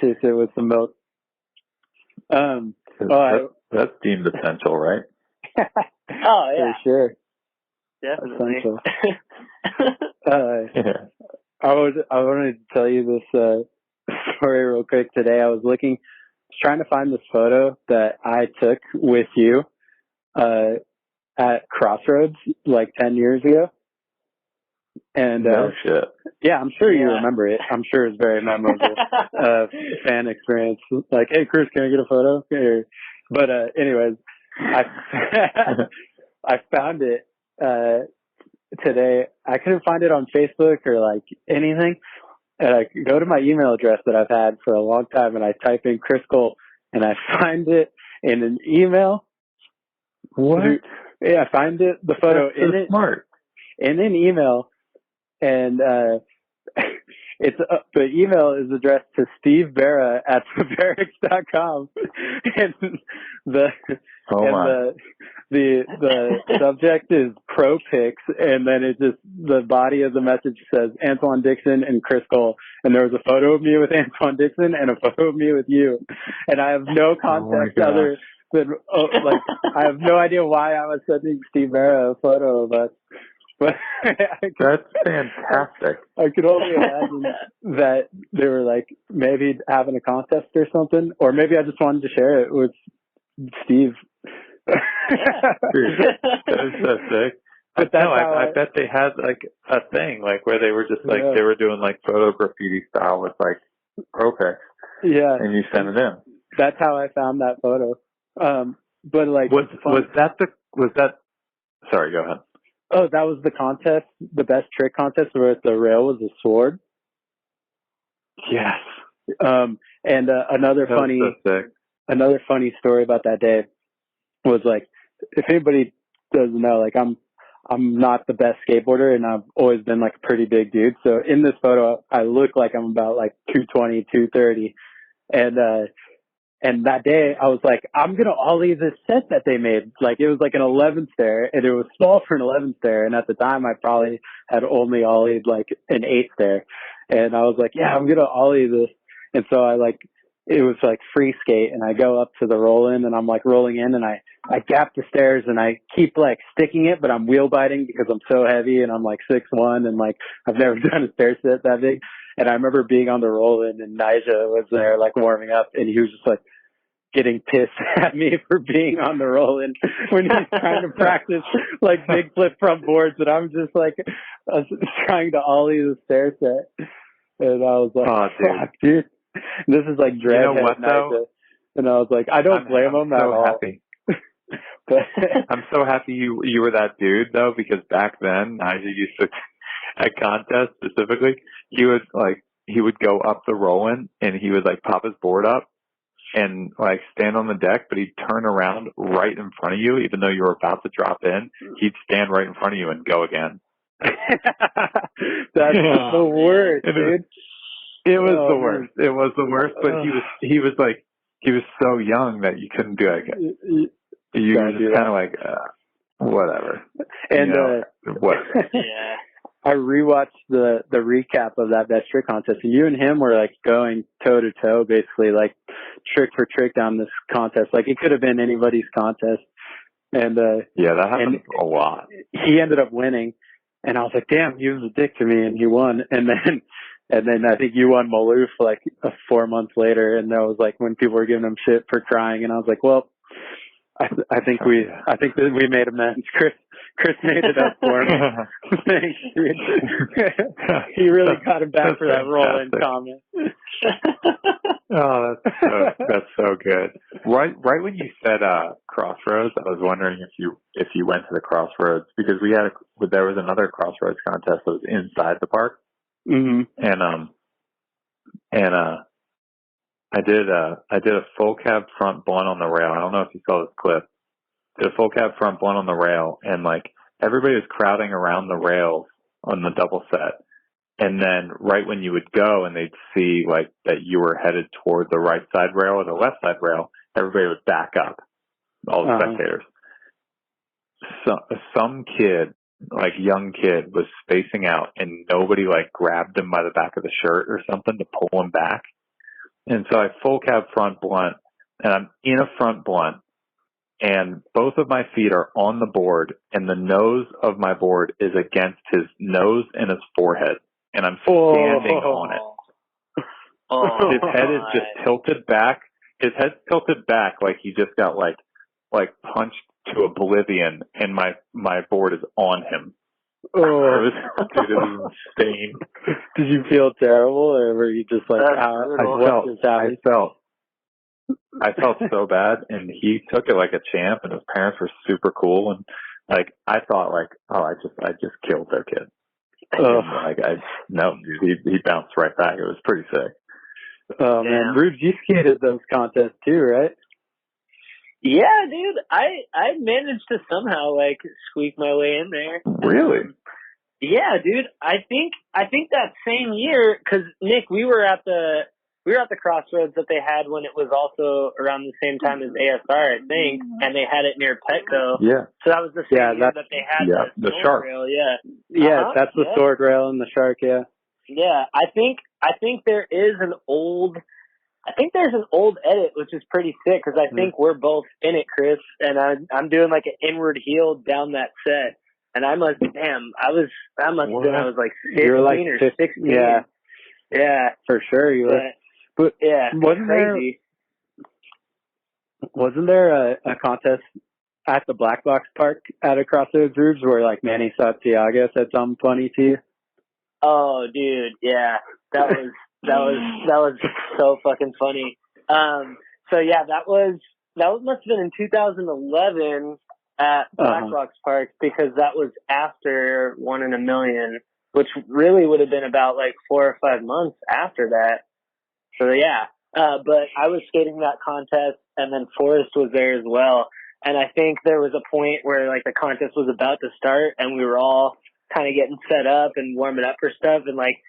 Speaker 3: Chase it with some milk.
Speaker 4: That's deemed essential, right?
Speaker 5: Oh, yeah.
Speaker 3: For sure.
Speaker 5: Definitely.
Speaker 3: Essential. I wanted to tell you this story real quick today. I was trying to find this photo that I took with you at Crossroads like 10 years ago. And
Speaker 4: no shit.
Speaker 3: Yeah, I'm sure you remember it. I'm sure it's very memorable fan experience. Like, hey, Chris, can I get a photo? But anyways, I found it today. I couldn't find it on Facebook or like anything. And I go to my email address that I've had for a long time and I type in Chris Cole and I find it in an email.
Speaker 4: What?
Speaker 3: Yeah, I find it, the photo
Speaker 4: in an email.
Speaker 3: and it's the email is addressed to Steve Barra at thebarracks.com, and the subject is pro pics, and then it just the body of the message says Antoine Dixon and Chris Cole, and there was a photo of me with Antoine Dixon and a photo of me with you, and I have no context other than I have no idea why I was sending Steve Barra a photo of us. But
Speaker 4: that's fantastic.
Speaker 3: I could only imagine that they were like maybe having a contest or something, or maybe I just wanted to share it with Steve.
Speaker 4: That is so sick. But no, I bet they had like a thing like where they were just like they were doing like photo graffiti style with like pro pics.
Speaker 3: Yeah,
Speaker 4: and you sent it in.
Speaker 3: That's how I found that photo. But like,
Speaker 4: was that? Sorry, go ahead.
Speaker 3: Oh, that was the contest, the best trick contest where the rail was a sword.
Speaker 4: Yes.
Speaker 3: And another funny story about that day was like, if anybody doesn't know, like I'm not the best skateboarder, and I've always been like a pretty big dude. So in this photo, I look like I'm about like 220, 230, and that day I was like, I'm going to ollie this set that they made. Like it was like an 11 stair, and it was small for an 11 stair. And at the time I probably had only ollied like an 8 stair. And I was like, yeah, I'm going to ollie this. And so it was like free skate, and I go up to the roll in, and I'm like rolling in, and I gap the stairs, and I keep like sticking it, but I'm wheel biting because I'm so heavy, and I'm like 6'1", and like I've never done a stair set that big. And I remember being on the roll in, and Nigel was there like warming up, and he was just like getting pissed at me for being on the roll in when he's trying to practice like big flip front boards, and I'm just like trying to ollie the stair set. And I was like, oh, fuck, dude. This is like dread.
Speaker 4: You know what though?
Speaker 3: And I was like, I don't blame him at all.
Speaker 4: Happy. But I'm so happy you were that dude though, because back then Nigel used to at contests specifically, he would go up the roll-in, and he would like pop his board up and like stand on the deck, but he'd turn around right in front of you, even though you were about to drop in. He'd stand right in front of you and go again.
Speaker 3: That's the worst, dude.
Speaker 4: It was the worst. It was the worst, but he was so young that you couldn't be like, you were just kind of like, whatever.
Speaker 3: And,
Speaker 4: whatever.
Speaker 5: Yeah.
Speaker 3: I rewatched the recap of that best trick contest, and you and him were like going toe to toe, basically like trick for trick down this contest. Like it could have been anybody's contest. And,
Speaker 4: yeah, that happened a lot.
Speaker 3: He ended up winning, and I was like, damn, he was a dick to me, and he won. And then I think you won Maloof like 4 months later, and that was like when people were giving him shit for crying, and I was like, well, I think that we made amends. Chris made it up for him. Thanks, dude. He really got him back for that roll-in comment.
Speaker 4: Oh, that's so good. Right when you said Crossroads, I was wondering if you went to the Crossroads, because there was another Crossroads contest that was inside the park.
Speaker 3: Mm-hmm.
Speaker 4: And I did a full cab front blunt on the rail. I don't know if you saw this clip. Did a full cab front blunt on the rail, and like everybody was crowding around the rails on the double set. And then right when you would go and they'd see like that you were headed toward the right side rail or the left side rail, everybody would back up, all the spectators. So some kid, like young kid, was spacing out, and nobody like grabbed him by the back of the shirt or something to pull him back. And so I full cab front blunt, and I'm in a front blunt, and both of my feet are on the board, and the nose of my board is against his nose and his forehead, and I'm standing on it. His head is just tilted back. His head's tilted back like he just got like punched to oblivion, and my board is on him.
Speaker 3: Oh,
Speaker 4: it was insane.
Speaker 3: Did you feel terrible, or were you just like,
Speaker 4: I felt so bad, and he took it like a champ, and his parents were super cool, and like I thought like, oh, I just killed their kid. Dude, he bounced right back. It was pretty sick.
Speaker 3: Oh man, Rubes, you skated those contests too, right?
Speaker 5: Yeah, dude, I managed to somehow like squeak my way in there.
Speaker 4: Really?
Speaker 5: Yeah, dude. I think that same year, because Nick, we were at the crossroads that they had when it was also around the same time as ASR, I think, and they had it near Petco.
Speaker 4: Yeah.
Speaker 5: So that was the same year that they had
Speaker 4: the
Speaker 5: sword
Speaker 4: shark.
Speaker 5: rail. Yeah.
Speaker 3: Yeah, that's the sword rail and the shark. Yeah.
Speaker 5: Yeah, I think there is an old. I think there's an old edit, which is pretty sick because I think we're both in it, Chris, and I'm doing like an inward heel down that set, and I must have been I was like 15 or 16. Yeah,
Speaker 3: for sure you were. But
Speaker 5: yeah,
Speaker 3: wasn't there a contest at the Black Box Park at a Crossroads Rubes where like Manny Santiago said something funny to you?
Speaker 5: Oh, dude, yeah, that was so fucking funny. So yeah, that must have been in 2011 at Black Box Park because that was after 1 in a Million, which really would have been about like 4 or 5 months after that. So yeah, but I was skating that contest, and then Forrest was there as well. And I think there was a point where like the contest was about to start, and we were all kind of getting set up and warming up for stuff, and like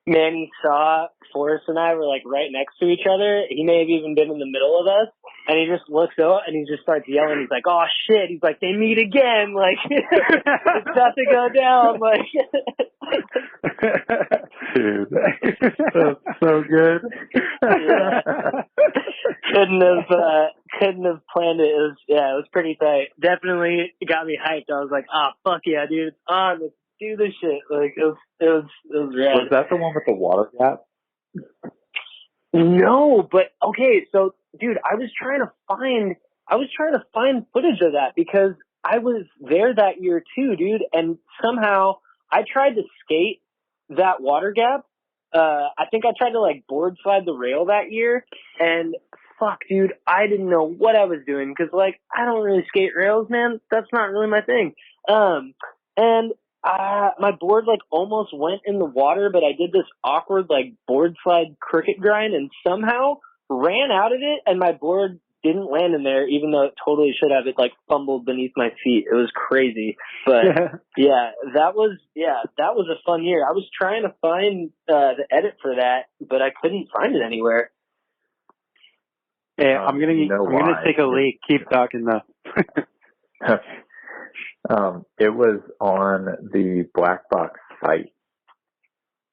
Speaker 5: Manny saw Forrest and I were like right next to each other. He may have even been in the middle of us, and he just looks up and he just starts yelling. He's like, "Oh shit!" He's like, "They meet again!" Like it's about to go down. Like,
Speaker 4: dude, that's so good.
Speaker 5: Yeah. Couldn't have planned it. It was pretty tight. Definitely got me hyped. I was like, "Ah, fuck yeah, dude, it's on. Let's do this shit." Like it was rad.
Speaker 4: Was that the one with the water gap?
Speaker 5: No, but okay. So, dude, I was trying to find footage of that because I was there that year too, dude. And somehow I tried to skate that water gap. I think I tried to like board slide the rail that year, and fuck, dude, I didn't know what I was doing because like I don't really skate rails, man. That's not really my thing. And my board like almost went in the water, but I did this awkward like board slide cricket grind and somehow ran out of it, and my board didn't land in there, even though it totally should have. It like fumbled beneath my feet. It was crazy, but yeah, that was a fun year. I was trying to find the edit for that, but I couldn't find it anywhere.
Speaker 3: Hey, I'm gonna take a leak. Keep talking though.
Speaker 4: It was on the Black Box site,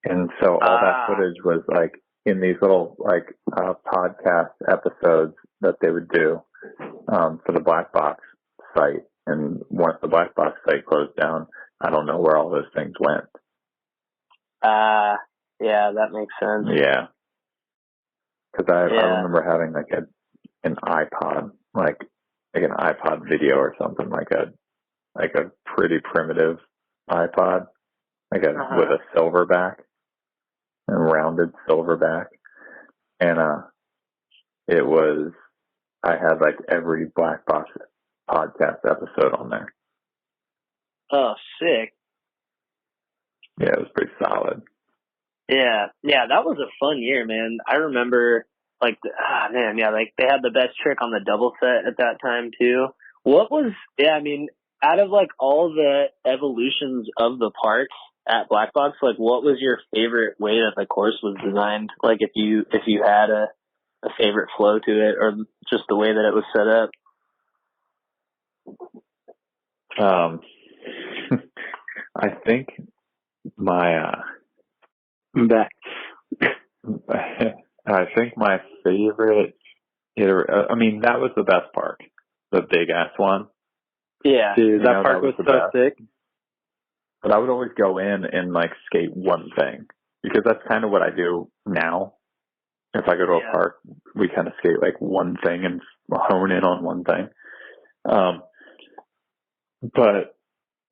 Speaker 4: and so all that footage was like in these little like podcast episodes that they would do for the Black Box site. And once the Black Box site closed down, I don't know where all those things went.
Speaker 5: Yeah, that makes sense.
Speaker 4: Yeah, because I remember having like an iPod, like an iPod video or something, like a pretty primitive iPod, with a silver back and rounded silver back, and I had like every Black Box podcast episode on there.
Speaker 5: Oh, sick.
Speaker 4: Yeah, it was pretty solid.
Speaker 5: Yeah, that was a fun year, man. I remember, like, like they had the best trick on the double set at that time too. Out of like all the evolutions of the parks at Black Box, like what was your favorite way that the course was designed? Like if you had a favorite flow to it, or just the way that it was set up?
Speaker 4: I think my favorite, that was the best park, the big ass one.
Speaker 5: Yeah.
Speaker 3: Dude, that park was so sick.
Speaker 4: But I would always go in and like skate one thing, because that's kind of what I do now. If I go to a park, we kind of skate like one thing and hone in on one thing. But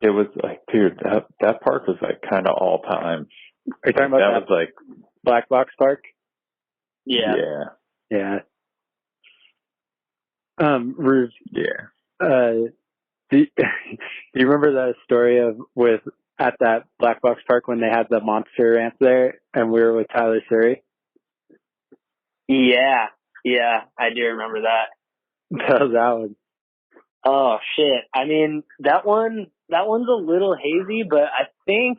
Speaker 4: it was like, dude, that park was like kind of all time.
Speaker 3: Are you talking about that?
Speaker 4: Was like
Speaker 3: Black Box Park?
Speaker 5: Yeah.
Speaker 3: Yeah. Ruth.
Speaker 4: Yeah.
Speaker 3: Do you remember the story at that Black Box Park when they had the monster ramp there and we were with Tyler Surrey?
Speaker 5: Yeah, I do remember that.
Speaker 3: That was that one.
Speaker 5: Oh shit! I mean, that one that one's a little hazy, but I think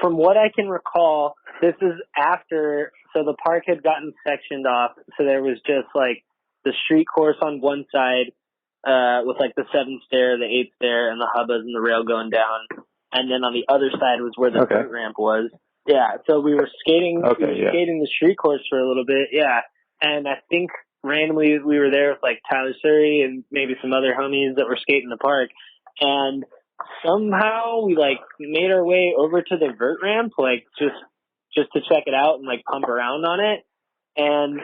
Speaker 5: from what I can recall, this is after, so the park had gotten sectioned off, so there was just like the street course on one side with like the 7th stair, the 8th stair, and the hubbas and the rail going down, and then on the other side was where the dirt ramp was. Yeah, so we were skating skating the street course for a little bit, yeah, and I think randomly we were there with like Tyler Surrey and maybe some other homies that were skating the park, and somehow we like made our way over to the vert ramp, like just to check it out and like pump around on it. And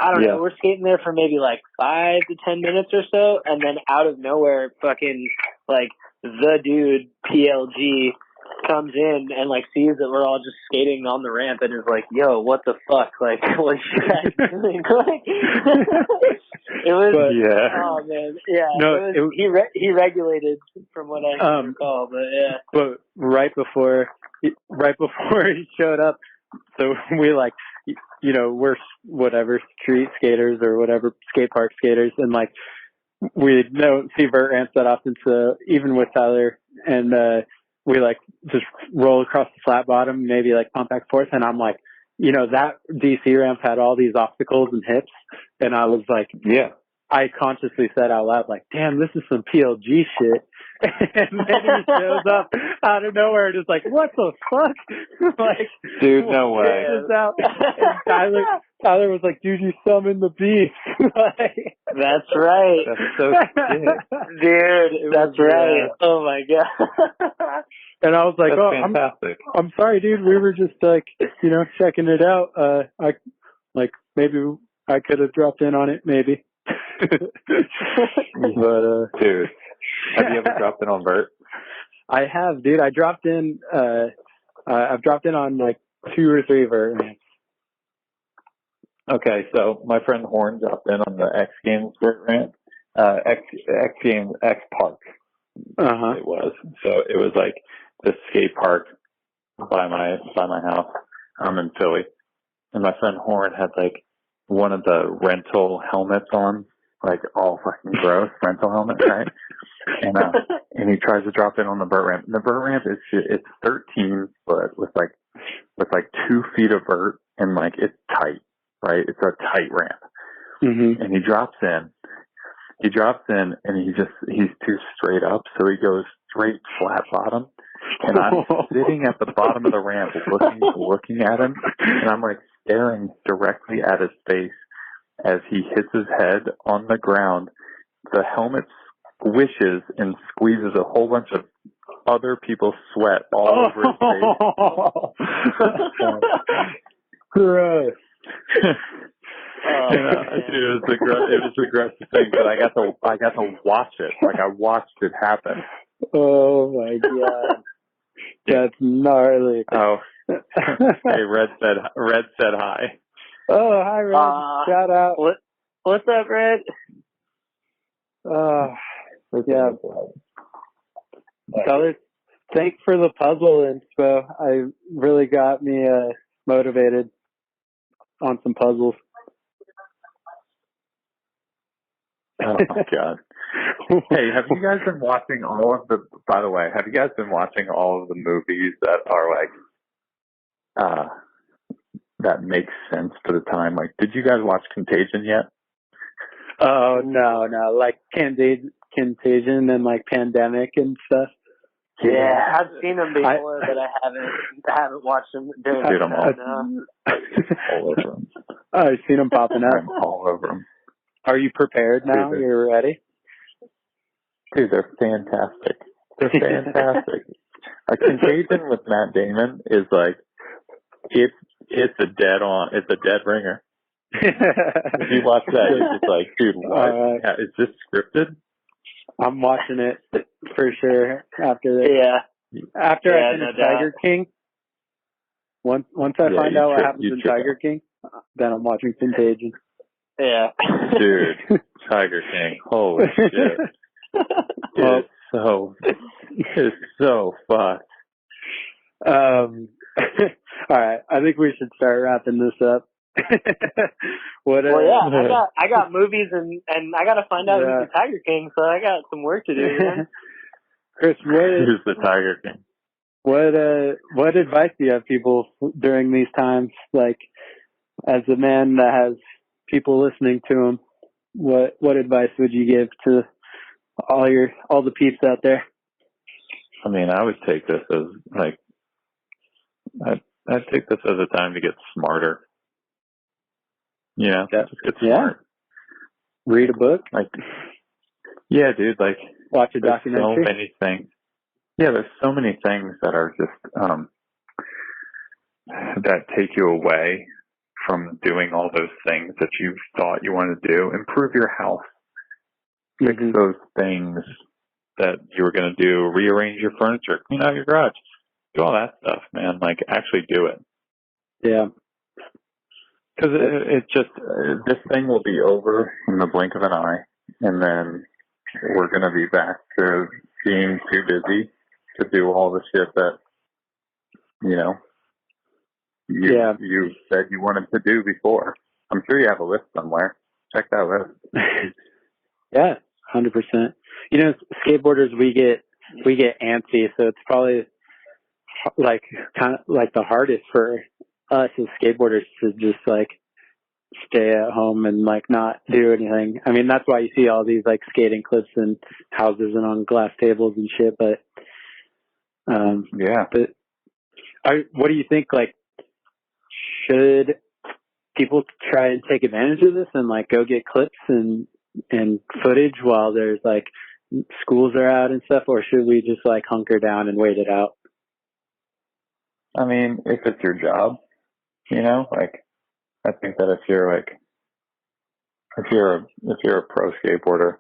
Speaker 5: I don't know, we're skating there for maybe like 5 to 10 minutes or so, and then out of nowhere, fucking like the dude PLG comes in and like sees that we're all just skating on the ramp and is like, "Yo, what the fuck? Like, what you guys doing?" Like, it was, oh man, yeah. No, he regulated from what I can recall, but yeah.
Speaker 3: But right before he showed up, so we like, you know, we're whatever street skaters or whatever skate park skaters, and like we don't see vert ramps that often. So even with Tyler and we like just roll across the flat bottom, maybe like pump back and forth, and I'm like, you know, that DC ramp had all these obstacles and hips, and I was like, I consciously said out loud, like, damn, this is some PLG shit. And then he shows up out of nowhere, just like, what the fuck? Like,
Speaker 4: dude, no way.
Speaker 3: Out. And Tyler was like, dude, you summoned the beast. Like,
Speaker 5: that's right.
Speaker 4: That's so sick.
Speaker 5: Dude, that's right. Oh my god.
Speaker 3: And I was like,
Speaker 4: that's fantastic.
Speaker 3: I'm sorry, dude. We were just like, you know, checking it out. Maybe I could have dropped in on it, maybe. But
Speaker 4: dude, have you ever dropped in on vert?
Speaker 3: I have, dude. I dropped in. I've dropped in on like 2 or 3 vert ramps.
Speaker 4: Okay, so my friend Horn dropped in on the X Games vert ramp. X Games X Park. It was. So it was like the skate park by my house. I'm in Philly, and my friend Horn had like one of the rental helmets on, like all fucking gross rental helmet, right? And he tries to drop in on the vert ramp. The vert ramp it's 13 foot with like 2 feet of vert, and like it's tight, right? It's a tight ramp. And he drops in, and he's too straight up, so he goes straight flat bottom. And I'm sitting at the bottom of the ramp looking at him, and I'm like staring directly at his face as he hits his head on the ground. The helmet squishes and squeezes a whole bunch of other people's sweat all over his face. Gross. Dude, it was the grossest thing, but I got to watch it. Like, I watched it happen.
Speaker 3: Oh my god, that's gnarly.
Speaker 4: Oh, hey, Red said hi.
Speaker 3: Oh, hi, Red. Shout out.
Speaker 5: What's up, Red?
Speaker 3: Yeah. Tyler, thanks for the puzzle inspo. I really got me motivated on some puzzles.
Speaker 4: Oh my god. Hey, have you guys been watching by the way, have you guys been watching all of the movies that are like, that make sense for the time? Like, did you guys watch Contagion yet?
Speaker 3: Oh, no. Like Contagion and like Pandemic and stuff.
Speaker 5: Yeah, I've seen them before, but I haven't watched them.
Speaker 4: Dude, I'm all over them.
Speaker 3: I've seen them popping up.
Speaker 4: I'm all over them.
Speaker 3: Are you prepared now?
Speaker 4: Dude,
Speaker 3: you're ready?
Speaker 4: Dude, they're fantastic. They're fantastic. A Contagion with Matt Damon is like, it's a dead ringer. If you watch that, you're just like, dude, what? Is this scripted?
Speaker 3: I'm watching it for sure after this.
Speaker 5: Yeah.
Speaker 3: After I finish Tiger King. Once I find out what happens in Tiger King, then I'm watching Contagion.
Speaker 5: Yeah.
Speaker 4: Dude, Tiger King. Holy shit. It's so fucked.
Speaker 3: All right. I think we should start wrapping this up.
Speaker 5: I got movies and I got to find out who's the Tiger King, so I got some work to do, man.
Speaker 3: Chris,
Speaker 4: Who's the Tiger King?
Speaker 3: What advice do you have people during these times? Like, as a man that has people listening to him, what advice would you give to all the peeps out there?
Speaker 4: I mean, I would take this as like, I'd take this as a time to get smarter. Yeah, just get smart.
Speaker 3: Read a book.
Speaker 4: Like, yeah, dude. Like,
Speaker 3: watch a documentary.
Speaker 4: So many things. Yeah, there's so many things that are just that take you away from doing all those things that you thought you wanted to do. Improve your house. Fix those things that you were going to do. Rearrange your furniture. Clean out your garage. Do all that stuff, man. Like, actually do it.
Speaker 3: Yeah.
Speaker 4: Because it just, this thing will be over in the blink of an eye, and then we're going to be back to being too busy to do all the shit that, you know, you said you wanted to do before. I'm sure you have a list somewhere. Check that list.
Speaker 3: Yeah, 100%. You know, skateboarders, we get antsy, so it's probably like kind of like the hardest for us as skateboarders to just like stay at home and like not do anything. I mean, that's why you see all these like skating clips in houses and on glass tables and shit. But what do you think? Like, should people try and take advantage of this and like go get clips and footage while there's like schools are out and stuff, or should we just like hunker down and wait it out?
Speaker 4: I mean, if it's your job, you know, like, I think that if you're a pro skateboarder,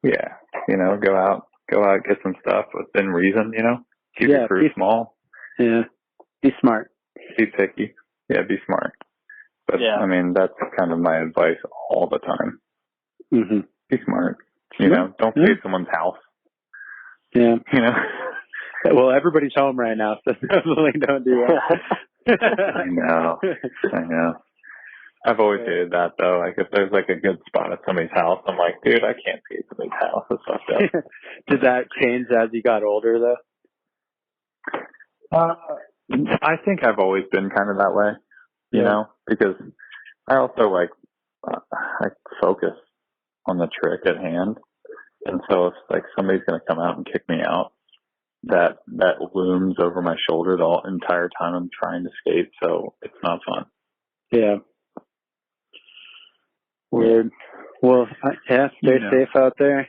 Speaker 4: yeah, you know, go out, get some stuff within reason, you know, keep your crew small.
Speaker 3: Yeah. Be smart.
Speaker 4: Be picky. Yeah, be smart. But I mean, that's kind of my advice all the time. Mm-hmm. Be smart. You know, don't pay someone's house.
Speaker 3: Yeah.
Speaker 4: You know.
Speaker 3: Well, everybody's home right now, so definitely don't do that.
Speaker 4: I know. I've always hated that, though. Like, if there's like a good spot at somebody's house, I'm like, dude, I can't see somebody's house. It's fucked up.
Speaker 3: Did that change as you got older, though?
Speaker 4: I think I've always been kind of that way, you know, because I also like I focus on the trick at hand, and so if like somebody's going to come out and kick me out, that looms over my shoulder the entire time I'm trying to skate, so it's not fun.
Speaker 3: Yeah. Weird. Well, stay safe out there.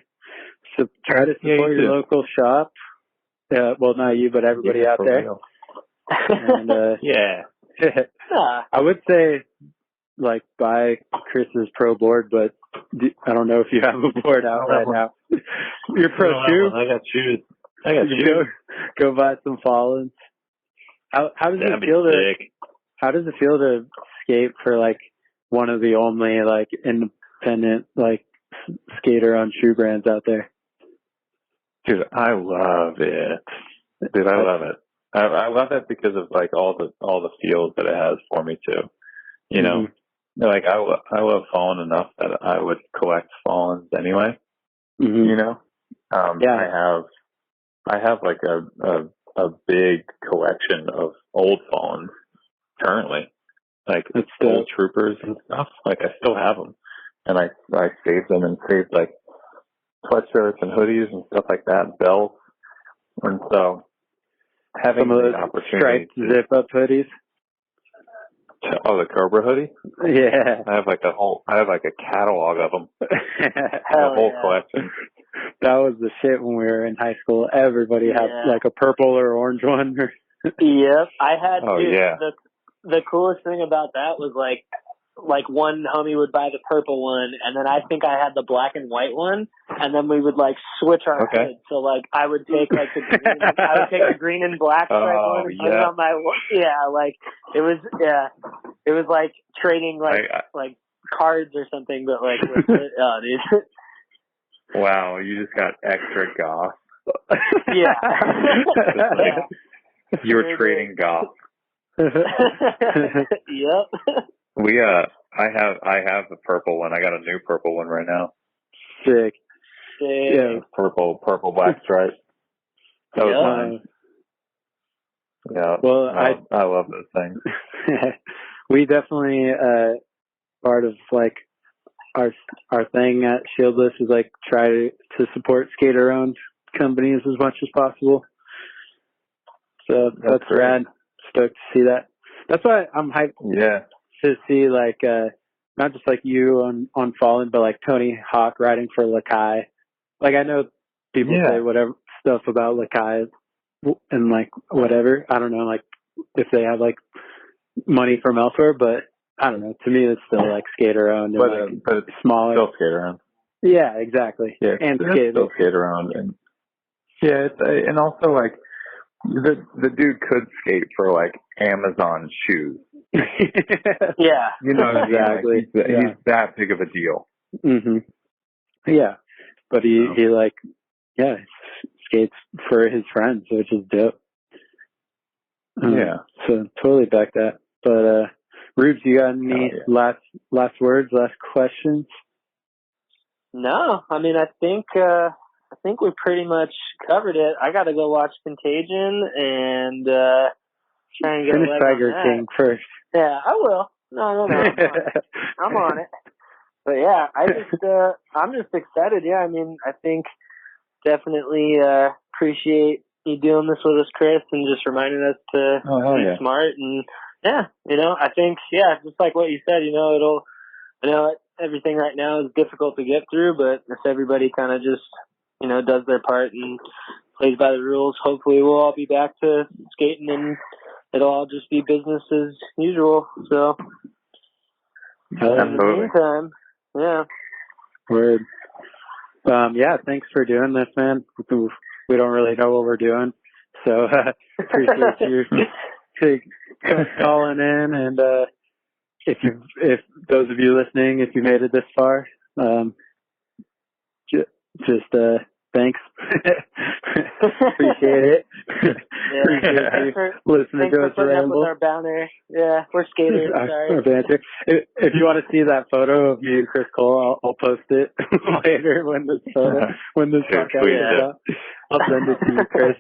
Speaker 3: So try to support your local shop. Well, not you, but everybody out there. And, I would say, like, buy Chris's pro board, but I don't know if you have a board out right now. Your pro shoe?
Speaker 4: I got shoes.
Speaker 3: Go buy some Fallons. How does it feel to skate for like one of the only like independent like skater on shoe brands out there?
Speaker 4: Dude, I love it. I love it. I love it because of like all the feels that it has for me too. You know, like I love Fallen enough that I would collect Fallons anyway. Mm-hmm. You know, I have like a big collection of old Fallons currently, like old Troopers and stuff. Like I still have them, and I saved them and saved like sweatshirts and hoodies and stuff like that, belts, and so having
Speaker 3: some of those striped zip-up hoodies.
Speaker 4: Oh, the Cobra hoodie?
Speaker 3: Yeah.
Speaker 4: I have like a catalog of them. A whole collection.
Speaker 3: That was the shit when we were in high school. Everybody had like a purple or orange one.
Speaker 5: Yep. I had the coolest thing about that was like one homie would buy the purple one, and then I think I had the black and white one, and then we would like switch our hoods. So like I would take like the green, I would take the green and black stripe one and put it on my like it was like trading like cards or something, but like with it, dude.
Speaker 4: Wow, you just got extra goth.
Speaker 5: Yeah.
Speaker 4: You were trading goth.
Speaker 5: Yep.
Speaker 4: I have the purple one. I got a new purple one right now.
Speaker 3: Sick.
Speaker 4: Yeah, purple black stripe. That was fun. Yeah.
Speaker 3: Well,
Speaker 4: I love those things.
Speaker 3: We definitely part of like our thing at Shieldless is like try to support skater-owned companies as much as possible. So that's rad. Stoked to see that. That's why I'm hyped.
Speaker 4: Yeah.
Speaker 3: To see like not just like you on Fallen, but like Tony Hawk riding for Lakai. Like I know people say whatever stuff about Lakai and like whatever. I don't know like if they have like money from elsewhere, but I don't know. To me, it's still like skater owned and
Speaker 4: but it's
Speaker 3: smaller.
Speaker 4: Still skater owned.
Speaker 3: Yeah, exactly.
Speaker 4: Yeah,
Speaker 3: and
Speaker 4: still skater owned, and and also like the dude could skate for like Amazon shoes.
Speaker 5: Yeah,
Speaker 4: you know
Speaker 3: exactly.
Speaker 4: Like, he's that big of a deal.
Speaker 3: Mm-hmm. Yeah, but he like skates for his friends, which is dope. So totally back that. But Rubes, you got any last words, last questions?
Speaker 5: No, I mean I think we pretty much covered it. I got to go watch Contagion and try and get
Speaker 3: finish
Speaker 5: a leg
Speaker 3: Tiger
Speaker 5: on
Speaker 3: King
Speaker 5: that.
Speaker 3: first.
Speaker 5: Yeah, I will. No, I'm on it. But yeah, I'm just excited. Yeah, I mean, I think definitely appreciate you doing this with us, Chris, and just reminding us to be smart. And I think just like what you said, everything right now is difficult to get through, but if everybody kind of just does their part and plays by the rules, hopefully we'll all be back to skating and it'll all just be business as usual. So in the meantime,
Speaker 3: Word. Thanks for doing this, man. We don't really know what we're doing, so appreciate you calling in. And if those of you listening, if you made it this far, just thanks. Appreciate it. Appreciate you listening to us ramble.
Speaker 5: With our banner. Yeah, we're skaters. Sorry.
Speaker 3: Our banter. If you want to see that photo of me and Chris Cole, I'll post it later when this podcast comes out. I'll send it to you, Chris.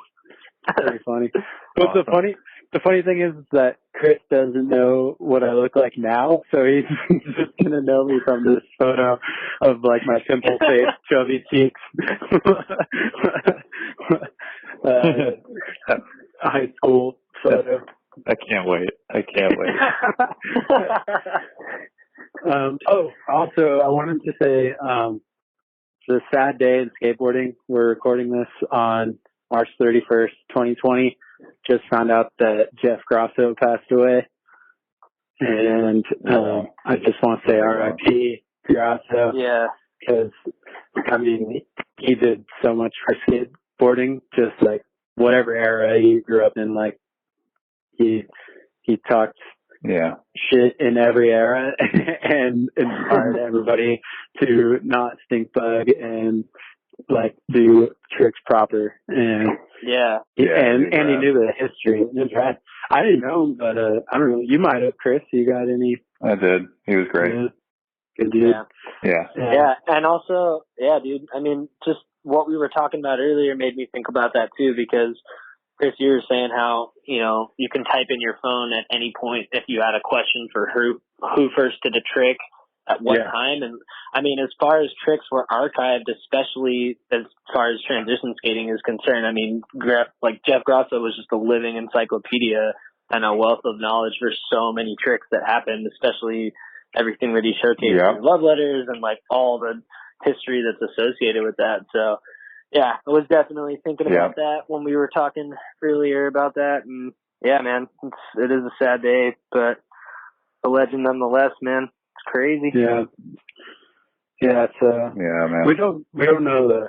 Speaker 3: Very funny. But awesome. The funny thing is that Chris doesn't know what I look like now, so he's just gonna know me from this photo of like my pimple face, chubby cheeks. High school photo.
Speaker 4: I can't wait.
Speaker 3: Also, I wanted to say it's a sad day in skateboarding. We're recording this on March 31st, 2020. Just found out that Jeff Grosso passed away. And I just want to say R.I.P. Grosso.
Speaker 5: Yeah.
Speaker 3: Because, I mean, he did so much for skateboarding, just like whatever era he grew up in. Like, he talked shit in every era and inspired everybody to not stink bug and like do tricks proper. And he knew the history. I didn't know him, but I don't know. You might have, Chris. You got any?
Speaker 4: I did. He was great.
Speaker 3: Yeah. Good dude.
Speaker 5: Yeah. And also, dude, I mean, just what we were talking about earlier made me think about that too, because Chris, you were saying how, you can type in your phone at any point if you had a question for who first did a trick at what time. And I mean, as far as tricks were archived, especially as far as transition skating is concerned, I mean, Jeff Grosso was just a living encyclopedia and a wealth of knowledge for so many tricks that happened, especially everything that he showcased in love letters and like all the history that's associated with that. So I was definitely thinking about that when we were talking earlier about that. And man, it is a sad day, but a legend nonetheless, man. It's crazy.
Speaker 3: Yeah. It's man. We don't know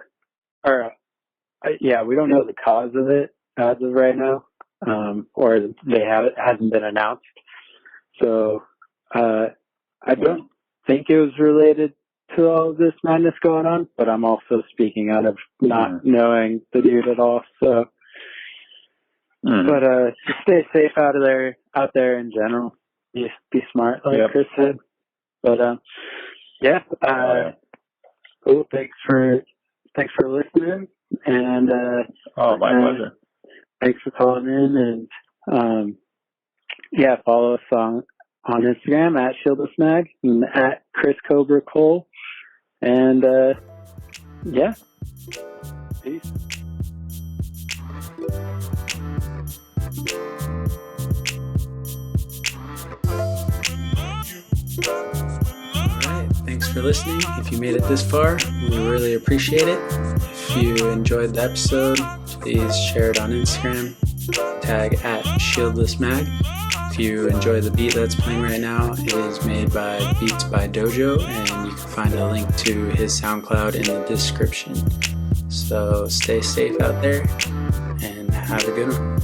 Speaker 3: we don't know the cause of it as of right now, or it hasn't been announced. So I don't think it was related to all of this madness going on, but I'm also speaking out of not knowing the dude at all. So, but just stay safe out there in general. Be smart, like Chris said. But cool. Thanks for listening, And
Speaker 4: my pleasure.
Speaker 3: Thanks for calling in, and follow us on Instagram at Shieldlessmag and at Chris Cobra Cole. And peace.
Speaker 1: Alright, thanks for listening. If you made it this far, we really appreciate it. If you enjoyed the episode, please share it on Instagram. Tag at Shieldless Mag. If you enjoy the beat that's playing right now, it is made by Beats by Dojo, and you can find a link to his SoundCloud in the description. So stay safe out there and have a good one.